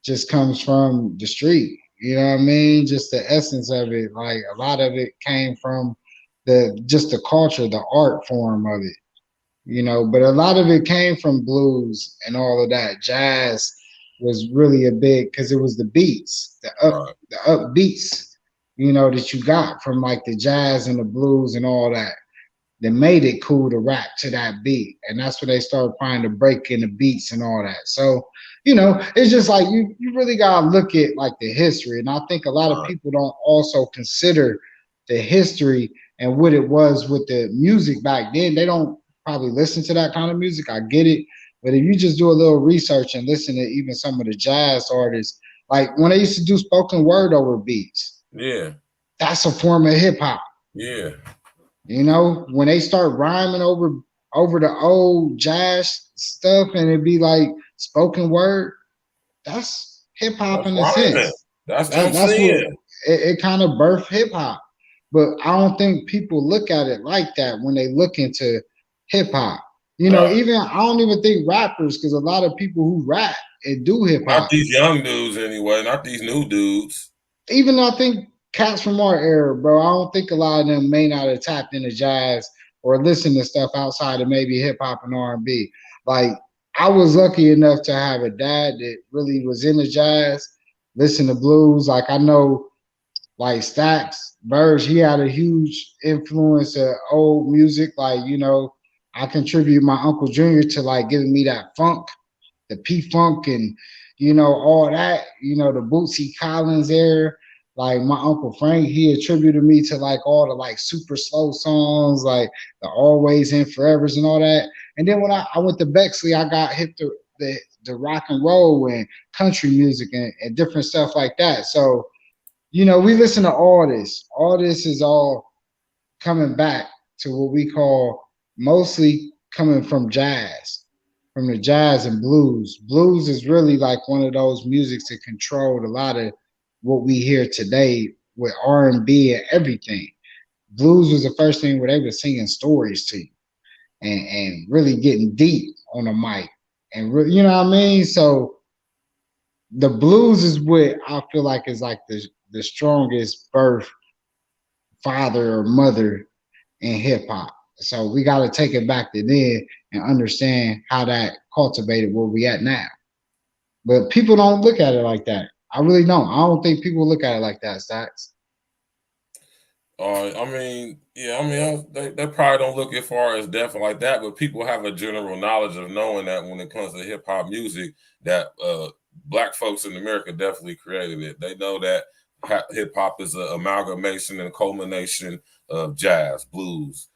just comes from the street. You know what I mean? Just the essence of it. Like a lot of it came from just the culture, the art form of it. But a lot of it came from blues and all of that. Jazz was really a big because it was the beats, the up beats, that you got from like the jazz and the blues and all that made it cool to rap to that beat. And that's when they started trying to break in the beats and all that. So, it's just like you really gotta look at like the history. And I think a lot of people don't also consider the history and what it was with the music back then. They don't probably listen to that kind of music. I get it. But if you just do a little research and listen to even some of the jazz artists, like when they used to do spoken word over beats. Yeah. That's a form of hip hop. Yeah. When they start rhyming over the old jazz stuff and it'd be like spoken word, that's hip hop in a sense. That's what I'm saying. It kind of birthed hip hop. But I don't think people look at it like that when they look into hip hop. Even I don't even think rappers, because a lot of people who rap and do hip hop. Not these young dudes anyway, not these new dudes. Even I think cats from our era, bro, I don't think a lot of them may not have tapped into jazz or listen to stuff outside of maybe hip hop and R&B. Like I was lucky enough to have a dad that really was into jazz, listen to blues. Like I know like Stax, Virgil, he had a huge influence of old music. Like, I contribute my Uncle Junior to like giving me that funk, the P-Funk and, all that, the Bootsy Collins era. Like my Uncle Frank, he attributed me to like all the like super slow songs, like the Always and Forevers and all that. And then when I went to Bexley, I got hip to the rock and roll and country music and different stuff like that. So, you know, we listen to all this. All this is all coming back to what we call mostly coming from jazz, from the jazz and blues. Blues is really like one of those musics that controlled a lot of what we hear today with R&B and B and everything. Blues was the first thing where they were singing stories to you and really getting deep on the mic. And you know what I mean? So the blues is what I feel like is like the strongest birth father or mother in hip hop. So we got to take it back to then and understand how that cultivated where we at now. But people don't look at it like that. I really don't. I don't think people look at it like that, Stacks. I mean, yeah, I mean, they probably don't look as far as death like that, but people have a general knowledge of knowing that when it comes to hip hop music, that black folks in America definitely created it. They know that hip hop is an amalgamation and culmination of jazz, blues,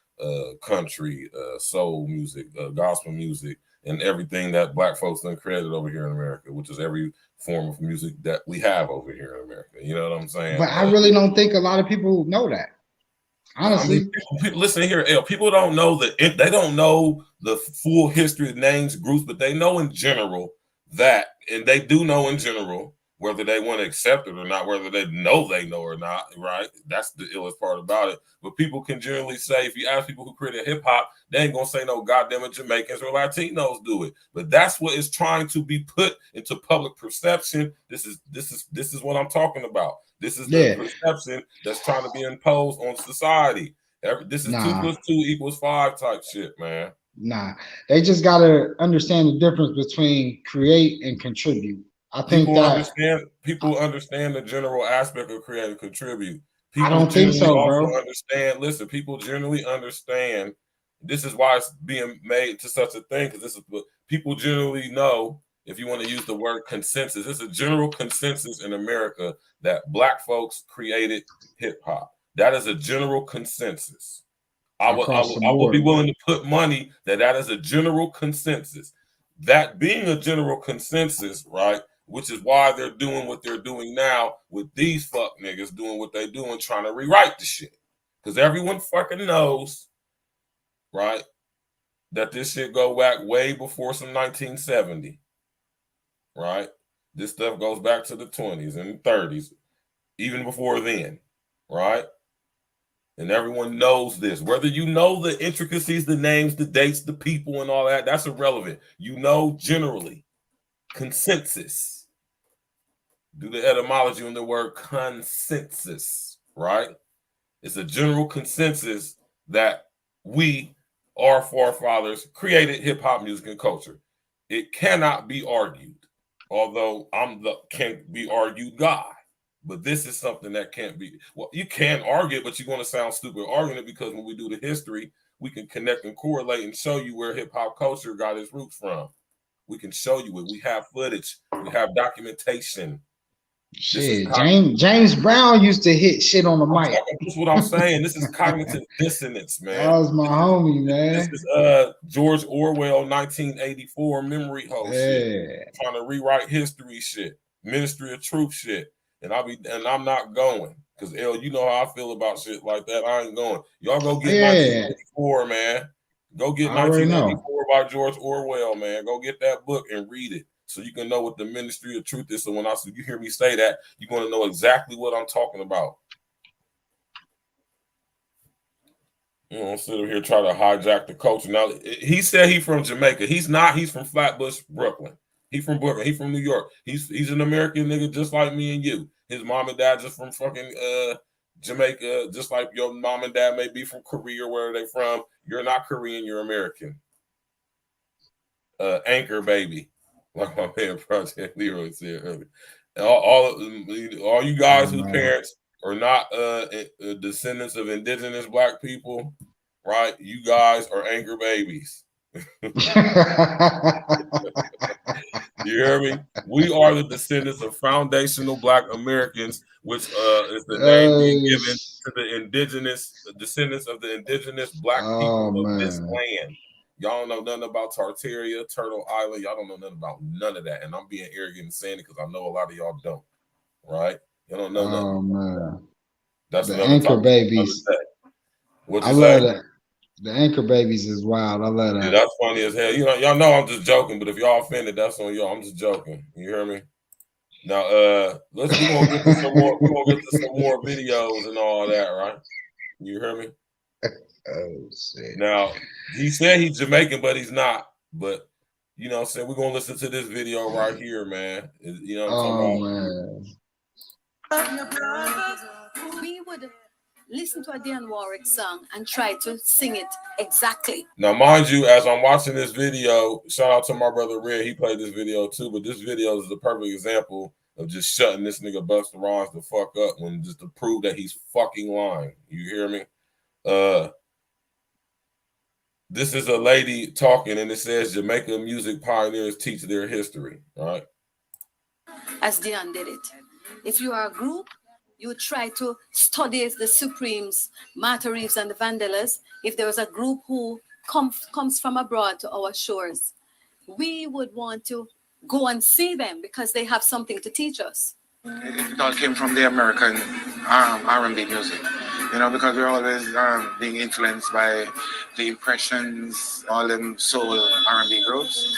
country, soul music, gospel music, and everything that black folks then created over here in America, which is every form of music that we have over here in America. You know what I'm saying? But I really don't think a lot of people know that. Honestly, I mean, people listen here. People don't know they don't know the full history of names, groups, but they know in general that, and they do know in general whether they want to accept it or not, whether they know or not. Right? That's the illest part about it. But people can generally say, if you ask people who created hip hop, they ain't gonna say no goddamn it Jamaicans or Latinos do it. But that's what is trying to be put into public perception. This is what I'm talking about. This is the perception that's trying to be imposed on society. This is 2 + 2 = 5 type shit, man. Nah, they just gotta understand the difference between create and contribute. I think people understand the general aspect of create and contribute. I People don't think generally so, also bro. understand. Listen, people generally understand. This is why it's being made to such a thing, because this is what people generally know. If you want to use the word consensus, it's a general consensus in America that black folks created hip hop. That is a general consensus. I Across the would be board, willing to put money that is a general consensus. That being a general consensus, right? Which is why they're doing what they're doing now with these fuck niggas doing what they doing, trying to rewrite the shit. Because everyone fucking knows, right, that this shit go back way before some 1970. Right? This stuff goes back to the 20s and 30s, even before then, right? And everyone knows this. Whether you know the intricacies, the names, the dates, the people, and all that, that's irrelevant. You know generally. Consensus. Do the etymology on the word consensus, right? It's a general consensus that our forefathers, created hip-hop music and culture. It cannot be argued. Although I'm the can't be argued guy, but this is something that can't be. Well, you can argue it, but you're going to sound stupid arguing it, because when we do the history, we can connect and correlate and show you where hip hop culture got its roots from. We can show you it. We have footage. We have documentation. Shit, James Brown used to hit shit on the mic. That's what I'm saying. This is cognitive dissonance, man. That was my homie, man. This is George Orwell 1984 memory hole shit. Trying to rewrite history shit, Ministry of Truth shit. And I'm not going. Because you know how I feel about shit like that. I ain't going. Y'all go get 1984, man. Go get 1984 by George Orwell, man. Go get that book and read it, so you can know what the Ministry of Truth is. So when you hear me say that, you're going to know exactly what I'm talking about. You know, sit over here try to hijack the culture. Now, he said he's from Jamaica. He's not. He's from Flatbush, Brooklyn. He's from Brooklyn. He's from New York. He's an American nigga just like me and you. His mom and dad just from fucking Jamaica, just like your mom and dad may be from Korea or where they from. You're not Korean. You're American. Anchor baby, like my man Project Leroy said earlier. All you guys whose parents are not descendants of indigenous black people, right? You guys are anchor babies. You hear me? We are the descendants of foundational Black Americans, which is the name being given to the indigenous descendants of the indigenous Black people of this land. Y'all don't know nothing about Tartaria, Turtle Island. Y'all don't know nothing about none of that. And I'm being arrogant and saying it because I know a lot of y'all don't. Right? You don't know nothing. Oh man. That's the another anchor topic. babies. What you I say? love that. The anchor babies is wild. I love that. Yeah, that's funny as hell. You know, y'all know I'm just joking, but if y'all offended, that's on y'all. I'm just joking. You hear me? Now, we're gonna get to some more. We're gonna get to some more videos and all that, right? You hear me? Oh shit. Now, he said he's Jamaican, but he's not. But you know what I'm saying? We're gonna listen to this video right here, man. You know what I'm talking about? We would listen to a Dionne Warwick song and try to sing it exactly. Now, mind you, as I'm watching this video, shout out to my brother Red. He played this video too, but this video is the perfect example of just shutting this nigga Busta Rhymes the fuck up when just to prove that he's fucking lying. You hear me? This is a lady talking, and it says Jamaican music pioneers teach their history. All right. As Dionne did it. If you are a group, you would try to study the Supremes, Martha Reeves, and the Vandellas. If there was a group who comes from abroad to our shores, we would want to go and see them because they have something to teach us. It all came from the American R&B music, you know, because we're always being influenced by the impressions, all them soul R&B groups.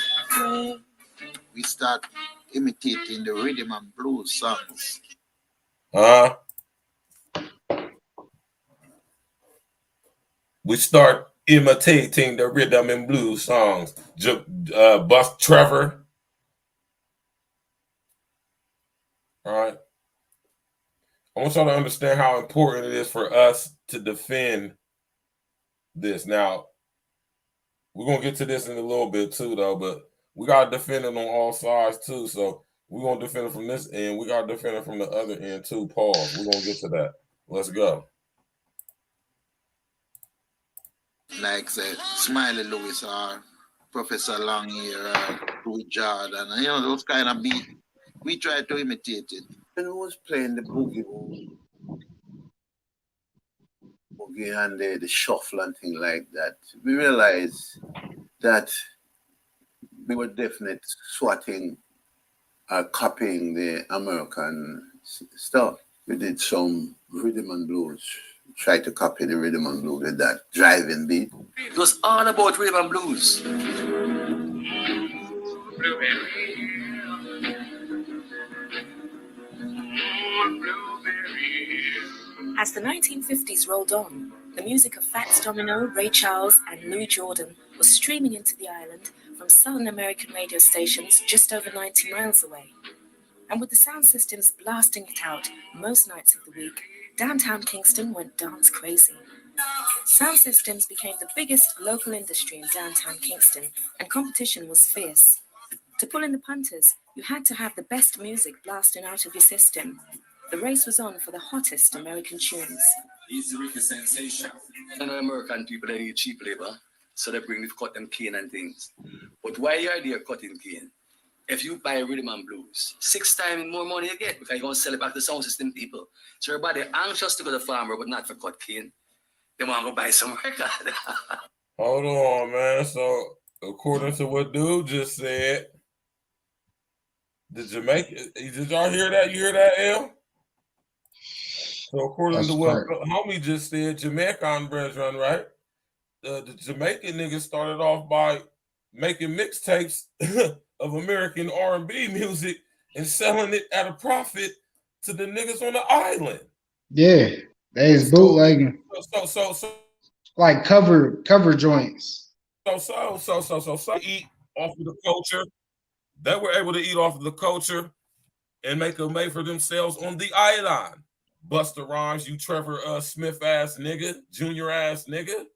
We start imitating the rhythm and blues songs. We start imitating the rhythm and blues songs. Bus Trevor. All right. I want y'all to understand how important it is for us to defend this. Now, we're going to get to this in a little bit too, though, but we got to defend it on all sides too. So we're going to defend it from this end. We got to defend it from the other end too. Pause. We're going to get to that. Let's go. Like say Smiley Lewis or Professor Longyear or Louis Jordan, you know, those kind of beats. We try to imitate it. And who was playing the boogie and the shuffle and things like that? We realized that we were definitely swatting or copying the American stuff. We did some rhythm and blues. Tried to copy the rhythm and blues with that driving beat. It was all about rhythm and blues. As the 1950s rolled on, the music of Fats Domino, Ray Charles, and Louis Jordan was streaming into the island from Southern American radio stations just over 90 miles away. And with the sound systems blasting it out most nights of the week, downtown Kingston went dance crazy. Sound systems became the biggest local industry in downtown Kingston, and competition was fierce. To pull in the punters, you had to have the best music blasting out of your system. The race was on for the hottest American tunes. He's the Ricky sensation. You know, American people, they need cheap labor, so they bring the cotton cane and things. But why are they cutting cane? If you buy rhythm and blues, 6 times more money you get because you're going to sell it back to sound system people. So everybody anxious to go to the farmer, but not for cut cane. They want to go buy some record. Hold on, man. So, according to what dude just said, the Jamaican, did y'all hear that? You hear that, L? So, according to what homie just said, Jamaican brethren, right? The Jamaican niggas started off by making mixtapes of American R&B music and selling it at a profit to the niggas on the island. Yeah, they is bootlegging. So like cover joints. So eat off of the culture. They were able to eat off of the culture and make a made for themselves on the island. Busta Rhymes, you Trevor Smith ass nigga, junior ass nigga.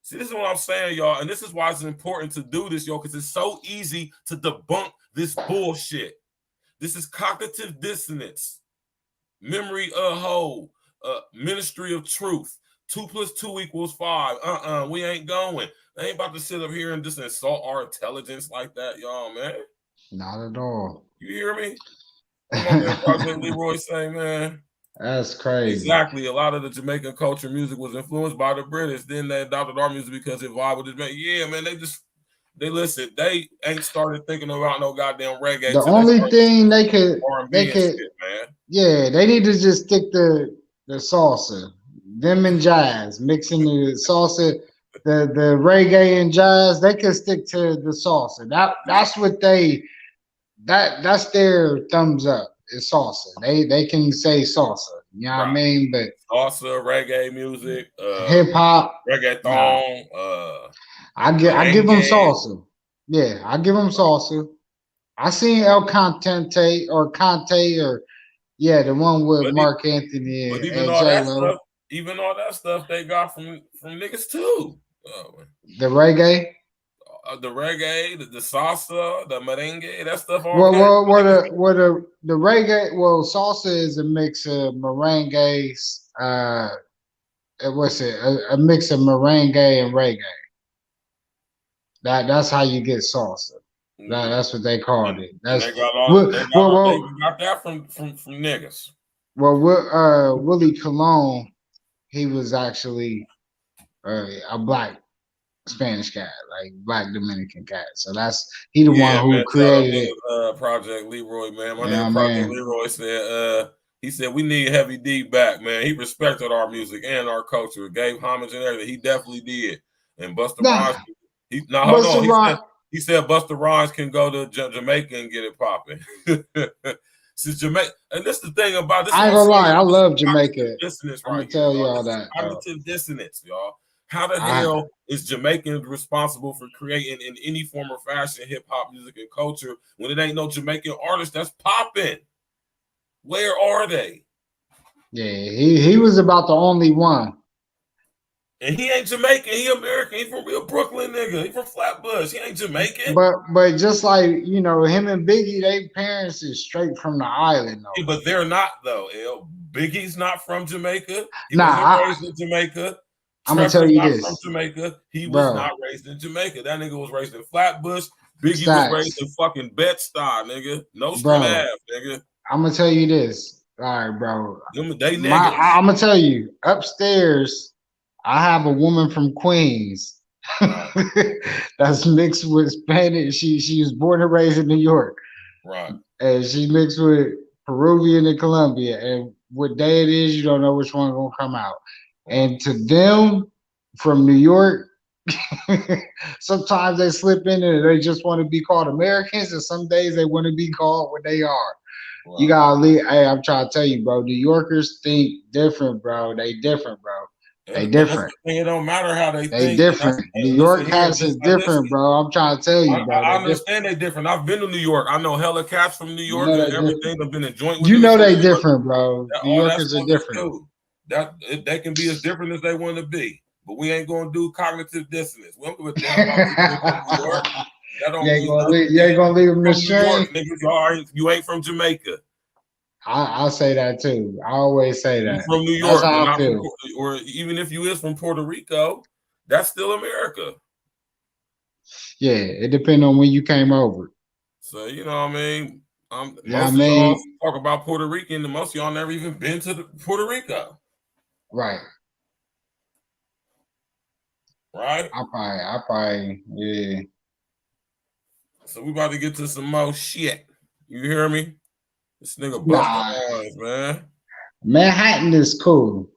See, this is what I'm saying, y'all, and this is why it's important to do this, y'all, because it's so easy to debunk this bullshit. This is cognitive dissonance, memory of whole, ministry of truth, 2 + 2 = 5. We ain't going. They ain't about to sit up here and just insult our intelligence like that, y'all, man. Not at all. You hear me? What my man Project Leroy say, man? That's crazy. Exactly. A lot of the Jamaican culture music was influenced by the British. Then they adopted our music because it vibed with Jamaica. Yeah, man, they listen. They ain't started thinking about no goddamn reggae. The only thing they could, shit, man. Yeah, they need to just stick to the salsa, them and jazz, mixing the salsa, the reggae and jazz. They could stick to the salsa. That's what that's their thumbs up. Is salsa. They can say salsa. You know what I mean? But salsa, reggae music, hip hop, reggaeton. I give them salsa. Yeah, I give them salsa. I seen El Cantante or Conte or the one with Mark Anthony and J-Lo. Even all that stuff they got from niggas too. The reggae. The reggae, the salsa, the merengue, that stuff. The reggae. Well, salsa is a mix of merengues. What's it? A mix of merengue and reggae. That's how you get salsa. That's what they called it. That's they got that from niggas. Well, Willie Colon, he was actually a black Spanish cat, like black Dominican cat. So he the one who created it. Project Leroy, man. My name Project Leroy said he said we need Heavy D back, man. He respected our music and our culture, gave homage and everything. He definitely did. And Busta Rhymes, he said Busta Rhymes can go to Jamaica and get it popping. Since Jamaica, and this is the thing about this. I ain't gonna lie, I love Jamaica. Dissonance I'm gonna tell you all that. Cognitive dissonance, y'all. How the hell is Jamaican responsible for creating in any form or fashion hip hop music and culture when it ain't no Jamaican artist that's popping? Where are they? Yeah, he was about the only one. And he ain't Jamaican, he American. He from real Brooklyn nigga. He from Flatbush. He ain't Jamaican. But just like, you know, him and Biggie, they parents is straight from the island though. Yeah, but they're not though. Biggie's not from Jamaica. He wasn't raised in Jamaica. I'm gonna tell you this. From Jamaica. He was not raised in Jamaica. That nigga was raised in Flatbush. Biggie was raised in fucking Bed-Stuy, nigga. No Strand Ave, nigga. I'm gonna tell you this. All right, bro. They niggas. I'm gonna tell you, upstairs, I have a woman from Queens that's mixed with Spanish. She was born and raised in New York. Right. And she mixed with Peruvian and Colombia. And what day it is, you don't know which one gonna come out. And to them from New York, sometimes they slip in and they just want to be called Americans, and some days they want to be called what they are. Wow. You gotta leave. Hey, I'm trying to tell you, bro. New Yorkers think different, bro. They different, bro. They different. It don't matter how they think. They different. New York cats is different, bro. I'm trying to tell you, bro. I understand they different. I've been to New York. I know hella cats from New York and everything. I've been in joint with you know they different, bro. New Yorkers are different. Too. They can be as different as they want to be, but we ain't gonna do cognitive dissonance. We don't give a damn about New York. That don't you ain't gonna leave them to shame. You ain't from Jamaica. I'll say that too. I always say that. You're from New York, that's how I feel. Or even if you is from Puerto Rico, that's still America. Yeah, it depends on when you came over. So you know what I mean. Most of y'all talk about Puerto Rican, and most of y'all never even been to Puerto Rico. Right. Right. I probably, yeah. So we about to get to some more shit. You hear me? This nigga Busta Rhymes, man. Manhattan is cool.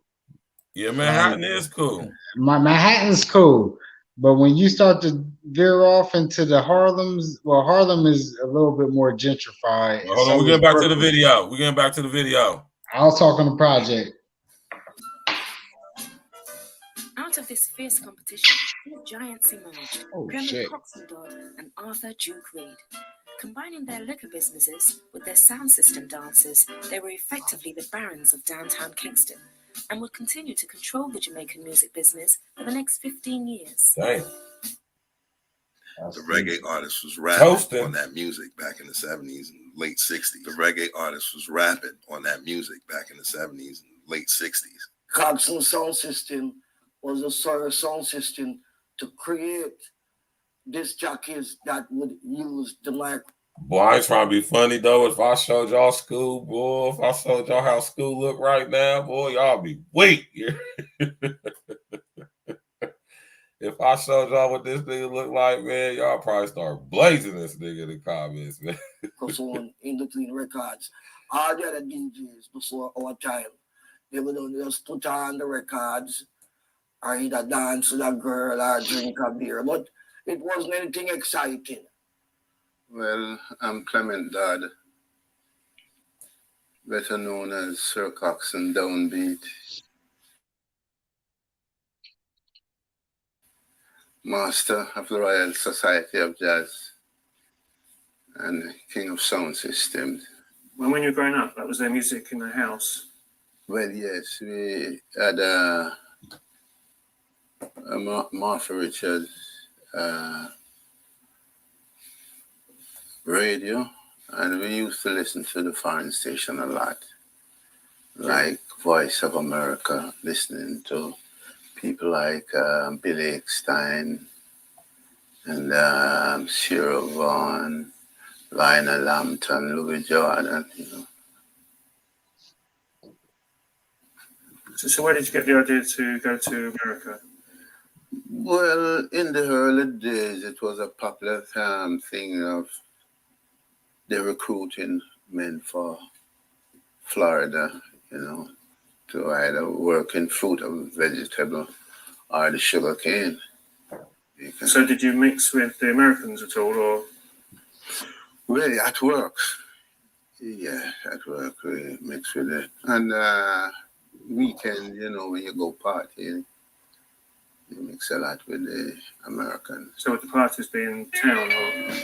Yeah, Manhattan is cool. Manhattan's cool. But when you start to veer off into the Harlem's, well, Harlem is a little bit more gentrified. Hold on, we're getting back to the video. We're getting back to the video. I was talking to Project. Out of this fierce competition, two giants emerged, Bremen Proxendod and Arthur Duke Reid. Combining their liquor businesses with their sound system dances, they were effectively the barons of downtown Kingston and would continue to control the Jamaican music business for the next 15 years. Dang. The reggae artist was rapping on that music back in the 70s and late 60s. The reggae artist was rapping on that music back in the 70s and late 60s. Coxsone sound system was a sort of sound system to create disc jockeys that would use the mic. Boy, I ain't trying to be funny though. If I showed y'all school, boy, if I showed y'all how school look right now, boy, y'all be weak. If I showed y'all what this nigga look like, man, y'all probably start blazing this nigga in the comments, man. Because on in between records, all the other DJs before our time, they would just put on the records or either dance with a girl or drink a beer, but it wasn't anything exciting. Well, I'm Clement Dodd, better known as Sir Coxsone Downbeat. Master of the Royal Society of Jazz and King of Sound Systems. When you were growing up, that was their music in the house? Well, yes, we had Martha Richards radio, and we used to listen to the foreign station a lot, like Voice of America, listening to people like Billy Eckstein and Sierra Vaughan, Lionel Lampton, Louis Jordan, you know. So where did you get the idea to go to America? Well, in the early days, it was a popular thing of the recruiting men for Florida, you know, to either work in fruit or vegetable or the sugar cane. So did you mix with the Americans at all, or? Well, at work. Yeah, at work we mix with it. And weekend, you know, when you go partying, you mix a lot with the Americans. So would the parties be in town, or?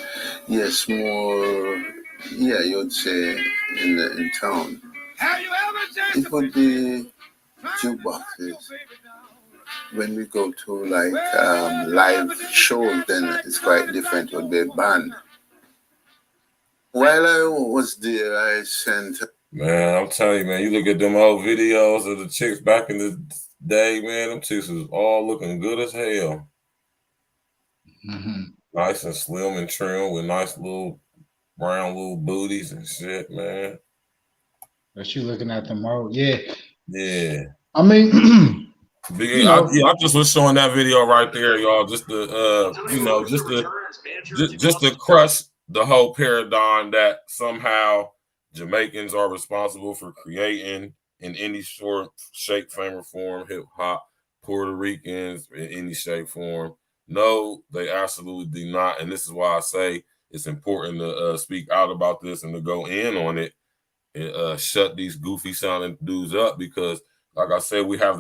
Yes, more, yeah, you'd say in town. It would be jukeboxes. When we go to like live shows, then it's quite different. It would be a band. While I was there, I sent. Man, I'm telling you, man, you look at them old videos of the chicks back in the day, man, them chicks was all looking good as hell. Mm-hmm. Nice and slim and trim with nice little brown little booties and shit, man. But you looking at them old, yeah. Yeah. I mean, you know, I just was showing that video right there, y'all, just to you know, just to crush the whole paradigm that somehow Jamaicans are responsible for creating in any sort, shape, frame, or form hip hop. Puerto Ricans in any shape, form. No, they absolutely do not. And this is why I say it's important to speak out about this and to go in on it and shut these goofy sounding dudes up, because, like I said, we have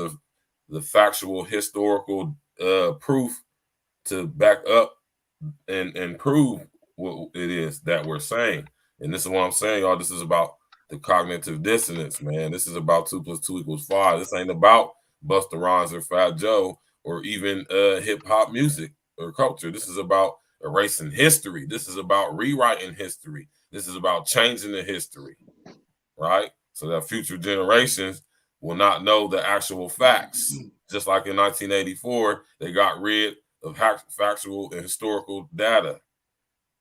the factual historical proof to back up and prove what it is that we're saying. And this is what I'm saying, y'all. This is about the cognitive dissonance, man. This is about 2 + 2 = 5. This ain't about Busta Rhymes or Fat Joe or even hip hop music or culture. This is about erasing history. This is about rewriting history. This is about changing the history, right? So that future generations will not know the actual facts. Just like in 1984, they got rid of factual and historical data.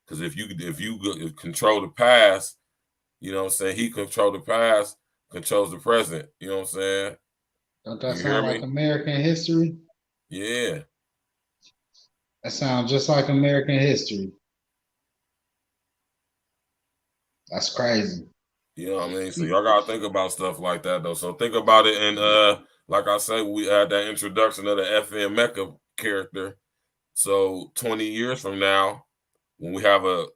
Because if you control the past, you know what I'm saying, he controls the past, controls the present. You know what I'm saying? Don't that sound like American history? Yeah. That sounds just like American history. That's crazy. You know what I mean? So y'all gotta think about stuff like that though. So think about it, and like I say, we had that introduction of the FM Mecca character. So 20 years from now, when we have a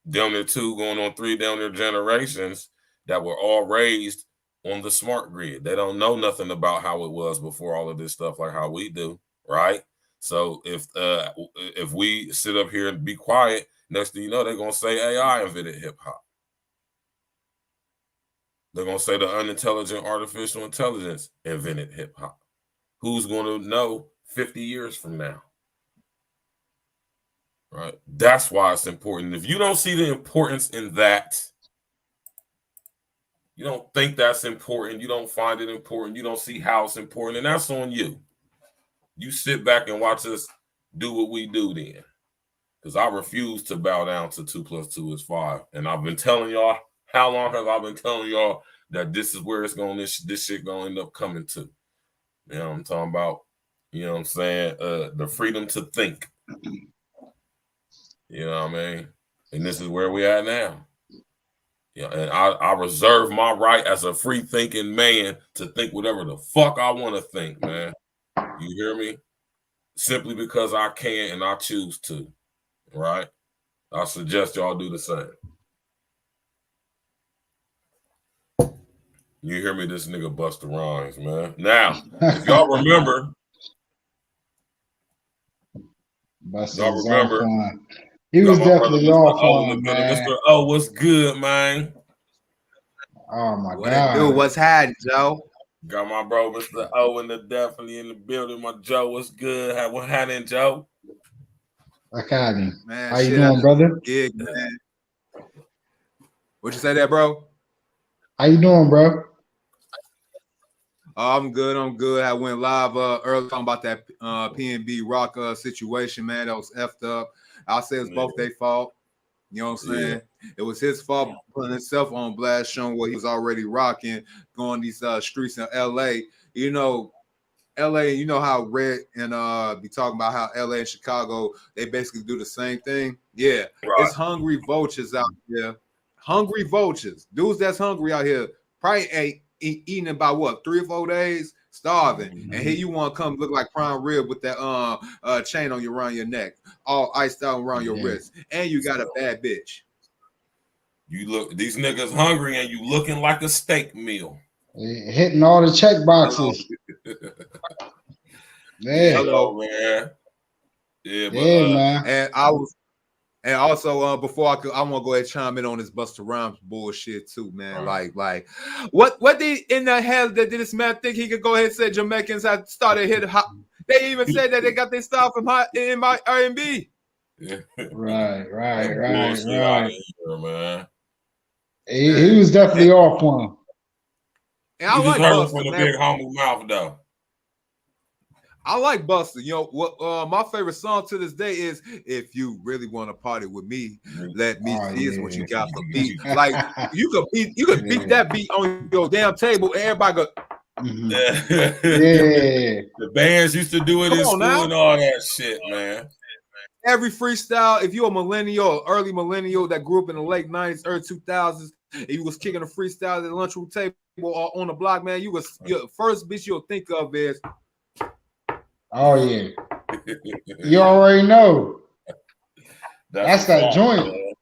down there 2 going on 3 down there generations that were all raised on the smart grid. They don't know nothing about how it was before all of this stuff like how we do, right? So if we sit up here and be quiet, next thing you know, they're gonna say AI invented hip hop. They're gonna say the unintelligent artificial intelligence invented hip hop. Who's gonna know 50 years from now? Right. That's why it's important. If you don't see the importance in that, you don't think that's important, you don't find it important, you don't see how it's important, and that's on you. You sit back and watch us do what we do then. Because I refuse to bow down to 2 + 2 is 5. And I've been telling y'all, how long have I been telling y'all that this is where it's going, this shit going to end up coming to? You know what I'm talking about? You know what I'm saying? The freedom to think. You know what I mean? And this is where we at now. Yeah, and I reserve my right as a free thinking man to think whatever the fuck I want to think, man. You hear me? Simply because I can and I choose to, right? I suggest y'all do the same. You hear me? This nigga Busta Rhymes, man. Now, if y'all remember, Busta's off one. He was my definitely brother, off Mr. one, man. Mr. O, what's good, man? Oh my what God. It do? What's happening, Joe? Got my bro, Mr. O, definitely in the building. My Joe, what's good? What happening, Joe? Okay, man. How you doing, brother? Gig, man. What you say there, bro? How you doing, bro? I'm good. I'm good. I went live earlier talking about that PNB Rock situation, man. That was effed up. I'll say it's both their fault. You know what I'm saying? It was his fault putting himself on blast, showing what he was already rocking, going these streets in LA. You know, LA, you know how Red and be talking about how LA and Chicago, they basically do the same thing. Yeah, right. It's hungry vultures out there. Hungry vultures. Dudes that's hungry out here probably ain't eating about what, 3 or 4 days, starving. And here you want to come look like prime rib with that chain on you around your neck, all iced out around your wrist, and you got a bad bitch. You look, these niggas hungry and you looking like a steak meal. Hitting all the check boxes. Yeah, hello, man. Yeah, but, man. And I was. And also, before I want to go ahead and chime in on this Busta Rhymes bullshit too, man. Like, what did in the hell did this man think he could go ahead and say Jamaicans had started hit hot? They even said that they got their style from in my R&B. Right. Here, man. He was definitely off one. And I like heard Busta, from the man. big humble mouth though. I like Busta. You know what? My favorite song to this day is "If You Really Want to Party with Me, Let Me See Is What You Got for Me." Like you could beat that beat on your damn table, and everybody go. The bands used to do it in school and all that shit, man. Every freestyle, if you're a millennial, early millennial that grew up in the late 90s, early 2000s, and you was kicking a freestyle at the lunchroom table or on the block, man, your first bitch you'll think of is. Oh yeah, you already know. That's that joint. Man.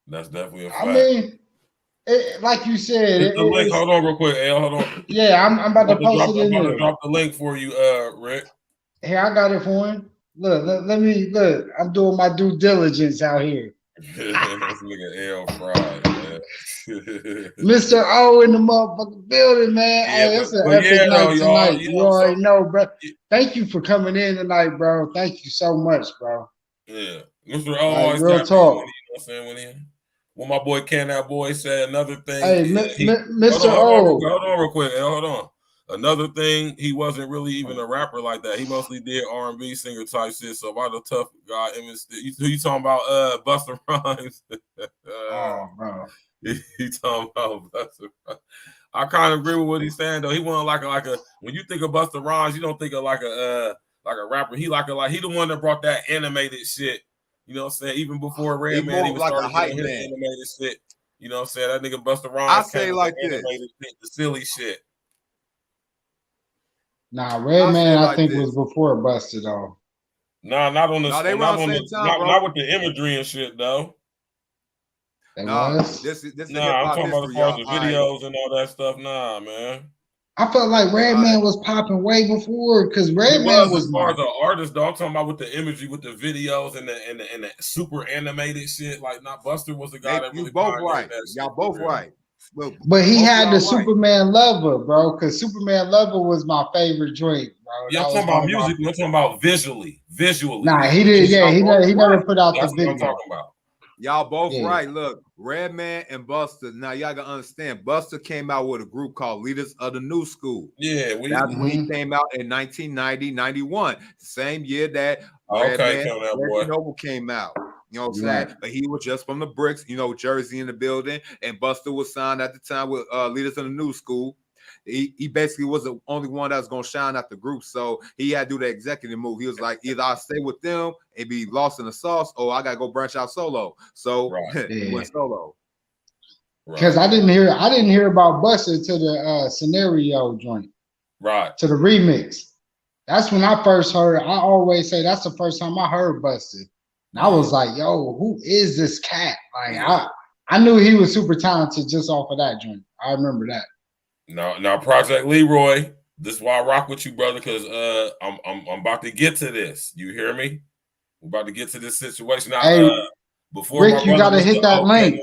That's definitely a fact. I mean, like you said, the link. Hold on, real quick. Hold on. Yeah, I'm about to post it in there. I'm about to drop the link for you, Rick. Here, I got it for him. Look. I'm doing my due diligence out here. This nigga L fried, man. Mr. O in the motherfucking building, man. Hey, it's an epic night tonight. You already know, bro. Thank you for coming in tonight, bro. Thank you so much, bro. Yeah, Mr. O always real talk. You know what I'm saying? When my boy That Boy said another thing. Hey, Mr. O. Hold on real quick. Hold on. Another thing, he wasn't really even a rapper like that. He mostly did R&B singer type shit. So about the tough guy, who you talking about? Busta Rhymes. Oh, bro. He talking about Busta Rhymes. I kind of agree with what he's saying though. He wasn't like a when you think of Busta Rhymes, you don't think of like a rapper. He he the one that brought that animated shit. You know what I'm saying? Even before Redman, he was like a hype man. Animated shit. You know what I'm saying? That nigga Busta Rhymes. I say like this. Animated shit, the silly shit. Nah, Redman, I think was before Busta though. Nah, not on the. No, they were on the same time, not with the imagery and shit though. This nah, I'm talking about as far as the videos and all that stuff. Nah, man. I felt like Redman was popping way before because Redman was as far as an artist though. I'm talking about with the imagery, with the videos and the super animated shit. Like, not Buster was the guy that really. You both right. Y'all both right. But he had the Superman Lover, bro, because Superman Lover was my favorite joint, bro. Yeah, I'm talking about music. I'm talking about visually. Nah, he did. Yeah, he never put out That's the video. What I'm talking about. Y'all both right. Look, Redman and Busta. Now y'all gotta understand. Busta came out with a group called Leaders of the New School. Yeah, that's when he came out in 1990, 91. Same year that okay, Redman, boy. Noble came out. You know what I'm saying? But he was just from the bricks, you know, Jersey in the building, and Busta was signed at the time with Leaders of the New School. He basically was the only one that was going to shine out the group. So he had to do the executive move. He was like, either I stay with them and be lost in the sauce, or I got to go branch out solo. So he went solo. Because I didn't hear about Busta to the scenario joint. Right. To the remix. That's when I first heard. I always say that's the first time I heard Busta. And I was like, yo, who is this cat? Like I knew he was super talented just off of that joint. I remember that. Now, Project Leroy, this is why I rock with you, brother, because I'm about to get to this. You hear me? We're about to get to this situation. Now, hey, before Rick, my you brother gotta hit that link.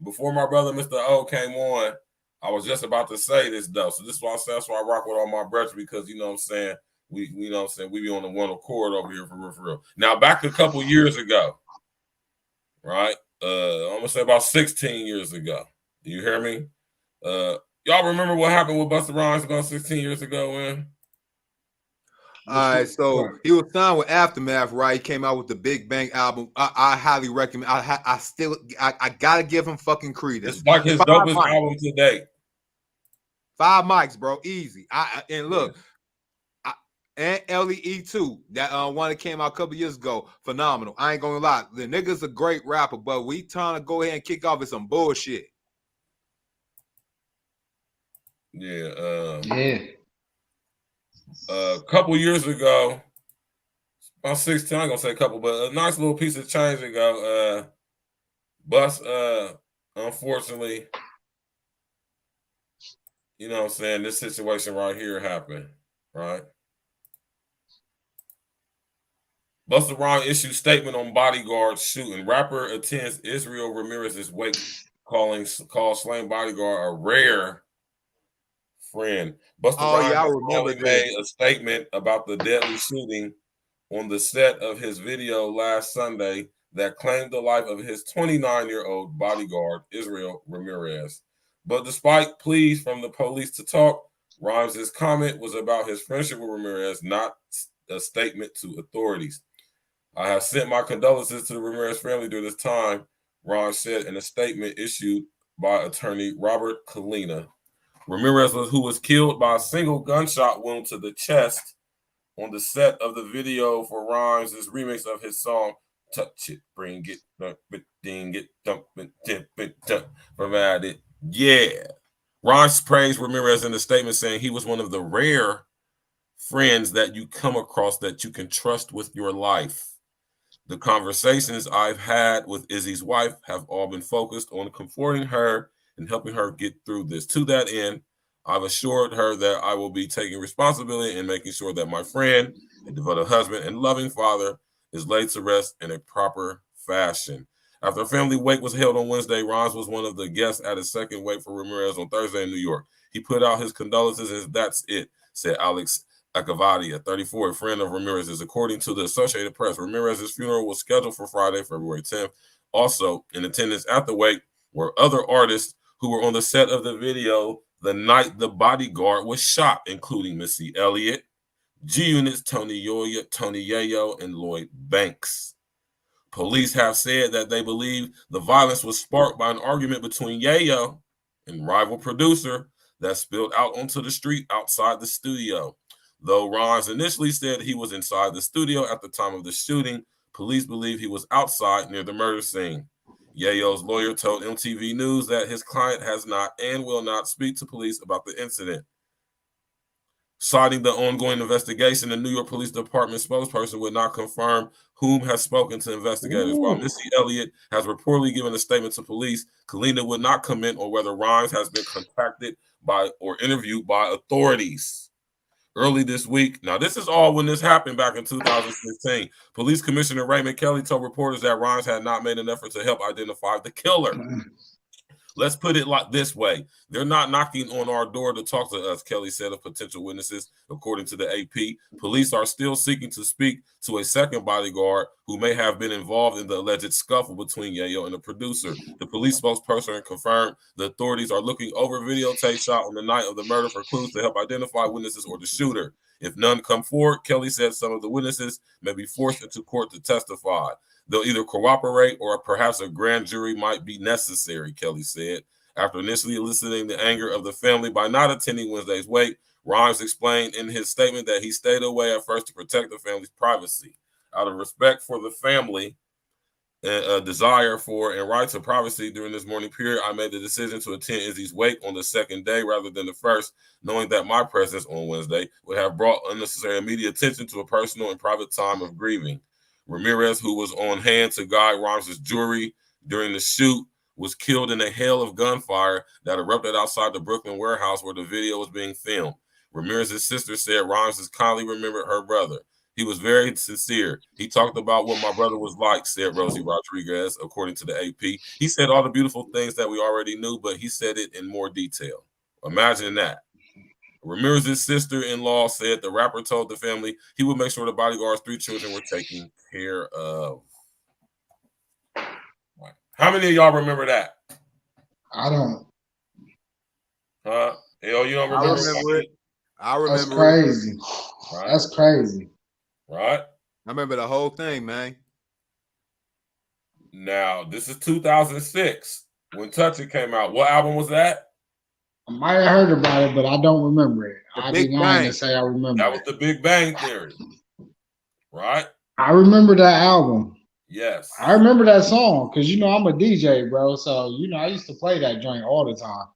Before my brother Mr. O came on, I was just about to say this though. So this is why I say that's why I rock with all my brothers, because you know what I'm saying. We you know what I'm saying, we be on the one accord over here for real. Now back a couple years ago, right? I'm gonna say about 16 years ago. You hear me? Y'all remember what happened with Busta Rhymes about 16 years ago, man? All right, so he was signed with Aftermath, right? He came out with the Big Bang album. I highly recommend. I gotta give him fucking credence. It's like his dopest album to date. 5 mics, bro, easy. And look, and LEE too. That one that came out a couple years ago, phenomenal. I ain't gonna lie, the nigga's a great rapper, but we trying to go ahead and kick off with some bullshit. A couple years ago, about 16, I ain't gonna say a couple, but a nice little piece of change ago. Bus, unfortunately, you know what I'm saying, this situation right here happened, right? Busta Rhymes issued statement on bodyguard shooting. Rapper attends Israel Ramirez's wake, calls slain bodyguard a rare friend. Busta Rhymes made a statement about the deadly shooting on the set of his video last Sunday that claimed the life of his 29-year-old bodyguard, Israel Ramirez. But despite pleas from the police to talk, Rhymes' comment was about his friendship with Ramirez, not a statement to authorities. I have sent my condolences to the Ramirez family during this time, Rhymes said in a statement issued by attorney Robert Kalina. Ramirez who was killed by a single gunshot wound to the chest on the set of the video for Rhymes' remix of his song "Touch It, Bring It, Dump It, Ding It, Dump It, Dip It, Dump, Provide It." Yeah. Rhymes praised Ramirez in the statement, saying he was one of the rare friends that you come across that you can trust with your life. The conversations I've had with Izzy's wife have all been focused on comforting her and helping her get through this. To that end, I've assured her that I will be taking responsibility in making sure that my friend and devoted husband and loving father is laid to rest in a proper fashion. After a family wake was held on Wednesday, Rhymes was one of the guests at a second wake for Ramirez on Thursday in New York. He put out his condolences as that's it, said Alex Acavadia, 34, a friend of Ramirez's. According to the Associated Press, Ramirez's funeral was scheduled for Friday, February 10th. Also in attendance at the wake were other artists who were on the set of the video the night the bodyguard was shot, including Missy Elliott, G-Unit's Tony Yayo, and Lloyd Banks. Police have said that they believe the violence was sparked by an argument between Yayo and rival producer that spilled out onto the street outside the studio. Though Rhymes initially said he was inside the studio at the time of the shooting, police believe he was outside near the murder scene. Yayo's lawyer told MTV News that his client has not and will not speak to police about the incident. Citing the ongoing investigation, the New York Police Department spokesperson would not confirm whom has spoken to investigators. While Missy Elliott has reportedly given a statement to police, Kalina would not comment on whether Rhymes has been contacted by or interviewed by authorities. Early this week, now this is all when this happened back in 2016, Police Commissioner Raymond Kelly told reporters that Rhymes had not made an effort to help identify the killer. Let's put it like this way. They're not knocking on our door to talk to us, Kelly said of potential witnesses, according to the AP. Police are still seeking to speak to a second bodyguard who may have been involved in the alleged scuffle between Yayo and the producer. The police spokesperson confirmed the authorities are looking over videotape shot on the night of the murder for clues to help identify witnesses or the shooter. If none come forward, Kelly said some of the witnesses may be forced into court to testify. They'll either cooperate or perhaps a grand jury might be necessary, Kelly said. After initially eliciting the anger of the family by not attending Wednesday's wake, Rhymes explained in his statement that he stayed away at first to protect the family's privacy. Out of respect for the family and a desire for and right to privacy during this mourning period, I made the decision to attend Izzy's wake on the second day rather than the first, knowing that my presence on Wednesday would have brought unnecessary immediate attention to a personal and private time of grieving. Ramirez, who was on hand to guide Rhymes' jury during the shoot, was killed in a hail of gunfire that erupted outside the Brooklyn warehouse where the video was being filmed. Ramirez's sister said Rhymes kindly remembered her brother. He was very sincere. He talked about what my brother was like, said Rosie Rodriguez, according to the AP. He said all the beautiful things that we already knew, but he said it in more detail. Imagine that. Ramirez's sister-in-law said the rapper told the family he would make sure the bodyguard's 3 children were taken care of. How many of y'all remember that? I don't. Huh? Hell, you don't remember? I remember it. I remember. That's crazy. Right. That's crazy. Right? I remember the whole thing, man. Now, this is 2006 when Touch It came out. What album was that? I might have heard about it, but I don't remember it. The I Big be lying Bang. to say I remember That it. was the Big Bang Theory. Right? I remember that album. Yes. I remember that song because, you know, I'm a DJ, bro. So, you know, I used to play that joint all the time.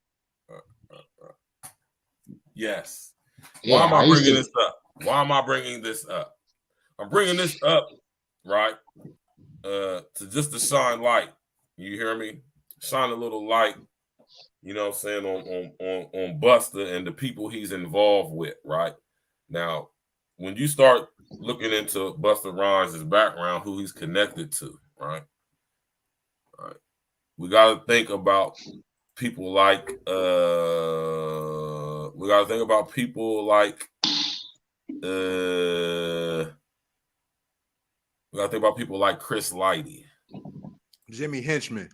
Yes. Yeah, Why am I I used bringing to. this up? Why am I bringing this up? I'm bringing this up, right, to just to shine light. You hear me? Shine a little light, you know what I'm saying, on BUSTA and the people he's involved with, right? Now, when you start looking into Busta Rhymes' background, who he's connected to, right? We got to think about people like we got to think about people like Chris Lighty. Jimmy Henchman.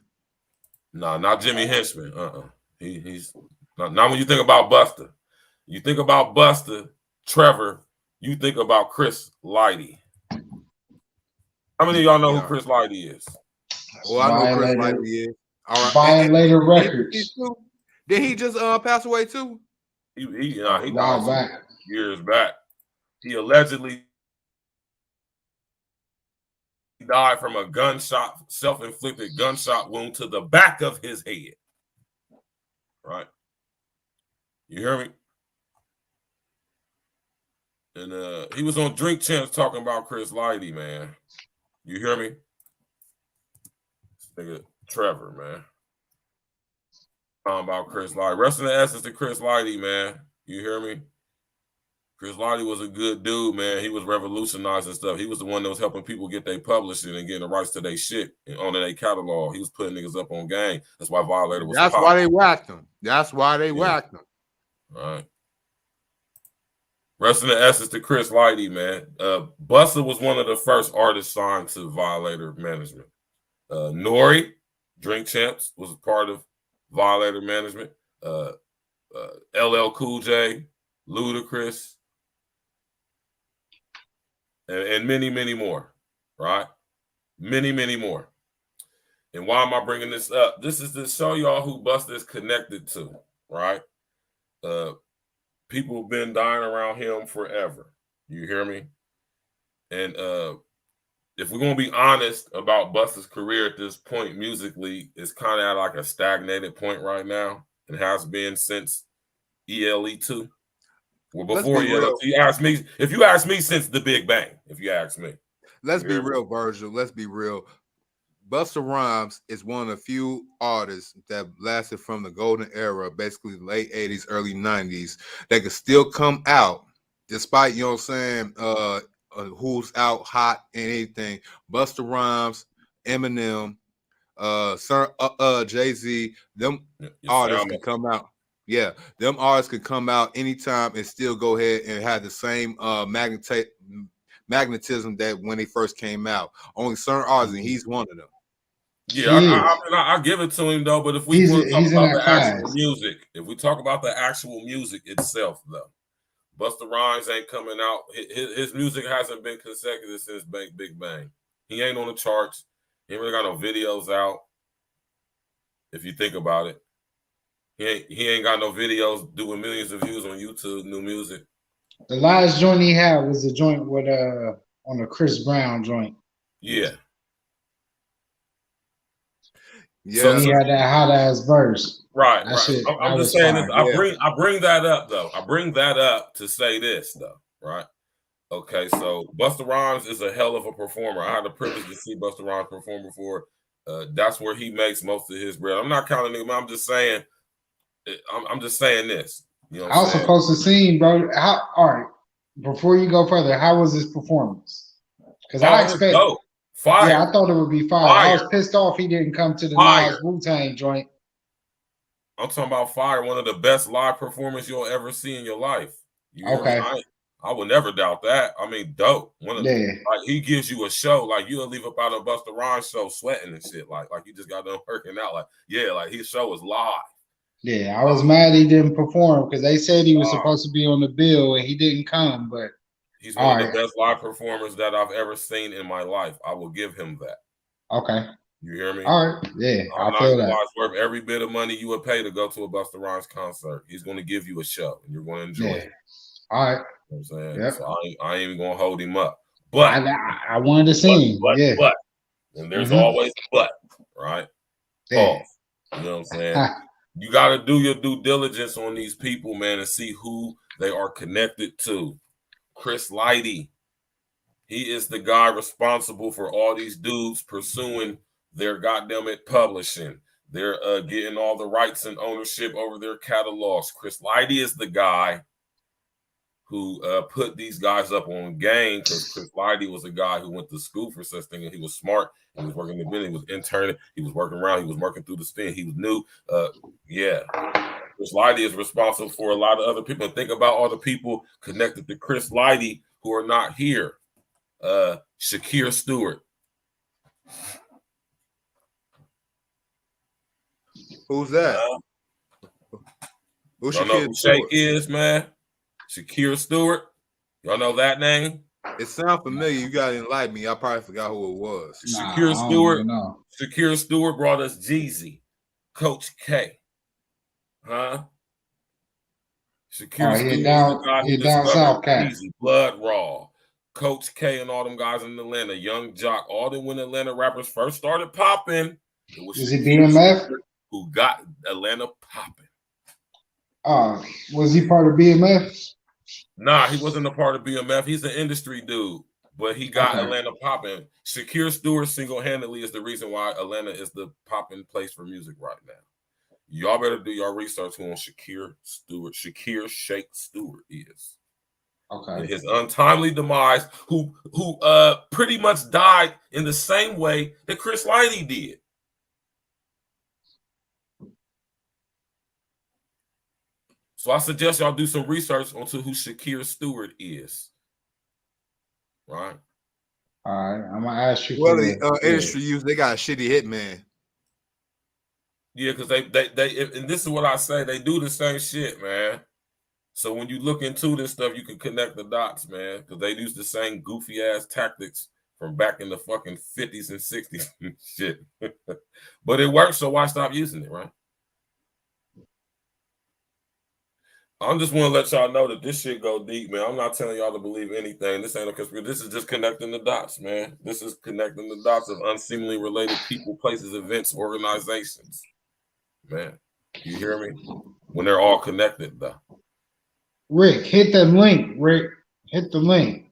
No, not Jimmy Henchman. He's not when you think about Busta. You think about Busta, Trevor, you think about Chris Lighty. How many of y'all know who Chris Lighty is? Well, I know who Chris Lighty is. All right. Violator Records. Did he just pass away too? He died years back. He allegedly died from a gunshot, self-inflicted gunshot wound to the back of his head. Right? You hear me? And he was on Drink Champs talking about Chris Lighty, man. You hear me? Nigga, Trevor, man. Talking about Chris Lighty. Rest in the essence to Chris Lighty, man. You hear me? Chris Lighty was a good dude, man. He was revolutionizing stuff. He was the one that was helping people get their publishing and getting the rights to their shit and owning their catalog. He was putting niggas up on game. That's why Violator was That's why they whacked him. That's why they whacked him. All right. Rest in the essence to Chris Lighty, man. Busta was one of the first artists signed to Violator management. Nori, Drink Champs, was part of Violator management. LL Cool J, Ludacris, and many, many more, right? Many, many more. And why am I bringing this up? This is to show y'all who Busta is connected to, right? People have been dying around him forever. You hear me? And if we're going to be honest about Busta's career at this point musically, it's kind of at like a stagnated point right now. It has been since ELE2. Well, before ELE2, if you ask me since the Big Bang, if you ask me. Let's be real, Virgil. Let's be real. Busta Rhymes is one of the few artists that lasted from the golden era, basically late 80s, early 90s, that could still come out despite, you know what I'm saying, who's out hot and anything. Busta Rhymes, Eminem, Jay-Z, them artists can come out. Yeah, them artists can come out anytime and still go ahead and have the same magnetism that when they first came out. Only certain artists, and he's one of them. Yeah, I give it to him though. But if we want to talk about the actual music, if we talk about the actual music itself, though, Busta Rhymes ain't coming out. His music hasn't been consecutive since Big Bang. He ain't on the charts. He ain't really got no videos out. If you think about it, he ain't got no videos doing millions of views on YouTube. New music. The last joint he had was a joint with on the Chris Brown joint. Yeah. Yeah. So he had that hot ass verse. Right, that right. Shit, I'm just saying this. I bring that up though. I bring that up to say this though, right? Okay, so Busta Rhymes is a hell of a performer. I had the privilege to see Busta Rhymes perform before. That's where he makes most of his bread. I'm not counting him. I'm just saying. I'm just saying this. You know, I was supposed to see, bro. All right, before you go further, how was his performance? Because I expect fire. Yeah, I thought it would be fire. I was pissed off he didn't come to the Nas Wu-Tang joint. I'm talking about fire. One of the best live performances you'll ever see in your life. Okay. I would never doubt that. I mean, dope. Like he gives you a show, like you'll leave up out of Busta Rhymes show sweating and shit, like you just got done working out. Like, yeah, like his show is live. Yeah, I was mad he didn't perform because they said he was supposed to be on the bill and he didn't come. But he's one of the best live performers that I've ever seen in my life. I will give him that. Okay. You hear me? All right. Yeah, I feel that. It's worth every bit of money you would pay to go to a Busta Rhymes concert. He's going to give you a show and you're going to enjoy it. All right. You know what I'm saying? Yep. So I ain't even going to hold him up. But I wanted to see him. But and there's always a but, right? Yeah. You know what I'm saying? You got to do your due diligence on these people, man, and see who they are connected to. Chris Lighty, he is the guy responsible for all these dudes pursuing their goddamn it publishing. They're getting all the rights and ownership over their catalogs. Chris Lighty is the guy who put these guys up on game because Chris Lighty was a guy who went to school for such thing and he was smart. He was working in the business, he was interning, he was working around, he was working through the spin, he was new. Chris Lighty is responsible for a lot of other people. And think about all the people connected to Chris Lighty who are not here. Shakir Stewart. Who's that? Who Shake is, man? Shakir Stewart. Y'all know that name? It sounds familiar. You gotta enlighten me. I probably forgot who it was. Shakir Stewart. Shakir Stewart brought us Jeezy, Coach K. Huh? Shakir Stewart down south, Jeezy, Blood Raw, Coach K, and all them guys in Atlanta, Young Jock, all them when Atlanta rappers first started popping. It was it BMF who got Atlanta popping. Was he part of BMF? Nah, he wasn't a part of BMF. He's an industry dude, but he got Atlanta popping. Shakir Stewart single-handedly is the reason why Atlanta is the popping place for music right now. Y'all better do your research on Shakir Stewart. Shakir Shake Stewart is. Okay. And his untimely demise, who pretty much died in the same way that Chris Lighty did. So I suggest y'all do some research onto who Shakir Stewart is. Right? All right. I'm going to ask you. Well, the industry use, they got a shitty hitman. Yeah, because they and this is what I say, they do the same shit, man. So when you look into this stuff, you can connect the dots, man, because they use the same goofy ass tactics from back in the fucking 50s and 60s and shit. But it works, so why stop using it, right? I'm just want to let y'all know that this shit go deep, man. I'm not telling y'all to believe anything. This ain't a conspiracy. This is just connecting the dots, man. This is connecting the dots of unseemingly related people, places, events, organizations. Man, you hear me? When they're all connected, though. Rick, hit that link. Rick, hit the link.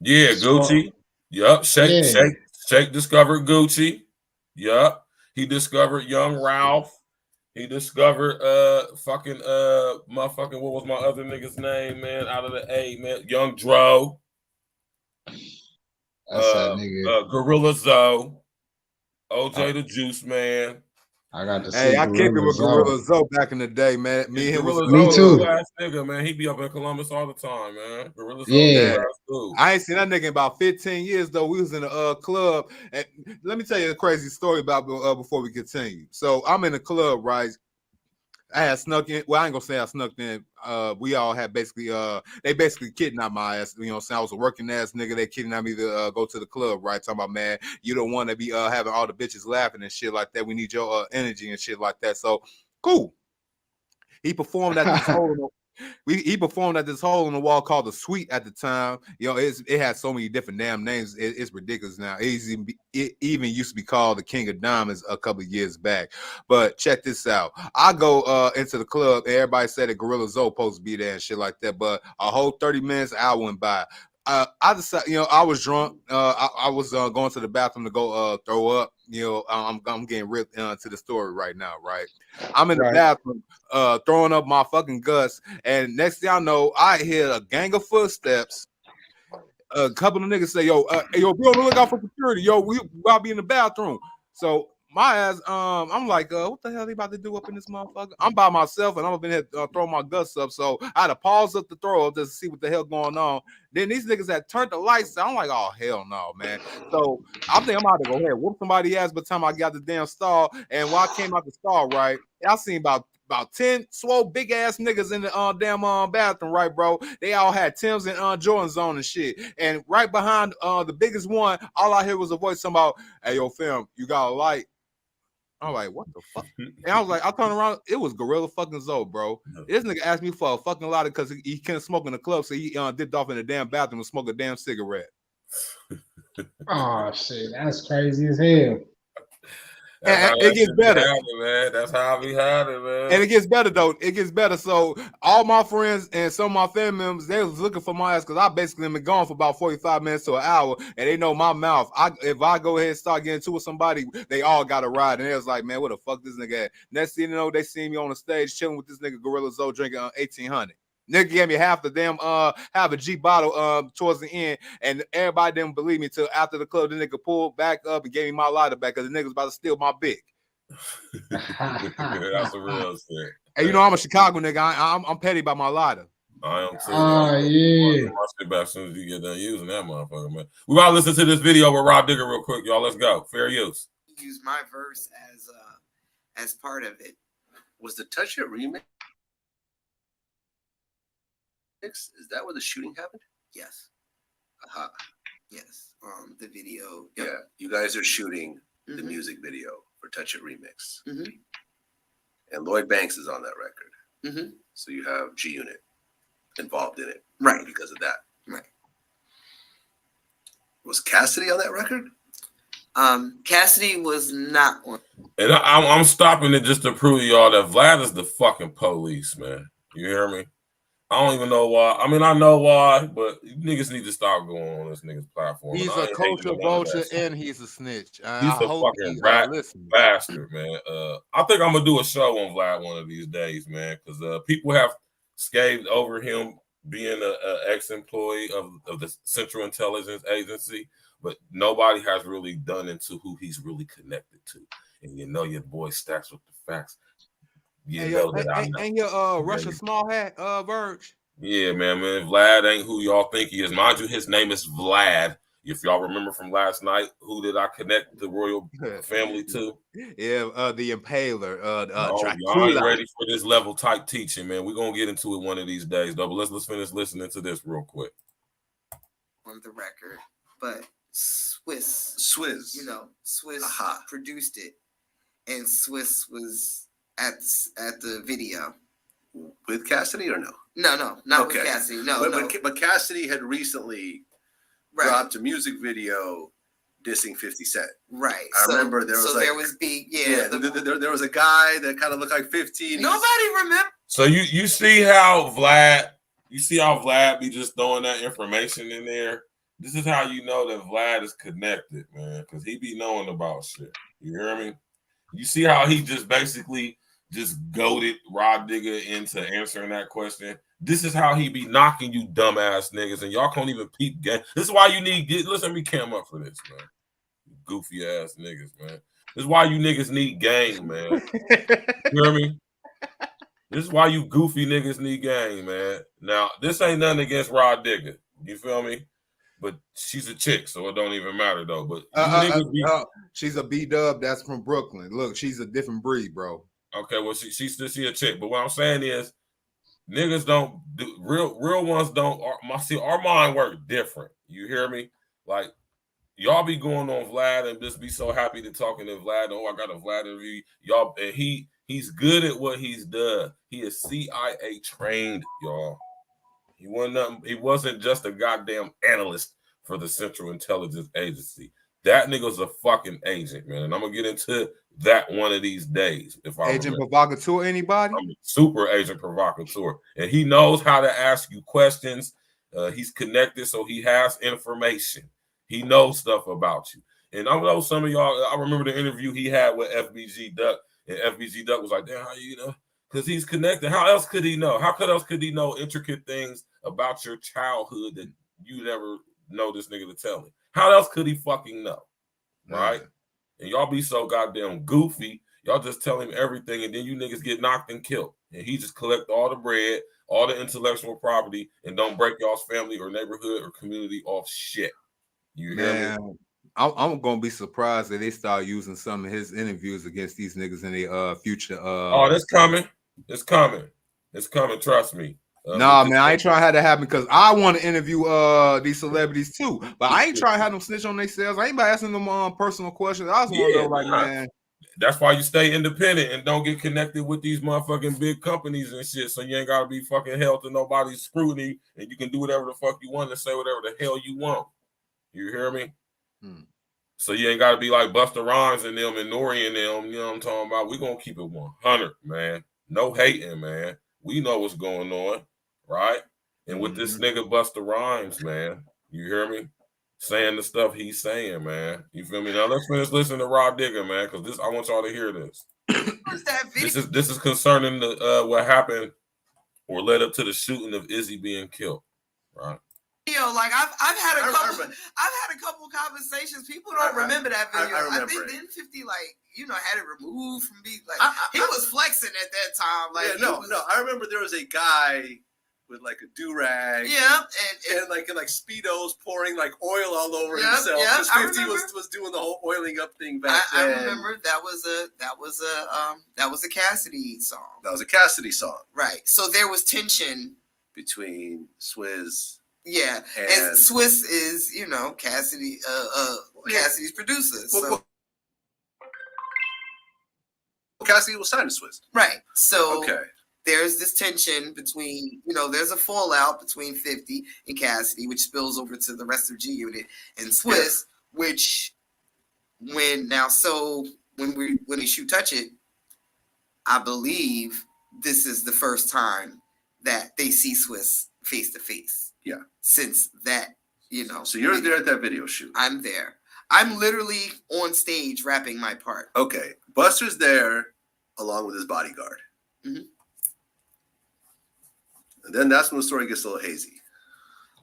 Yeah, Gucci. Yup. Shake discovered Gucci. Yup. He discovered Young Ralph. He discovered motherfucking, what was my other nigga's name, man? Out of the A, man. Young Dro. That's that nigga. Gorilla Zoe. OJ the Juice Man. I got to Hey, see I kicked it Gorilla with Zoe. Gorilla Zoe back in the day, man. Me and him was Gorilla Me Zoe, too. cool ass nigga, man. He be up in Columbus all the time, man. Gorilla Zoe, Yeah. cool ass dude. I ain't seen that nigga in about 15 years though. We was in a club, and let me tell you a crazy story about before we continue. So I'm in the club, right? I had snuck in. Well, I ain't gonna say I snuck in. We all had basically they basically kidnapped my ass. You know what I'm saying? I was a working ass nigga. They kidnapped me to go to the club, right? Talking about, man, you don't want to be having all the bitches laughing and shit like that. We need your energy and shit like that. So cool. He performed at this hole. He performed at this hole in the wall called the Suite at the time. You know, it had so many different damn names. It's ridiculous now. It even used to be called the King of Diamonds a couple of years back. But check this out. I go into the club, and everybody said that Gorilla Zoe supposed to be there and shit like that. But a whole 30 minutes, an hour went by. I decided, you know, I was drunk. I was going to the bathroom to go throw up. You know, I'm getting ripped to the story right now, right? I'm in the bathroom throwing up my fucking guts, and next thing I know, I hear a gang of footsteps. A couple of niggas say, yo, be on the lookout for security. Yo, we about to be in the bathroom. So my ass, I'm like, what the hell they about to do up in this motherfucker? I'm by myself, and I'm up in here throwing my guts up. So I had to pause up the throw up just to see what the hell going on. Then these niggas had turned the lights on. I'm like, oh, hell no, man. So I think I'm about to go ahead, whoop somebody's ass by the time I got the damn stall. And while I came out the stall, right, I seen about 10 swole big ass niggas in the damn bathroom, right, bro? They all had Timbs and Jordans on and shit. And right behind the biggest one, all I heard was a voice talking about, hey, yo, fam, you got a light? I'm like, what the fuck? And I was like, I turned around, it was Gorilla fucking Zoe, bro. This nigga asked me for a fucking lighter because he couldn't smoke in the club, so he dipped off in the damn bathroom and smoked a damn cigarette. Oh shit, that's crazy as hell. That's and it gets better, man. That's how we had it, man. And it gets better though. It gets better. So all my friends and some of my family members, they was looking for my ass because I basically been gone for about 45 minutes to an hour, and they know my mouth. If I go ahead and start getting to with somebody, they all got a ride, and they was like, man, what the fuck this nigga at? Next thing you know, they see me on the stage chilling with this nigga Gorilla Zoe drinking 1800. Nigga gave me half the damn half a G bottle towards the end, and everybody didn't believe me till after the club. The nigga pulled back up and gave me my lighter back because the nigga was about to steal my big. That's a real shit. Hey, you know I'm a Chicago nigga. I'm petty about my lighter. I am too. Oh yeah. My shit back as soon as you get done using that motherfucker, man. We gotta listen to this video with Rob Digger real quick, y'all. Let's go. Fair use. Use my verse as part of it. Was the Touch It remix? Is that where the shooting happened? Yes. Aha. Yes. The video. Yeah. You guys are shooting the music video for Touch It remix. And Lloyd Banks is on that record. So you have G Unit involved in it. Right. Because of that. Right. Was Cassidy on that record? Cassidy was not on. And I'm stopping it just to prove to y'all that Vlad is the fucking police, man. You hear me? I don't even know why. I mean, I know why, but niggas need to stop going on this nigga's platform. He's a culture vulture and he's a snitch. He's a fucking rat bastard, man. I think I'm gonna do a show on Vlad one of these days, man, because people have scathed over him being an ex-employee of the Central Intelligence Agency, but nobody has really done into who he's really connected to. And you know your boy Stacks with the facts. And your Russian small hat, Virg. Yeah, man. Vlad ain't who y'all think he is. Mind you, his name is Vlad. If y'all remember from last night, who did I connect the royal family to? Yeah, the Impaler. Y'all ain't ready for this level type teaching, man. We're gonna get into it one of these days, though. But let's finish listening to this real quick. On the record, but Swizz, you know, Swizz produced it, and Swizz was at the video with Cassidy or no? No, not with Cassidy. But Cassidy had recently dropped a music video dissing 50 Cent. Right. I remember there was there was there was a guy that kind of looked like 50. Nobody remember. So you see how Vlad be just throwing that information in there. This is how you know that Vlad is connected, man, because he be knowing about shit. You hear me? You see how he just basically just goaded Rob Digger into answering that question. This is how he be knocking you dumbass niggas, and y'all can't even peep game. This is why you need listen, we came up for this, man. Goofy ass niggas, man. This is why you niggas need gang, man. You hear me? This is why you goofy niggas need gang, man. Now, this ain't nothing against Rod Digger. You feel me? But she's a chick, so it don't even matter though. But you niggas be she's a B-dub that's from Brooklyn. Look, she's a different breed, bro. Okay, well, she's a chick. But what I'm saying is, niggas don't do real ones don't. Our mind work different. You hear me? Like y'all be going on Vlad and just be so happy to talking to Vlad. Oh, I got a Vlad interview. Y'all, and he's good at what he's done. He is CIA trained, y'all. He wasn't just a goddamn analyst for the Central Intelligence Agency. That nigga's a fucking agent, man. And I'm gonna get into that one of these days. If I Agent Provocateur, anybody? I'm a super agent provocateur, and he knows how to ask you questions. He's connected, so he has information. He knows stuff about you. And I know some of y'all. I remember the interview he had with FBG Duck, and FBG Duck was like, "Damn, how you know?" Because he's connected. How else could he know? How else could he know intricate things about your childhood that you never know this nigga to tell me? How else could he fucking know? Right? And y'all be so goddamn goofy. Y'all just tell him everything, and then you niggas get knocked and killed. And he just collect all the bread, all the intellectual property, and don't break y'all's family or neighborhood or community off shit. You hear me? I'm gonna be surprised if they start using some of his interviews against these niggas in the future. Oh, that's coming. It's coming. It's coming. Trust me. Nah, man, I ain't trying to have that happen because I want to interview these celebrities too. But I ain't trying to have them snitch on themselves. I ain't about asking them personal questions. I just want to know, like, man. That's why you stay independent and don't get connected with these motherfucking big companies and shit. So you ain't gotta be fucking held to nobody's scrutiny, and you can do whatever the fuck you want and say whatever the hell you want. You hear me? So you ain't gotta be like Busta Rhymes and them and Nori and them. You know what I'm talking about? We gonna keep it 100, man. No hating, man. We know what's going on, right? And with this nigga Busta Rhymes, man, you hear me? Saying the stuff he's saying, man. You feel me? Now let's finish listening to Rod Digger, man, because I want y'all to hear this. This is concerning the what happened or led up to the shooting of Izzy being killed, right? Like I've had a couple conversations. People don't remember that video. I think then 50 had it removed from me. Like he was flexing at that time. Like no. I remember there was a guy with like a do-rag. Yeah, and like speedos pouring like oil all over himself. Yeah, Because 50 was doing the whole oiling up thing back then. I remember that was a Cassidy song. That was a Cassidy song. Right. So there was tension between Swizz. Yeah, and Swizz is, Cassidy, Cassidy's producer. So Cassidy was signed to Swizz. Right. So there's this tension between, there's a fallout between 50 and Cassidy, which spills over to the rest of G Unit and Swizz, which when they shoot Touch It, I believe this is the first time that they see Swizz face to face. Yeah. Since that, So you're there at that video shoot. I'm there. I'm literally on stage rapping my part. Okay. Buster's there along with his bodyguard. Mm-hmm. And then that's when the story gets a little hazy.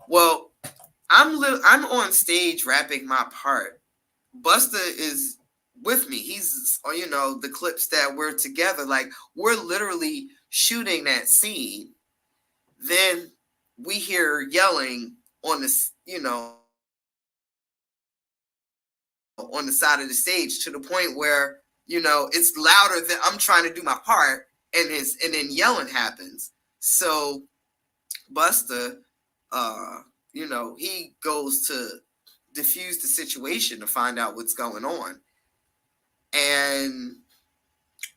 Well, I'm on stage rapping my part. Busta is with me. He's, the clips that we're together. Like, we're literally shooting that scene. Then we hear yelling on this, on the side of the stage to the point where, it's louder than I'm trying to do my part, and then yelling happens. So Busta, he goes to diffuse the situation to find out what's going on. And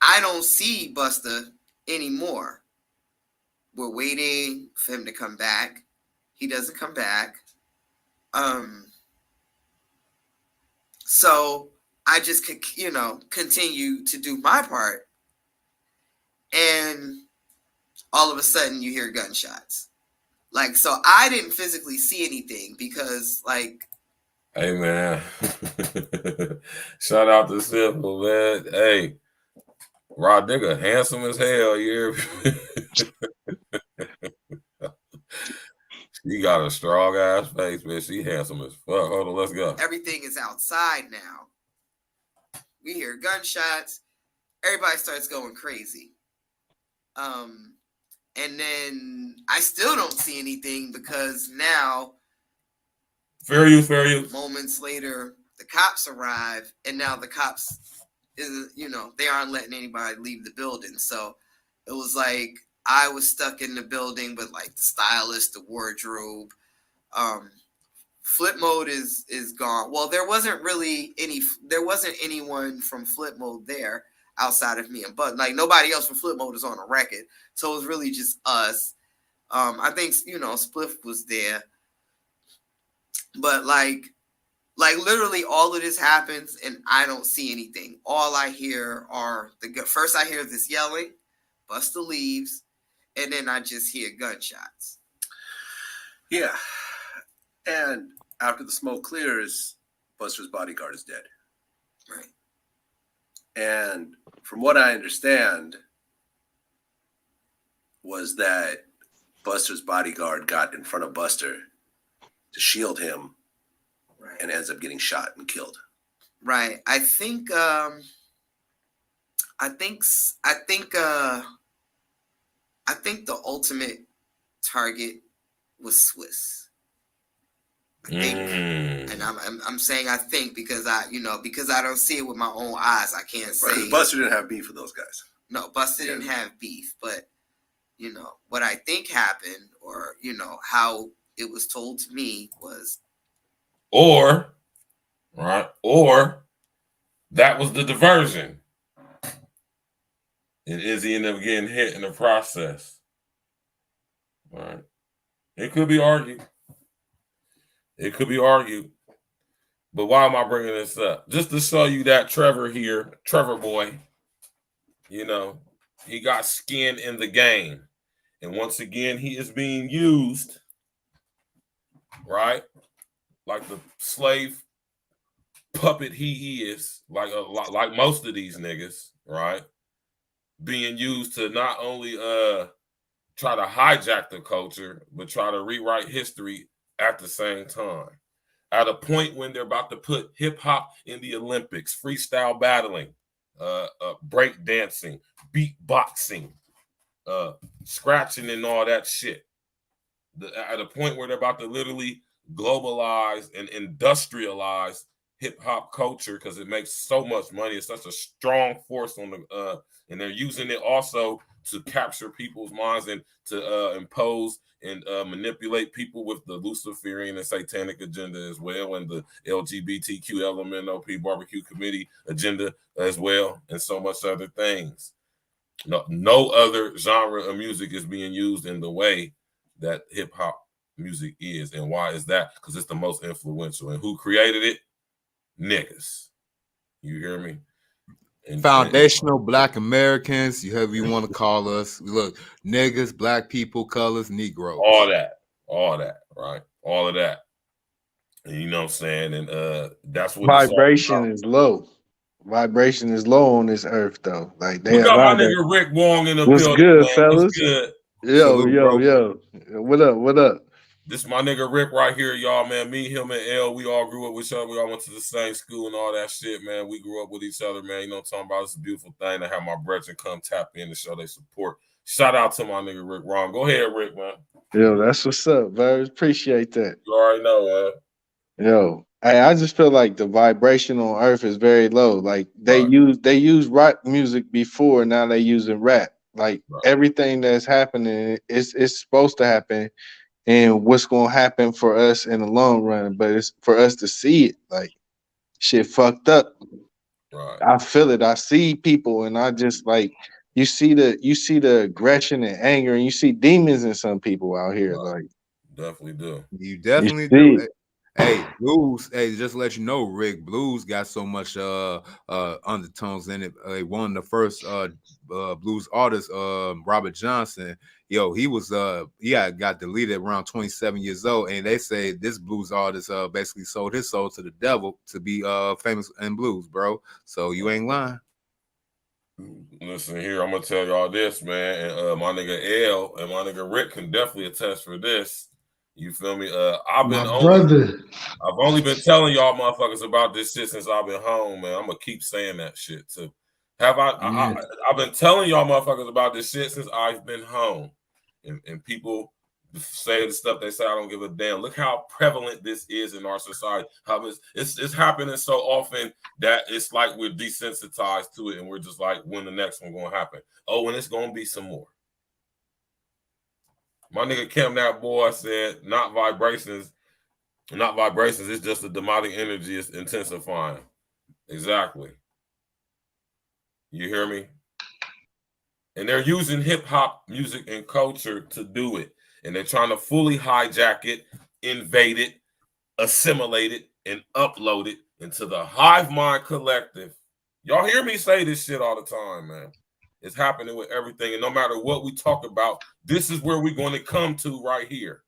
I don't see Busta anymore. We're waiting for him to come back. He doesn't come back. So I just, continue to do my part. And all of a sudden you hear gunshots. Like, so I didn't physically see anything because, like. Hey, man. Shout out to Simple, man. Hey, Rod Digger, handsome as hell. You hear me? She got a strong ass face, man. She handsome as fuck. Hold on, let's go. Everything is outside now. We hear gunshots. Everybody starts going crazy. And then I still don't see anything because now, fair use. Moments later, the cops arrive, and now the cops they aren't letting anybody leave the building. So it was like I was stuck in the building, but like the stylist, the wardrobe, Flip Mode is gone. Well, there wasn't anyone from Flip Mode there outside of me and Bud. Like nobody else from Flip Mode is on a record, so it was really just us. I think Spliff was there, but like literally all of this happens and I don't see anything. All I hear are first I hear this yelling, Busta leaves, and then I just hear gunshots. Yeah, and after the smoke clears, Buster's bodyguard is dead. Right. And from what I understand was that Buster's bodyguard got in front of Buster to shield him, right, and ends up getting shot and killed. Right. I think the ultimate target was Swiss. I think, and I'm saying I think because I don't see it with my own eyes. I can't say. Right, Buster didn't have beef with those guys. No, Buster didn't have beef, but what I think happened, or how it was told to me was, or that was the diversion, and Izzy ended up getting hit in the process. Right? It could be argued. But why am I bringing this up? Just to show you that Trevor boy, he got skin in the game. And once again, he is being used, right? Like the slave puppet he is, like most of these niggas, right? Being used to not only try to hijack the culture, but try to rewrite history at the same time. At a point when they're about to put hip hop in the Olympics, freestyle battling, break dancing, beatboxing, scratching and all that shit. At a point where they're about to literally globalize and industrialize hip hop culture because it makes so much money. It's such a strong force on the and they're using it also to capture people's minds and to impose and manipulate people with the Luciferian and satanic agenda as well, and the LGBTQ LMNOP barbecue committee agenda as well, and so much other things. No other genre of music is being used in the way that hip hop music is. And why is that? Because it's the most influential. And who created it? Niggas. You hear me? Foundational Black Americans, however you want to call us. Look, niggas, black people, colors, Negroes. All that, right? All of that. And you know what I'm saying? And that's what vibration is low. Vibration is low on this earth, though. Like we got my nigga Rick Wong in the building. What's good, man? fellas? What's good? Yo. What up? This is my nigga Rick right here, y'all, man. Me, him, and L, we all grew up with each other. We all went to the same school and all that shit, man. We grew up with each other, man. You know what I'm talking about? It's a beautiful thing to have my brethren come tap in to show their support. Shout out to my nigga Rick Wong. Go ahead, Rick, man. Yo, that's what's up, man. Appreciate that. You already know, man. Yo, I just feel like the vibration on earth is very low. Like they used rock music before, now they using rap. Like everything that's happening is supposed to happen. And what's gonna happen for us in the long run, but it's for us to see it. Like shit fucked up. Right. I feel it. I see people, and I just like you see the aggression and anger, and you see demons in some people out here. Right. Like definitely do. You definitely do. Hey, blues. Hey, just to let you know, Rick, blues got so much undertones in it. One of the first blues artists, Robert Johnson. Yo, he got deleted around 27 years old, and they say this blues artist basically sold his soul to the devil to be famous in blues, bro. So you ain't lying. Listen here, I'm gonna tell y'all this, man. And my nigga L and my nigga Rick can definitely attest for this. You feel me? I've My brother. only been telling y'all motherfuckers about this shit since I've been home, man. I'm gonna keep saying that shit too. I've been telling y'all motherfuckers about this shit since I've been home, and people say the stuff they say. I don't give a damn. Look how prevalent this is in our society. How it's happening so often that it's like we're desensitized to it, and we're just like, when the next one gonna happen? Oh, and it's gonna be some more. My nigga Kim, that boy said, not vibrations. It's just the demonic energy is intensifying. Exactly. You hear me? And they're using hip hop music and culture to do it. And they're trying to fully hijack it, invade it, assimilate it, and upload it into the Hive Mind Collective. Y'all hear me say this shit all the time, man. It's happening with everything. And no matter what we talk about, this is where we're going to come to right here.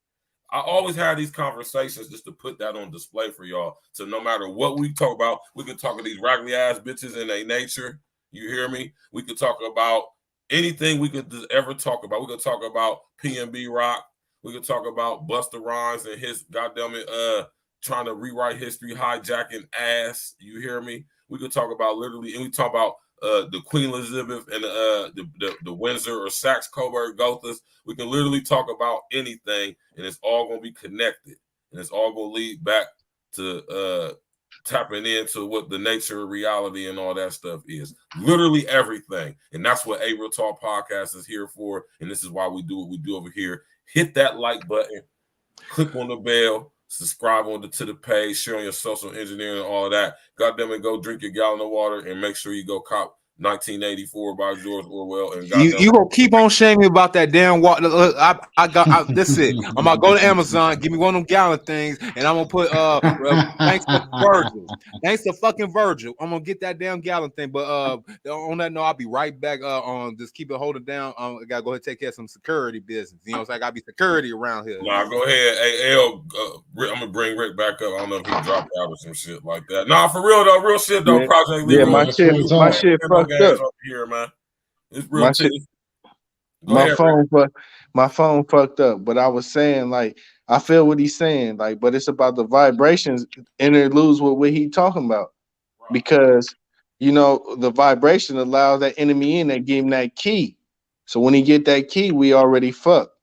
I always have these conversations just to put that on display for y'all. So no matter what we talk about, we can talk to these raggedy ass bitches in their nature. You hear me? We could talk about anything we could ever talk about. We could talk about PNB Rock. We could talk about BUSTA Rhymes and his goddamn it, trying to rewrite history, hijacking ass. You hear me? We could talk about literally, and we talk about the Queen Elizabeth and the Windsor or Saxe Coburg Gothas. We can literally talk about anything, and it's all going to be connected, and it's all going to lead back to tapping into what the nature of reality and all that stuff is. Literally everything, and that's what A Real Talk Podcast is here for, and this is why we do what we do over here. Hit that like button, click on the bell, subscribe to the page, share on your social engineering and all of that. Goddamn it, go drink your gallon of water and make sure you go cop 1984 by George Orwell. And you gonna keep on shaming me about that damn water. That's it. I'm gonna go to Amazon, give me one of them gallon things, and I'm gonna put thanks to Virgil. Thanks to fucking Virgil. I'm gonna get that damn gallon thing. But on that note, I'll be right back on just keep it holding down. I gotta go ahead and take care of some security business. You know, it's like I gotta be security around here. Nah, go ahead. Hey, L, I'm gonna bring Rick back up. I don't know if he dropped out or some shit like that. Nah, for real though, real shit though. Yeah, Project yeah, Leroy. my shit fucked up. Here, man. It's real shit. My phone fucked up. But I was saying, like, I feel what he's saying, like, but it's about the vibrations interludes with what he talking about. Because you know, the vibration allows that enemy in, that give him that key. So when he get that key, we already fucked.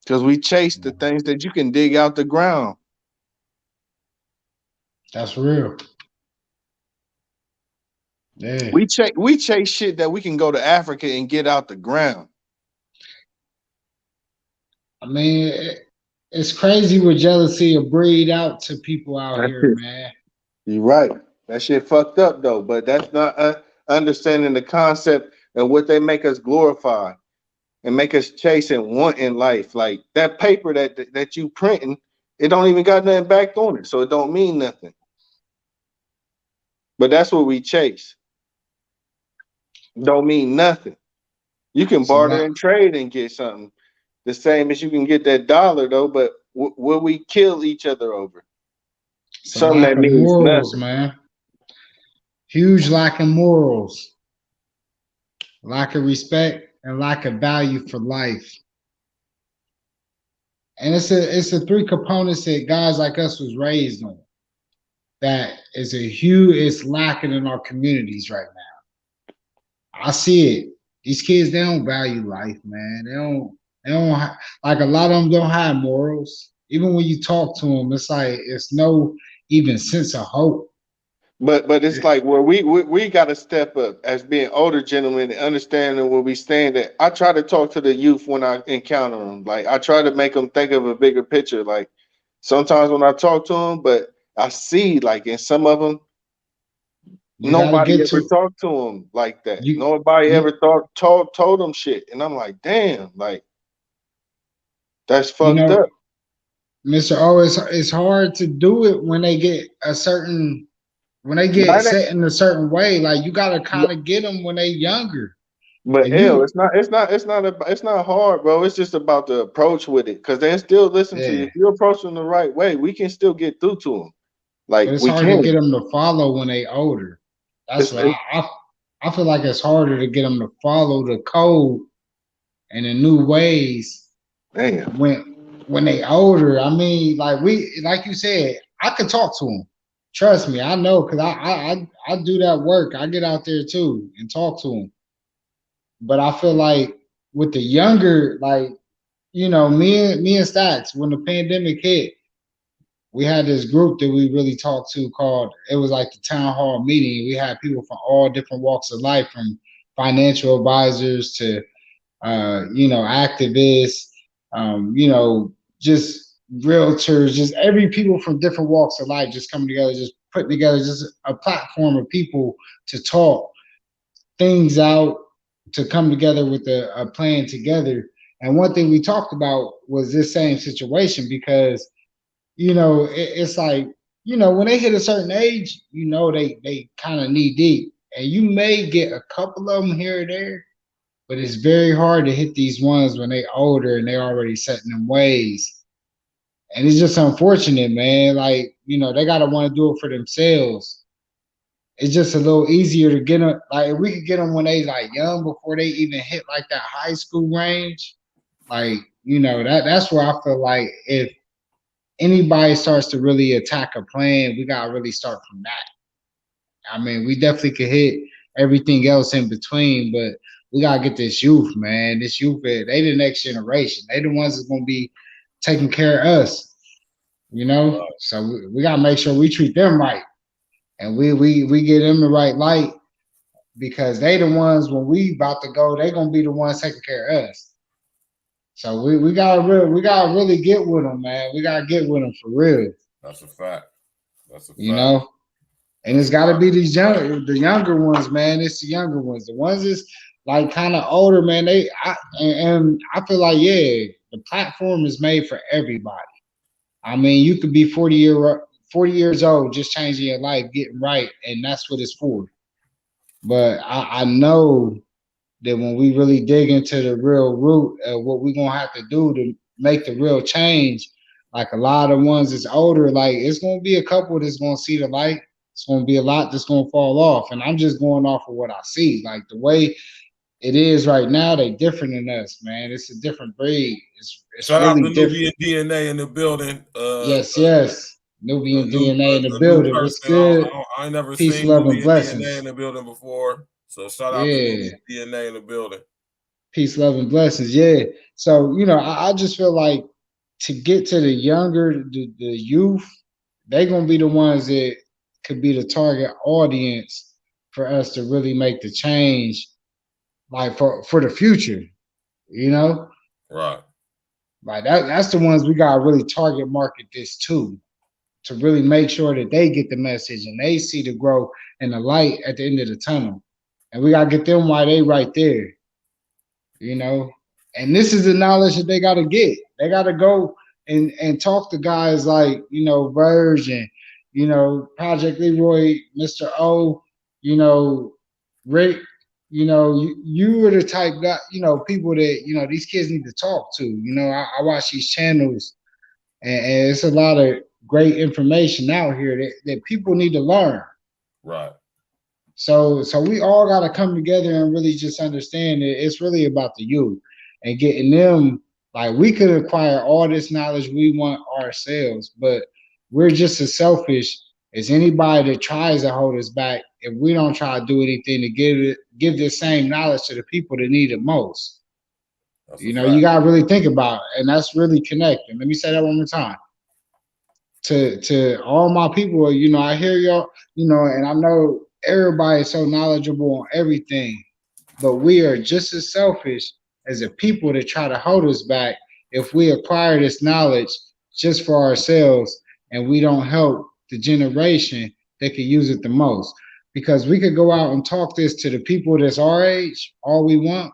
Because we chase the things that you can dig out the ground. That's real. Yeah. We chase shit that we can go to Africa and get out the ground. I mean, it's crazy what jealousy will breed out to people out here, man. You're right. That shit fucked up though, but that's not understanding the concept and what they make us glorify and make us chase and want in life. Like that paper that you printing, it don't even got nothing back on it, so it don't mean nothing. But that's what we chase. Don't mean nothing. You can barter and trade and get something the same as you can get that dollar though, but will we kill each other over? Something that means morals, nothing. Man. Huge lack of morals, lack of respect, and lack of value for life. And it's a three components that guys like us was raised on. That is it's lacking in our communities right now. I see it. These kids, they don't value life, man. They don't like a lot of them don't have morals. Even when you talk to them, it's like it's no even sense of hope. But it's like where we got to step up as being older gentlemen and understanding where we stand at. I try to talk to the youth when I encounter them. Like I try to make them think of a bigger picture. Like sometimes when I talk to them, but I see like in some of them, nobody ever talked to them like that. Nobody ever told them shit. And I'm like, damn, like that's fucked up. Mr. O, it's hard to do it when they get set in a certain way. Like you gotta kind of get them when they younger. But it's not hard, bro. It's just about the approach with it, because they still listen to you. If you approach them the right way, we can still get through to them. Like but it's hard to get them to follow when they older. That's what I feel like it's harder to get them to follow the code and the new ways. Damn. when they older, I mean, like you said, I could talk to them. Trust me, I know, cause I do that work. I get out there too and talk to them. But I feel like with the younger, like me and Stacks, when the pandemic hit, we had this group that we really talked to called. It was like the town hall meeting. We had people from all different walks of life, from financial advisors to activists, just realtors, just every people from different walks of life just coming together, just putting together just a platform of people to talk things out, to come together with a plan together. And one thing we talked about was this same situation because, it's like, when they hit a certain age, they kind of knee deep. And you may get a couple of them here or there, but it's very hard to hit these ones when they older and they already setting them ways. And it's just unfortunate, man. Like, they gotta want to do it for themselves. It's just a little easier to get them. Like, if we could get them when they like young, before they even hit like that high school range, like, that's where I feel like if anybody starts to really attack a plan, we gotta really start from that. I mean, we definitely could hit everything else in between, but we gotta get this youth, man. This youth, they the next generation. They the ones that's gonna be taking care of us, So we gotta make sure we treat them right, and we get them the right light, because they the ones when we about to go, they gonna be the ones taking care of us. So we gotta really get with them, man. We gotta get with them for real. That's a fact. That's a fact. And it's got to be the younger ones, man. It's the younger ones. The ones that's like kind of older, man. And I feel like, yeah, the platform is made for everybody. I mean, you could be 40 years old, just changing your life, getting right, and that's what it's for. But I know that when we really dig into the real root of what we're gonna have to do to make the real change, like a lot of ones that's older, like it's gonna be a couple that's gonna see the light. It's gonna be a lot that's gonna fall off. And I'm just going off of what I see. Like the way it is right now, they different than us, man. It's a different breed. It's Shout really out to different. Nubian DNA in the building. Yes. Nubian DNA in the building. What's good? I ain't never Peace, seen love, and Nubian blessings. DNA in the building before. So shout out to Yeah. Nubian DNA in the building. Peace, love, and blessings. Yeah. So, I just feel like to get to the younger, the youth, they're gonna be the ones that could be the target audience for us to really make the change, like for the future, Right. Like that's the ones we gotta really target market this to really make sure that they get the message and they see the growth and the light at the end of the tunnel. And we gotta get them while they right there, And this is the knowledge that they gotta get. They gotta go and talk to guys like, Virgil, Project Leroy, Mr. O, Rick, you were the type guy, people that, these kids need to talk to. I watch these channels and it's a lot of great information out here that people need to learn. Right. So we all got to come together and really just understand that it's really about the youth and getting them. Like, we could acquire all this knowledge we want ourselves, but we're just as selfish as anybody that tries to hold us back if we don't try to do anything to give the same knowledge to the people that need it most. You got to really think about it, and that's really connecting. Let me say that one more time. To all my people, I hear y'all, and I know everybody is so knowledgeable on everything, but we are just as selfish as the people that try to hold us back if we acquire this knowledge just for ourselves and we don't help the generation that could use it the most. Because we could go out and talk this to the people that's our age all we want,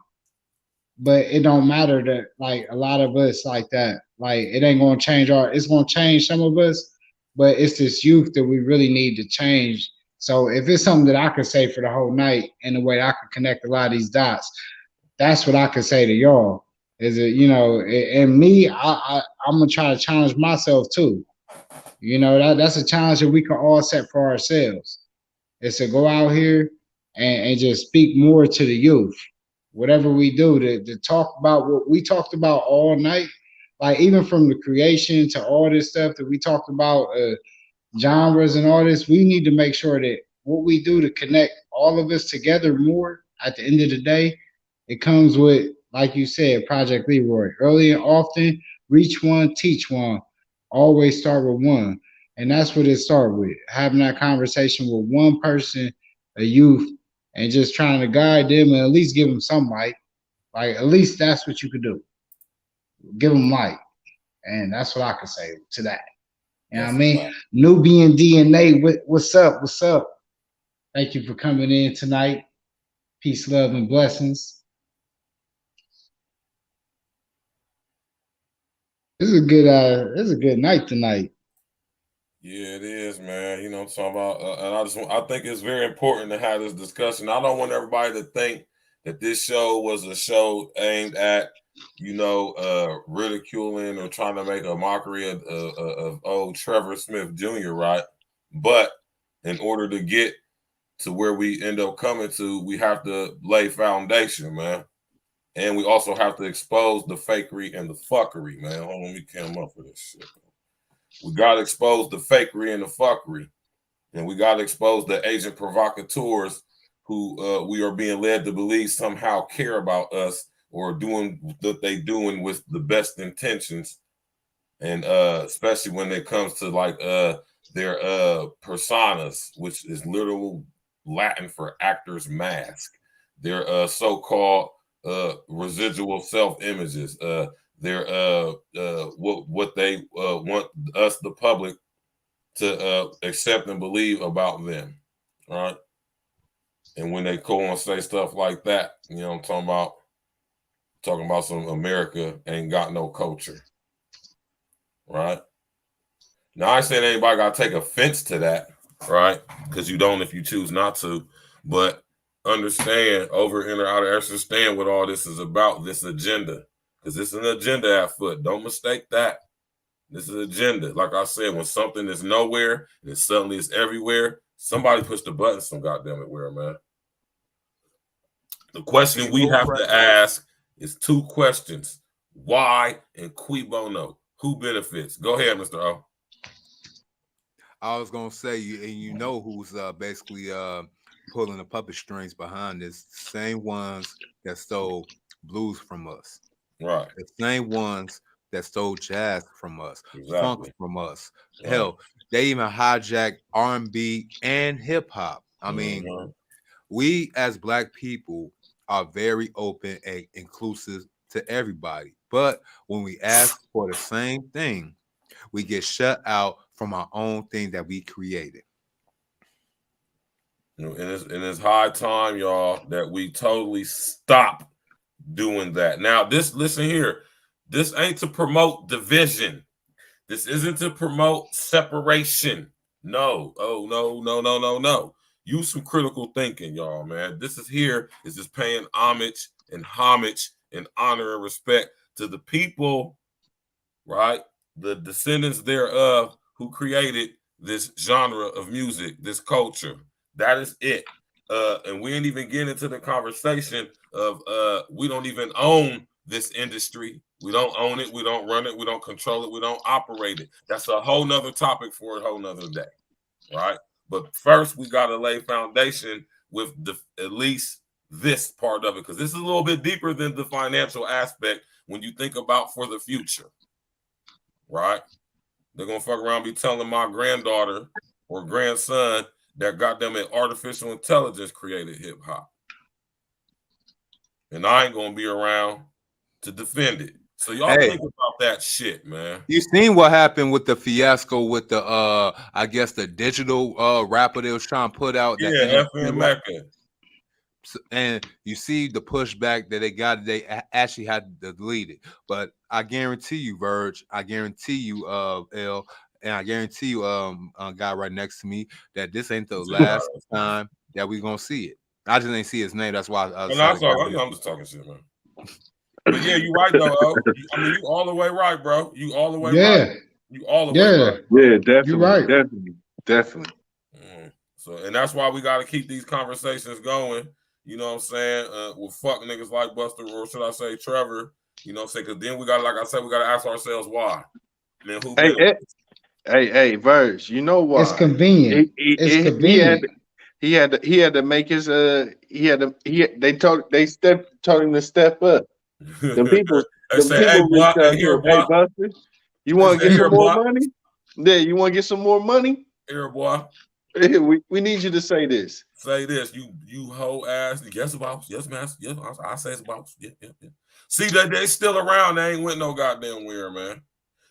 but it don't matter that, like, a lot of us like that. Like, it ain't gonna change it's gonna change some of us, but it's this youth that we really need to change. So if it's something that I could say for the whole night in a way I could connect a lot of these dots, that's what I could say to y'all. Is it, and me, I'm gonna try to challenge myself too. That's a challenge that we can all set for ourselves. Is to go out here and just speak more to the youth. Whatever we do to talk about what we talked about all night, like even from the creation to all this stuff that we talked about, genres and all this, we need to make sure that what we do to connect all of us together more at the end of the day, it comes with, like you said, Project Leroy. Early and often, reach one, teach one. Always start with one. And that's what it started with. Having that conversation with one person, a youth, and just trying to guide them and at least give them some light. Like at least that's what you could do. Give them light. And that's what I could say to that. You know what I mean? Nubian DNA, what's up? What's up? Thank you for coming in tonight. Peace, love, and blessings. This is a good night tonight. Yeah, it is, man. You know what I'm talking about? And I think it's very important to have this discussion. I don't want everybody to think that this show was a show aimed at, ridiculing or trying to make a mockery of old Trevor Smith Jr., right? But in order to get to where we end up coming to, we have to lay foundation, man. And we also have to expose the fakery and the fuckery, man. Hold on, let me come up for this shit. We got to expose the fakery and the fuckery. And we got to expose the agent provocateurs who we are being led to believe somehow care about us or doing what they doing with the best intentions. And especially when it comes to like their personas, which is literal Latin for actor's mask. Their so-called residual self-images. Their what they want us, the public, to accept and believe about them, right? And when they go and say stuff like that, you know what I'm talking about? Talking about some America ain't got no culture, right? Now, I ain't saying anybody got to take offense to that, right? Because you don't if you choose not to. But understand, over and out, understand what all this is about, this agenda. Because it's an agenda at foot. Don't mistake that. This is agenda. Like I said, when something is nowhere and it suddenly is everywhere, somebody push the button some goddamn it where, man. The question we have to ask is two questions. Why and cui bono? Who benefits? Go ahead, Mr. O. I was gonna say, you know who's basically pulling the puppet strings behind this? Same ones that stole blues from us, right? The same ones that stole jazz from us, funk from us. Right. Hell, they even hijacked R&B and hip hop. I mean, we as Black people are very open and inclusive to everybody, but when we ask for the same thing, we get shut out from our own thing that we created. And it's high time, y'all, that we totally stop doing that. Now, listen here. This ain't to promote division. This isn't to promote separation. No. Oh, no. Use some critical thinking, y'all, man. This is just paying homage and honor and respect to the people, right? The descendants thereof who created this genre of music, this culture. That is it. And we ain't even getting into the conversation of we don't even own this industry. We don't own it. We don't run it. We don't control it. We don't operate it. That's a whole nother topic for a whole nother day, right? But first, we got to lay foundation with at least this part of it, because this is a little bit deeper than the financial aspect when you think about for the future, right? They're going to fuck around be telling my granddaughter or grandson that goddamn it artificial intelligence created hip hop. And I ain't going to be around to defend it. So y'all think about that shit, man. You seen what happened with the fiasco with the I guess the digital rapper they was trying to put out. Yeah, FM Mecca. And you see the pushback that they got. They actually had to delete it. But I guarantee you, Virg, I guarantee you, L, and I guarantee you, a guy right next to me, that this ain't the last time that we gonna see it. I just ain't see his name. That's why I'm just talking shit, man. But yeah, you right though. I mean, you all the way right, bro. You all the way right. You all the way right. Bro. Yeah, definitely. You're right. Definitely. So, and that's why we got to keep these conversations going. You know what I'm saying? With fuck niggas like Busta, or should I say Trevor, You know what I'm saying? Because then we got, like I said, we got to ask ourselves why. Man, who Hey, benefits? hey, Virg, you know why? It's convenient. It's convenient. He had to make his they told him to step up. Them people They say, hey, boy, reached hey, out here, to him. Hey, boy. Buster, you They want to say, get here, some more boy. money? Yeah, you want to get some more money? Here, boy. We need you to say this. Say this, you whole ass. Yes, boss. Yes, man. Yes, I say it's boss. Yeah. See that they still around. They ain't went no goddamn where, man.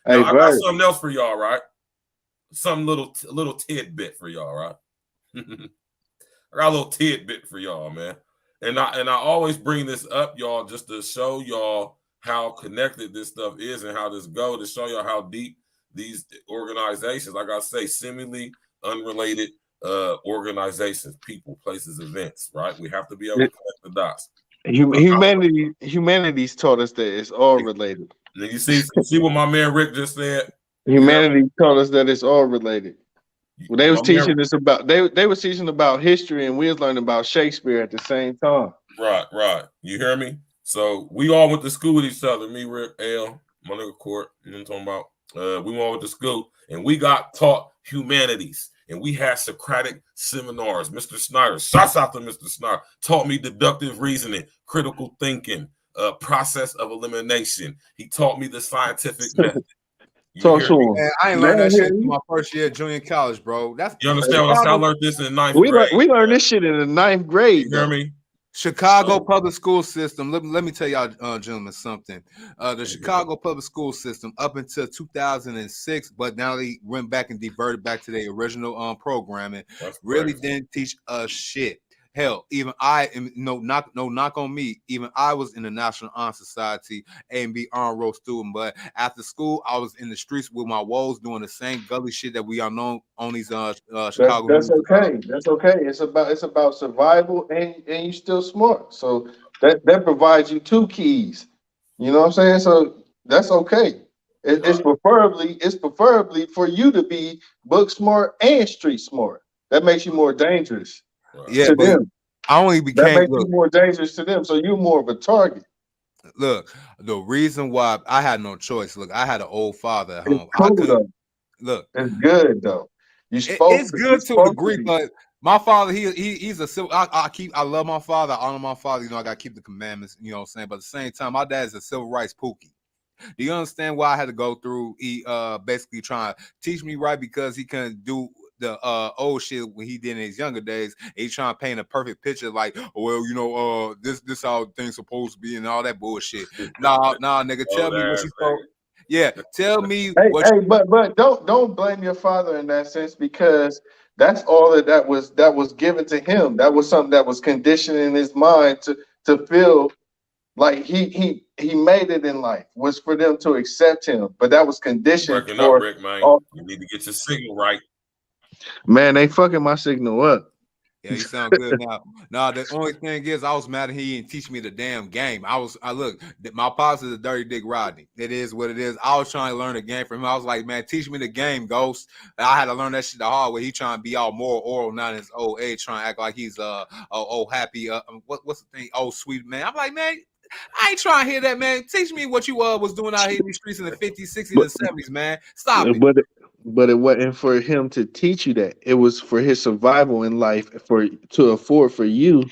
Hey, Now, I got Virg. something else for y'all, right? Some little tidbit for y'all, right? I got a little tidbit for y'all, man. And I always bring this up, y'all, just to show y'all how connected this stuff is and how this go, to show y'all how deep these organizations, like I say, seemingly unrelated organizations, people, places, events, right? We have to be able to connect the dots. Humanity's taught us that it's all related. And you see what my man Rick just said? Humanity taught us that it's all related. Well, they was teaching us about they was teaching about history, and we was learning about Shakespeare at the same time. Right. You hear me? So we all went to school with each other. Me, Rick, L, my nigga Court. You know what I'm talking about? We all went to school, and we got taught humanities, and we had Socratic seminars. Mr. Snyder, shouts out to Mr. Snyder, taught me deductive reasoning, critical thinking, process of elimination. He taught me the scientific method. Talk to him. Man, I ain't learned that shit my first year of junior college, bro. You understand what I said? I learned this in the ninth grade. We learned this shit in the ninth grade. You hear me? Chicago public school system. Let me tell y'all, gentlemen, something. The Chicago public school system up until 2006, but now they went back and diverted back to their original programming. Really didn't teach us shit. Hell, even I am knock on me. Even I was in the National Honor Society, A and B honor roll student. But after school, I was in the streets with my woes doing the same gully shit that we are known on these Chicago. That's okay. That's okay. It's about survival, and you still smart. So that provides you two keys. You know what I'm saying? So that's okay. It's preferably for you to be book smart and street smart. That makes you more dangerous. Yeah, to but them. I only became that makes you more dangerous to them. So you're more of a target. Look, the reason why I had no choice. Look, I had an old father at home. It's cool, look, it's good though. It's good to a degree, but my father, he's a civil. I love my father. I honor my father. You know, I got to keep the commandments. You know what I'm saying? But at the same time, my dad is a civil rights pookie. Do you understand why I had to go through? He basically trying to teach me right because he couldn't do the old shit when he did in his younger days. He's trying to paint a perfect picture, like, well, you know, this how things supposed to be and all that bullshit. Nah, nigga, tell me what you told. Yeah, tell me. But don't blame your father in that sense, because that's all that was given to him. That was something that was conditioned in his mind to feel like he made it in life, was for them to accept him. But that was conditioned breaking for up, Rick, man. You need to get your signal right. Man, they fucking my signal up. Yeah, you sound good now. Nah, the only thing is, I was mad at he didn't teach me the damn game. I look, my pops is a dirty dick Rodney. It is what it is. I was trying to learn the game from him. I was like, man, teach me the game, Ghost. I had to learn that shit the hard way. He trying to be all moral oral, not in his old age, trying to act like he's happy. What's the thing? Oh, sweet man. I'm like, man, I ain't trying to hear that, man. Teach me what you was doing out here in these streets in the 50s, 60s, and 70s, man. Stop it. But it wasn't for him to teach you that. It was for his survival in life, to afford for you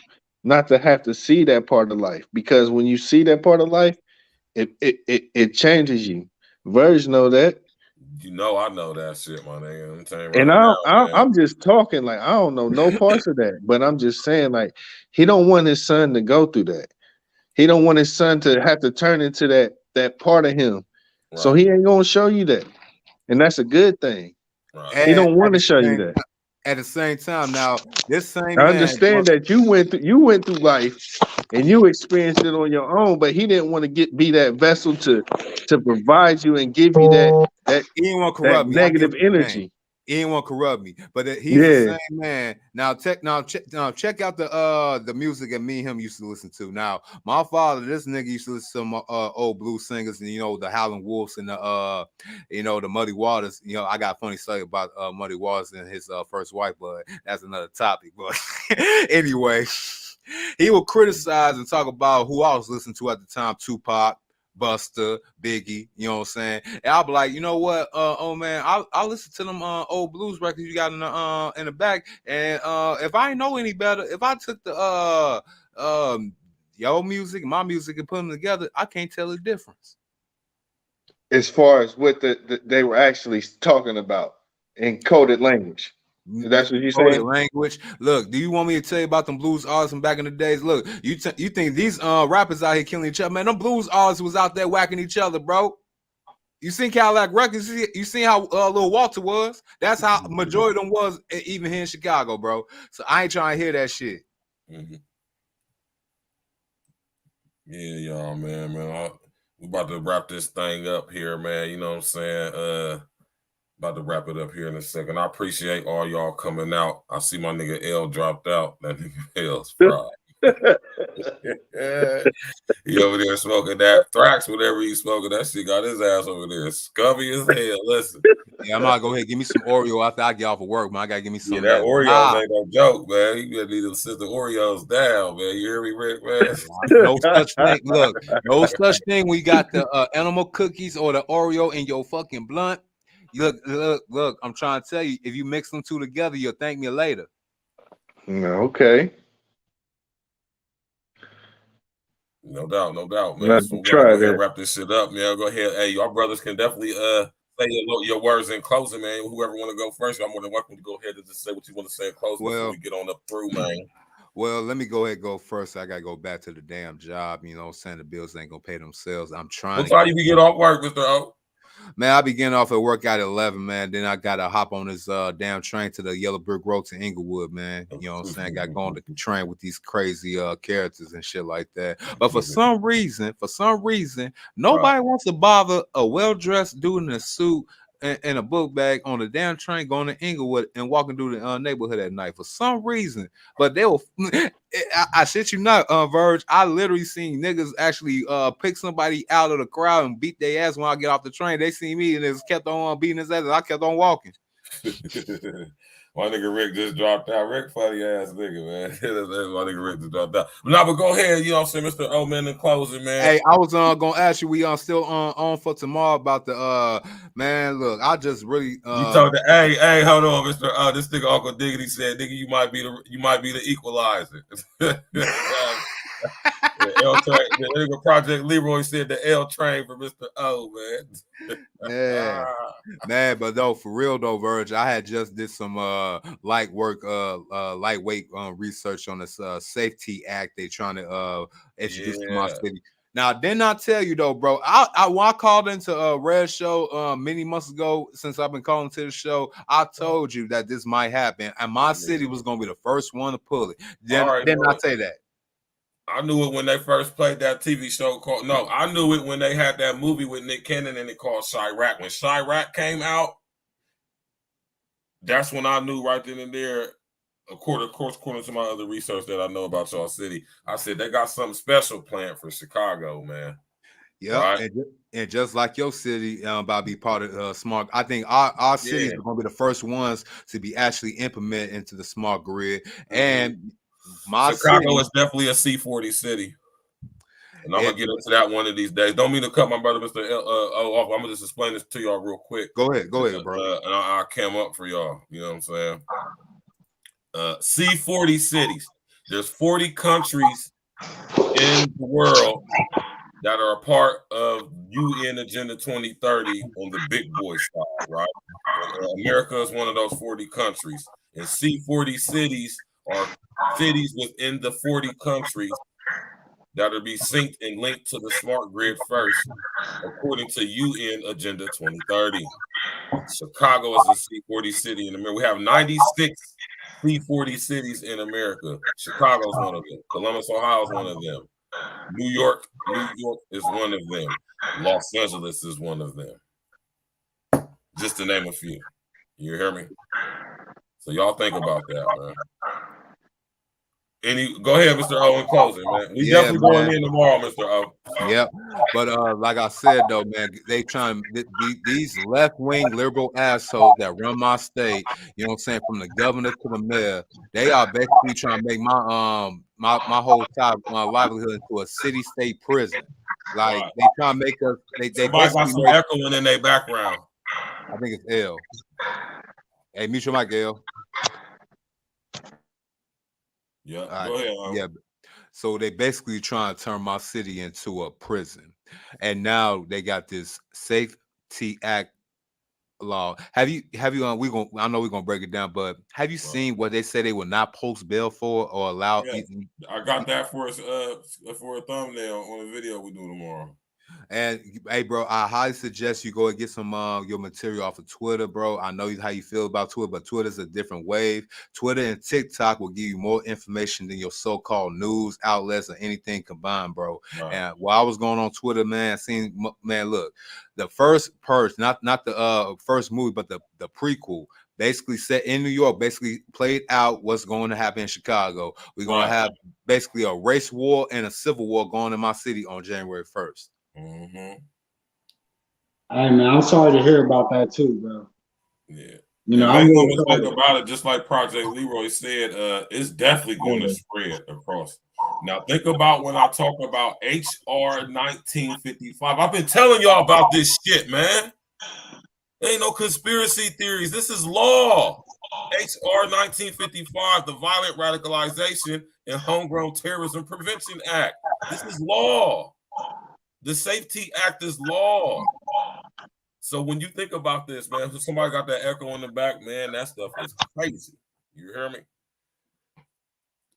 not to have to see that part of life. Because when you see that part of life, it changes you. Virgil know that. You know I know that shit, my nigga. I'm telling And you right I'm just talking like I don't know no parts of that, but I'm just saying, like, he don't want his son to go through that. He don't want his son to have to turn into that part of him. Right. So he ain't gonna show you that. And that's a good thing. Right. He don't want to show you that. At the same time, now this same I understand that you went through life and you experienced it on your own, but he didn't want to be that vessel to provide you and give you that he didn't want to corrupt negative energy. He didn't want to corrupt me, but he's the same man. Now check out the music that me and him used to listen to. Now my father, this nigga used to listen to some old blues singers, and the Howlin' Wolves and the the Muddy Waters. I got a funny story about Muddy Waters and his first wife, but that's another topic. But anyway, he would criticize and talk about who I was listening to at the time: Tupac, BUSTA, Biggie, you know what I'm saying? And I'll be like, you know what, oh man, I'll listen to them old blues records you got in the back, and if I ain't know any better, if I took the your music, my music, and put them together, I can't tell the difference. As far as what they were actually talking about in coded language. That's what you're saying? Language. Look, do you want me to tell you about them blues artists from back in the days? Look, you think these rappers out here killing each other, man? Them blues artists was out there whacking each other, bro. You seen Cadillac Records? You seen how Lil Walter was? That's how majority of them was, even here in Chicago, bro. So I ain't trying to hear that shit. Mm-hmm. Yeah, y'all, man. We about to wrap this thing up here, man. You know what I'm saying? About to wrap it up here in a second. I appreciate all y'all coming out. I see my nigga L dropped out. That nigga L's fried. He over there smoking that Thrax, whatever he's smoking. That shit got his ass over there scummy as hell. Listen. Yeah, I'm gonna go ahead. Give me some Oreo after I get off of work, man. I gotta give me some. Yeah, that Oreos ain't no joke, man. You need to sit the Oreos down, man. You hear me, Rick, man? No such thing. Look, no such thing. We got the animal cookies or the Oreo in your fucking blunt. Look, I'm trying to tell you, if you mix them two together, you'll thank me later. Okay. No doubt, man. Let's So we're try gonna go ahead and that. wrap this shit up, man. Go ahead. Hey, y'all brothers can definitely say your words in closing, man. Whoever want to go first, I'm more than welcome to go ahead and just say what you want to say in closing before we get on up through, man. Well, let me go ahead and go first. I gotta go back to the damn job. You know what I'm saying? The bills ain't gonna pay themselves. I'm trying. What time you get off work, Mr. O? Man, I be getting off at work at 11, man. Then I gotta hop on this damn train to the Yellow Brick Road to Inglewood, man. You know what I'm saying? Got going to train with these crazy characters and shit like that. But for some reason, nobody wants to bother a well-dressed dude in a suit and a book bag on the damn train going to Inglewood and walking through the neighborhood at night for some reason. But they will, I shit you not, Virg. I literally seen niggas actually pick somebody out of the crowd and beat their ass when I get off the train. They see me and they just kept on beating his ass. And I kept on walking. My nigga Rick just dropped out. Rick, funny ass nigga, man. My nigga Rick just dropped out. But now, but go ahead. You know what I'm saying, Mr. O, man, in closing, man. Hey, I was gonna ask you. We still on for tomorrow about the man. Look, I just really you told the hey, hold on, Mr. This nigga Uncle Diggity said, nigga, you might be the equalizer. The nigga Project Leroy said the L train for Mr. O, man. Yeah, man, but though, for real though, Virgil, I had just did some lightweight research on this Safety Act they trying to introduce to my city. Now, didn't I tell you though, bro? When I called into Red Show many months ago, since I've been calling to the show, I told you that this might happen, and my city was gonna be the first one to pull it. Didn't I say that? I knew it when they first played that TV show called. No, I knew it when they had that movie with Nick Cannon in it called Chirac. When Chirac came out, that's when I knew right then and there. According to my other research that I know about y'all city, I said they got something special planned for Chicago, man. Yeah, right? and just like your city, about to be part of smart. I think our cities are going to be the first ones to be actually implemented into the smart grid, and my Chicago city is definitely a C40 city, and I'm gonna get into that one of these days. Don't mean to cut my brother Mr. off. I'm gonna just explain this to y'all real quick. Go ahead, bro. And I'll cam up for y'all. You know what I'm saying? C40 cities. There's 40 countries in the world that are a part of UN Agenda 2030 on the big boy side, right? America is one of those 40 countries, and C40 cities are cities within the 40 countries that will be synced and linked to the smart grid first, according to UN Agenda 2030. Chicago is a C40 city in America. We have 96 C40 cities in America. Chicago is one of them. Columbus, Ohio is one of them. New York is one of them. Los Angeles is one of them. Just to name a few. You hear me? So y'all think about that, man. Go ahead, Mr. O, in closing, man. We definitely going in tomorrow, Mr. O. Yep. But like I said though, man, they trying these left-wing liberal assholes that run my state, you know what I'm saying, from the governor to the mayor, they are basically trying to make my whole livelihood into a city-state prison. Like Right. they try to make us. They Somebody got basically some make. echoing in their background. I think it's L. Hey, mute your mic, L. Yeah, go ahead. Yeah. So they basically trying to turn my city into a prison, and now they got this Safety Act law. Have you? We going I know we're gonna break it down, but have you seen what they say they will not post bail for or allow? Yeah, I got that for a thumbnail on a video we do tomorrow. And hey, bro, I highly suggest you go and get some your material off of Twitter, bro. I know how you feel about Twitter, but Twitter's a different wave. Twitter and TikTok will give you more information than your so-called news outlets or anything combined, bro. Right. And while I was going on Twitter, man, look, the first Purge, not the first movie, but the prequel, basically set in New York, basically played out what's going to happen in Chicago. We're going to have basically a race war and a civil war going in my city on January 1st. Mm-hmm. Hey man, I'm sorry to hear about that too, bro. Yeah. You know, make I'm no really mistake about it, just like Project Leroy said, it's definitely going to spread across. Now, think about when I talk about HR 1955. I've been telling y'all about this shit, man. There ain't no conspiracy theories. This is law. HR 1955, the Violent Radicalization and Homegrown Terrorism Prevention Act. This is law. The Safety Act is law. So when you think about this, man, so somebody got that echo in the back, man, that stuff is crazy. You hear me?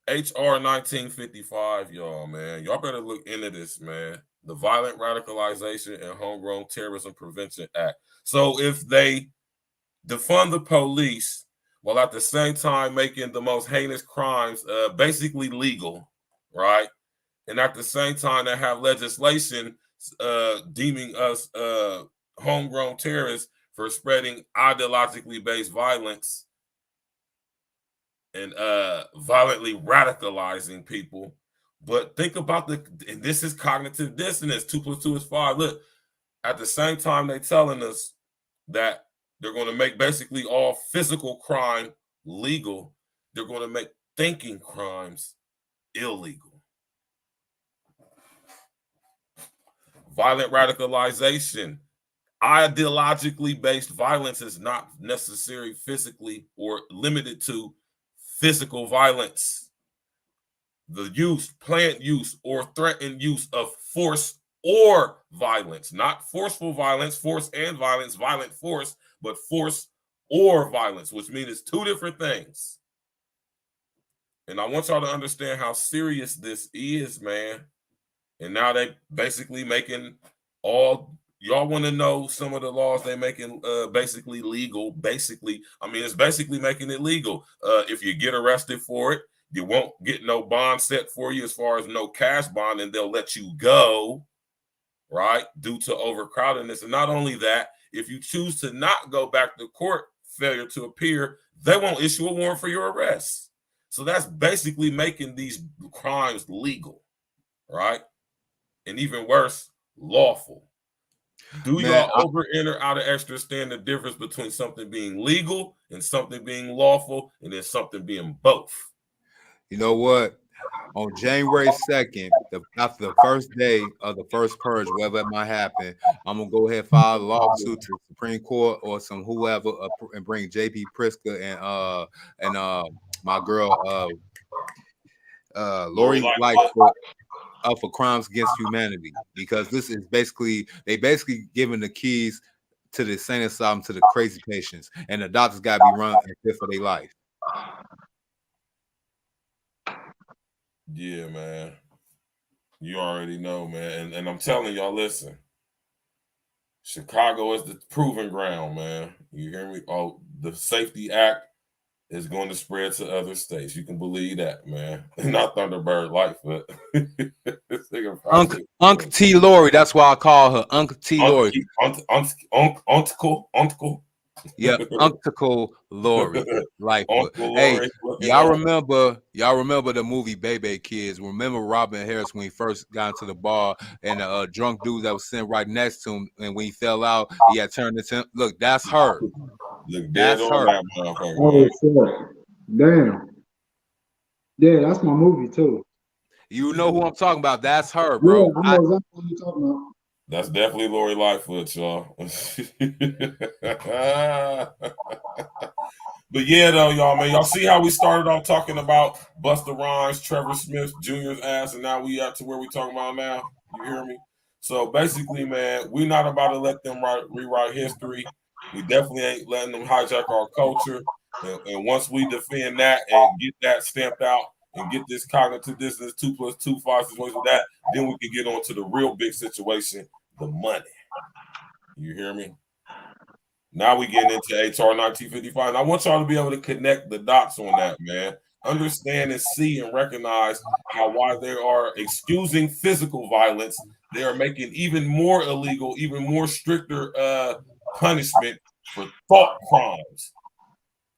HR 1955, y'all, man. Y'all better look into this, man. The Violent Radicalization and Homegrown Terrorism Prevention Act. So if they defund the police while at the same time making the most heinous crimes basically legal, right? And at the same time, they have legislation deeming us homegrown terrorists for spreading ideologically based violence and violently radicalizing people. But think about and this is cognitive dissonance. 2 + 2 is 5. Look, at the same time, they're telling us that they're going to make basically all physical crime legal. They're going to make thinking crimes illegal. Violent radicalization. Ideologically based violence is not necessary physically or limited to physical violence. The use, planned use, or threatened use of force or violence, not forceful violence, force and violence, violent force, but force or violence, which means it's two different things. And I want y'all to understand how serious this is, man. And now they basically making all, y'all want to know some of the laws they making basically legal. Basically, I mean, it's basically making it legal. If you get arrested for it, you won't get no bond set for you as far as no cash bond, and they'll let you go, right? Due to overcrowdedness. And not only that, if you choose to not go back to court, failure to appear, they won't issue a warrant for your arrest. So that's basically making these crimes legal, right? And even worse, lawful. Do y'all over, enter, out of extra stand the difference between something being legal and something being lawful, and then something being both? You know what? On January 2nd, after the first day of the first purge, wherever it might happen, I'm gonna go ahead and file a lawsuit to the Supreme Court or some whoever and bring JP Pritzker and my girl Lori Lightfoot up for crimes against humanity, because this is basically giving the keys to the insane asylum to the crazy patients, and the doctors got to be run and fit for their life. Yeah, man. You already know, man. And I'm telling y'all, listen. Chicago is the proving ground, man. You hear me? Oh, the Safety Act is going to spread to other states. You can believe that, man. Not Thunderbird Lightfoot. Uncle T. Lori, that's why I call her Uncle T. Lori. Uncle. Yeah, Uncle Lori Lightfoot. Hey, y'all remember the movie Baby Kids? Remember Robin Harris when he first got into the bar and the drunk dude that was sitting right next to him, and when he fell out, he had turned into him. Look, that's her. Look dead that's on her. that motherfucker. Oh shit! Damn. Yeah, that's my movie too. You know who I'm talking about. That's her, Yeah, bro. I know exactly what you're talking about. That's definitely Lori Lightfoot, y'all. But yeah, though, y'all, man, y'all see how we started off talking about Busta Rhymes, Trevor Smith Jr.'s ass, and now we up to where we talking about now. You hear me? So basically, man, we not about to let them rewrite history. We definitely ain't letting them hijack our culture. And once we defend that and get that stamped out and get this cognitive dissonance 2 + 2 5 situation with that, then we can get on to the real big situation, the money. You hear me? Now we getting into HR 1955. And I want y'all to be able to connect the dots on that, man. Understand and see and recognize how while they are excusing physical violence, they are making even more illegal, even more stricter punishment for thought crimes.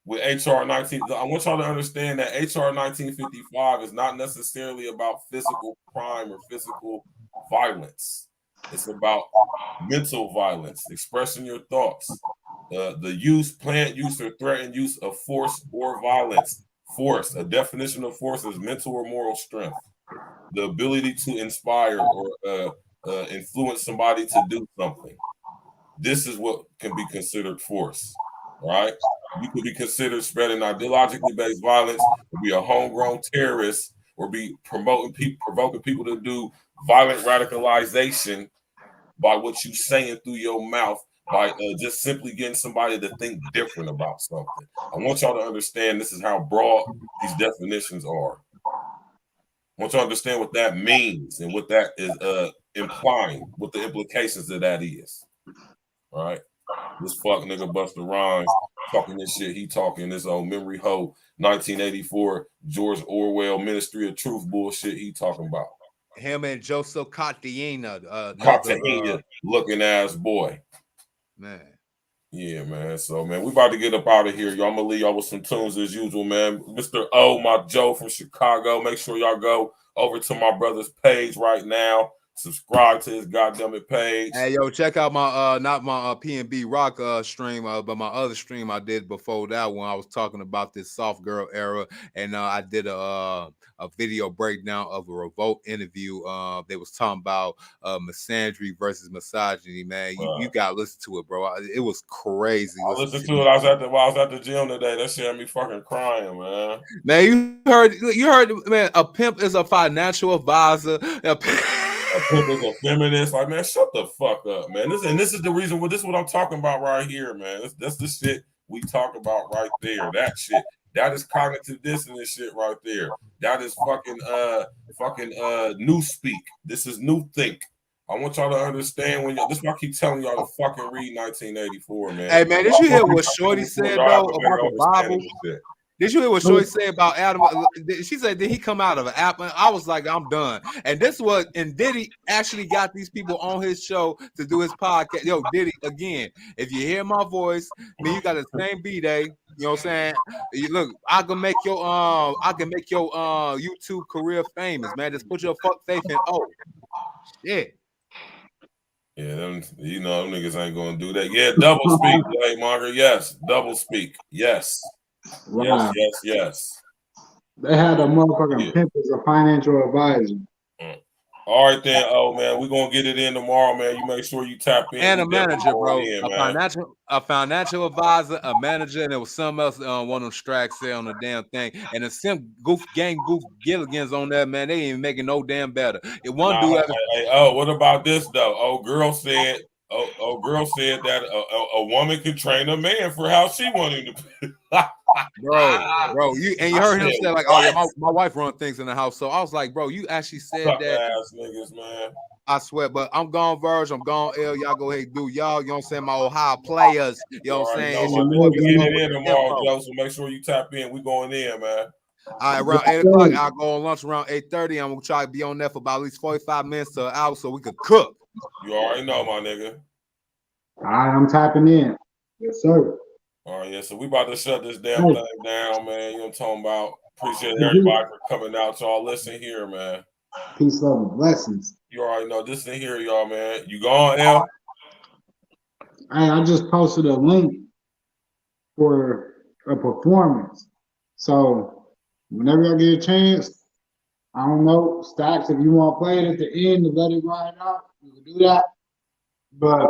With HR 19, I want y'all to understand that HR 1955 is not necessarily about physical crime or physical violence. It's about mental violence, expressing your thoughts, the use, planned use, or threatened use of force or violence. Force, a definition of force is mental or moral strength, the ability to inspire or influence somebody to do something. This is what can be considered force, right? You could be considered spreading ideologically based violence, or be a homegrown terrorist, or be provoking people to do violent radicalization by what you saying through your mouth, by just simply getting somebody to think different about something. I want y'all to understand this is how broad these definitions are. I want y'all to understand what that means and what that is implying, what the implications of that is. All right. This fuck nigga Busta Rhymes talking this shit. He talking this old memory hole 1984 George Orwell Ministry of Truth bullshit he talking about. Him and Joseph Cartagena, Cartagena looking ass boy. Man. Yeah, man. So, man, we about to get up out of here. Y'all, I'm gonna leave y'all with some tunes as usual, man. Mr. O, my Joe from Chicago. Make sure y'all go over to my brother's page right now. Subscribe to his goddamn page. Hey, yo, check out my not my PNB Rock stream, but my other stream I did before that one. I was talking about this soft girl era, and I did a video breakdown of a Revolt interview. They was talking about misandry versus misogyny. Man, you gotta listen to it, bro. It was crazy. I listened to it. I was at the gym today. That shit had me fucking crying, man. Man, you heard, man. A pimp is a financial advisor. A pimp is a feminist. Like, man, shut the fuck up, man. This is the reason. This is what I'm talking about right here, man. That's the shit we talk about right there. That shit. That is cognitive dissonance shit right there. That is fucking new speak. This is new think. I want y'all to understand this is why I keep telling y'all to fucking read 1984, man. Hey, man, did you hear what Shorty said though about the Bible? Did you hear what Shorty said about Adam? She said, did he come out of an apple? I was like, I'm done. And Diddy actually got these people on his show to do his podcast. Yo, Diddy, again, if you hear my voice, man, you got the same B-Day. You know what I'm saying? Look, I can make your YouTube career famous, man. Just put your fuck faith in shit. Yeah, them niggas ain't gonna do that. Yeah, double speak, Blade Monger. Yes, double speak. Yes. Wow. Yes. They had a motherfucking pimp as a financial advisor. All right, then. Oh man, we're gonna get it in tomorrow, man. You make sure you tap in. And a manager, bro. A financial advisor, a manager, and there was something else one of them strikes there on the damn thing. And the Simp Goof Gilligan's on there, man. They ain't even making no damn better. What about this though? Old girl said that a woman can train a man for how she wanted him to. bro, you heard him say like, "Oh yeah, my wife run things in the house." So I was like, "Bro, you actually said that." Ass niggas, man. I swear, but I'm gone, Virg. I'm gone, L. Y'all go ahead and do y'all. You know what I'm saying? My Ohio players. You know what I'm saying? We get it in tomorrow, Joe. So make sure you tap in. We going in, man. All right, around 8 o'clock, I'll go on lunch around 8:30. I'm gonna try to be on there for about at least 45 minutes to an hour so we could cook. You already know, my nigga. All right, I'm tapping in. Yes, sir. All right, yeah. So we about to shut this damn thing down, man. You know what I'm talking about? Appreciate everybody for coming out. Y'all listen here, man. Peace, love, and blessings. You already know this in here, y'all, man. You gone, L? Hey, I just posted a link for a performance. So whenever y'all get a chance, I don't know, Stacks, if you want to play it at the end to let it ride out, you can do that. But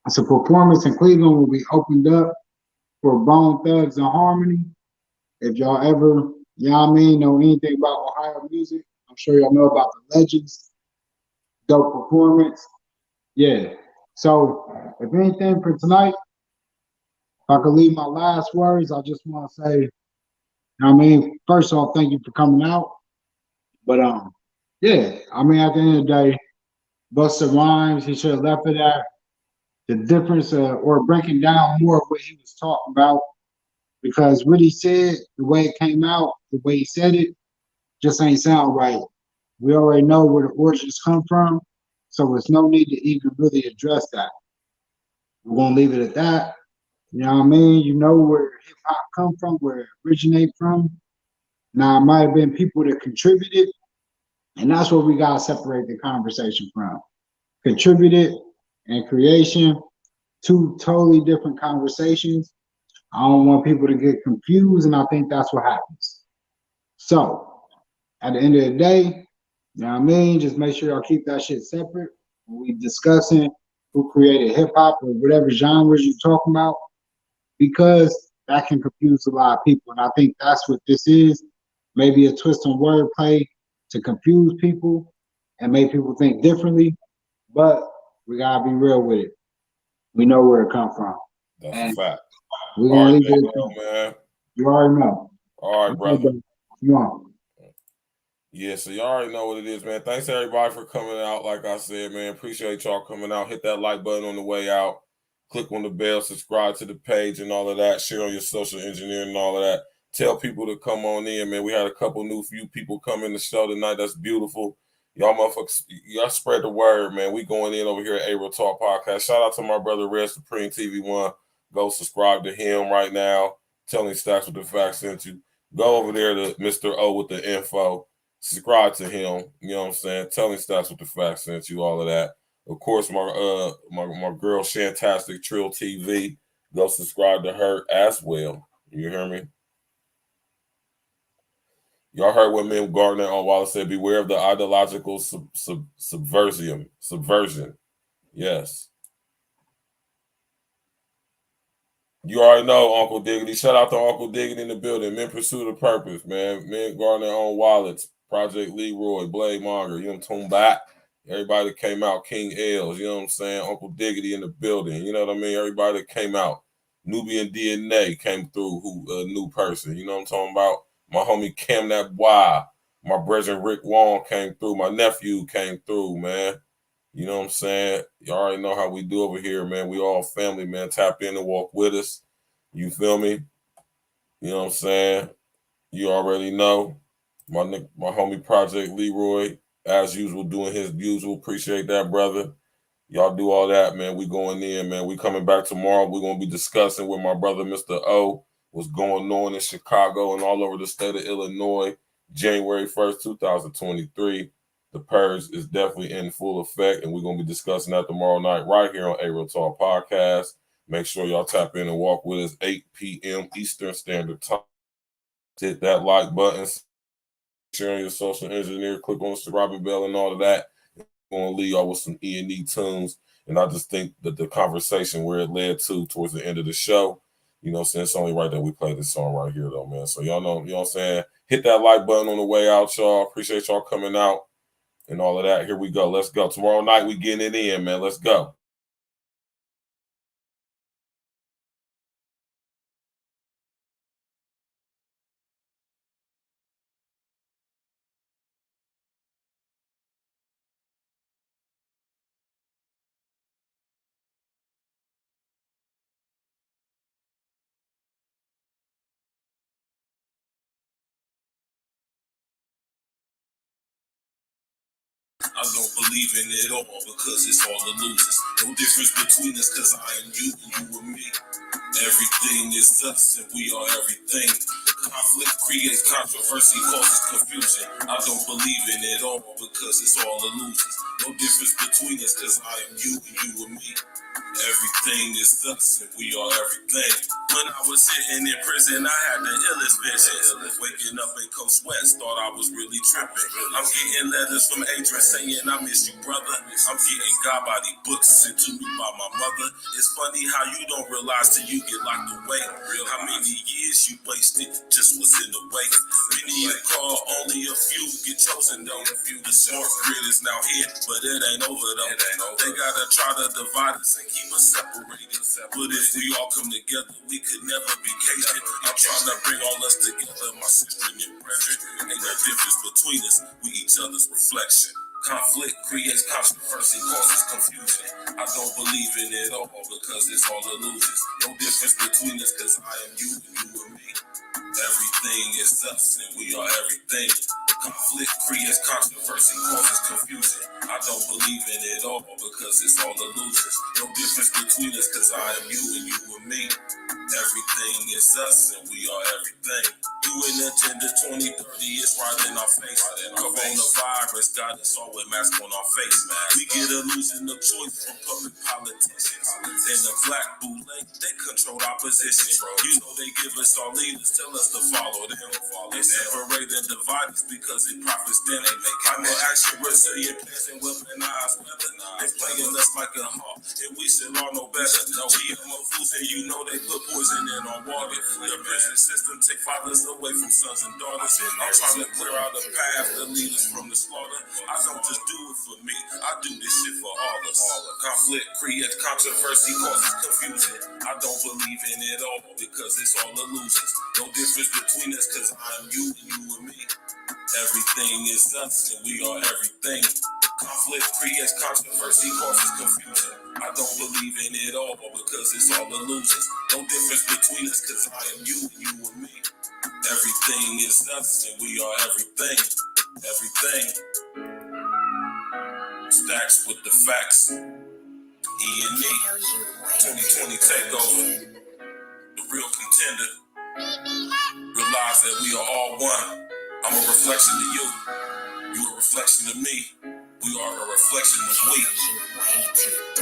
it's a performance in Cleveland will be opened up for Bone Thugs and Harmony. If y'all ever, you know what I mean, know anything about Ohio music, I'm sure y'all know about the Legends. Dope performance. Yeah. So, if anything for tonight, if I could leave my last words, I just want to say, you know what I mean, first off, thank you for coming out. But yeah, I mean, at the end of the day, Busta Rhymes, he should have left it at the difference or breaking down more of what he was talking about, because what he said, the way it came out, the way he said it, just ain't sound right. We already know where the origins come from, so there's no need to even really address that. We're gonna leave it at that. You know what I mean? You know where hip hop come from, where it originate from. Now it might have been people that contributed, and that's what we gotta separate the conversation from. Contributed and creation, two totally different conversations. I don't want people to get confused, and I think that's what happens. So, at the end of the day, you know what I mean? Just make sure y'all keep that shit separate when we discussing who created hip hop or whatever genres you're talking about, because that can confuse a lot of people. And I think that's what this is. Maybe a twist on wordplay to confuse people and make people think differently. But we gotta be real with it. We know where it come from. That's and a fact. we're gonna leave it. Man. You already know. All right, brother. Come on. Yeah, so y'all already know what it is, man. Thanks everybody for coming out. Like I said, man, appreciate y'all coming out. Hit that like button on the way out. Click on the bell, subscribe to the page and all of that. Share on your social engineering and all of that. Tell people to come on in, man. We had a couple few people come in the show tonight. That's beautiful. Y'all motherfuckers, y'all spread the word, man. We going in over here at A Real Talk Podcast. Shout out to my brother Red Supreme TV1. Go subscribe to him right now. Tell him Stacks with the Facts sent you. Go over there to Mr. O with the info. Subscribe to him. You know what I'm saying? Tell him Stacks with the Facts sent you, all of that. Of course, my girl Shantastic Trill TV. Go subscribe to her as well. You hear me? Y'all heard what Mim Gardner on Wallace said, beware of the ideological subversion. Yes. You already know Uncle Diggity. Shout out to Uncle Diggity in the building. Men Pursue the Purpose, man. Mim Gardner on Wallets. Project Leroy, Blade Monger, you know what I'm talking about? Everybody that came out, King Els, you know what I'm saying? Uncle Diggity in the building, you know what I mean? Everybody that came out. Nubian DNA came through, who a new person, you know what I'm talking about? My homie Cam That Boy, my brother Rick Wong came through, my nephew came through, man. You know what I'm saying? You already know how we do over here, man. We all family, man. Tap in and walk with us. You feel me? You know what I'm saying? You already know. My homie Project Leroy, as usual, doing his usual. Appreciate that, brother. Y'all do all that, man. We going in, man. We coming back tomorrow. We're going to be discussing with my brother, Mr. O, what's going on in Chicago and all over the state of Illinois, January 1st, 2023. The purge is definitely in full effect, and we're going to be discussing that tomorrow night right here on A Real Talk Podcast. Make sure y'all tap in and walk with us, 8 p.m. Eastern Standard Time. Hit that like button. Sharing your social engineer, click on the subscribe bell and all of that. I'm going to leave y'all with some E&E tunes. And I just think that the conversation where it led to towards the end of the show, you know what I'm saying? It's only right that we play this song right here, though, man. So y'all know, you know what I'm saying? Hit that like button on the way out, y'all. Appreciate y'all coming out and all of that. Here we go. Let's go. Tomorrow night, we getting it in, man. Let's go. I don't believe in it all because it's all illusions. No difference between us because I am you and you and me. Everything is us and we are everything. Conflict creates controversy, causes confusion. I don't believe in it all because it's all illusions. No difference between us because I am you and you and me. Everything is us and we are everything. When I was sitting in prison, I had the illest visions. Waking up in Coast West, thought I was really tripping. I'm getting letters from Adrian saying I miss you, brother. I'm getting God body books sent to me by my mother. It's funny how you don't realize till you get locked away. How many years you wasted just was in the way. Many you call, only a few get chosen though. The smart grid is now here, but it ain't over though. They gotta try to divide us and keep us separated. But if we all come together, we could never be Cajun. I'm trying to bring all us together, my sister and your brethren. Ain't no difference between us, we each other's reflection. Conflict creates controversy, causes confusion. I don't believe in it all because it's all illusions. No difference between us because I am you and you and me. Everything is us and we are everything. Conflict creates controversy, causes confusion. I don't believe in it all because it's all illusions. No difference between us because I am you and you and me. Everything is us and we are everything. UN Agenda 2030 is right in our face. Coronavirus got us all with masks on our face. We get a losing of choice from public politicians. And the black bootleg, they control our position. You know they give us our leaders, tell us to follow them. They separate and divide us because it profits them. I'm an action resilient plans and weaponized weapon. They playing us like a hawk, and we should all know better. GMO foods and you know they put poison in our water. The prison system take fathers away from sons and daughters. I'm trying to clear out a path that lead us from the slaughter. I don't just do it for me, I do this shit for all us. Conflict creates controversy, causes confusion. I don't believe in it all because it's all illusions. No difference between us because I'm you and you and me. Everything is us and we are everything. Conflict creates controversy, causes confusion. I don't believe in it all because it's all illusions. No difference between us because I am you and you and me. Everything is us and we are everything. Everything. Stacks with the facts. E&E. 2020 takeover. The real contender. Realize that we are all one. I'm a reflection of you. You a reflection of me. We are a reflection of we.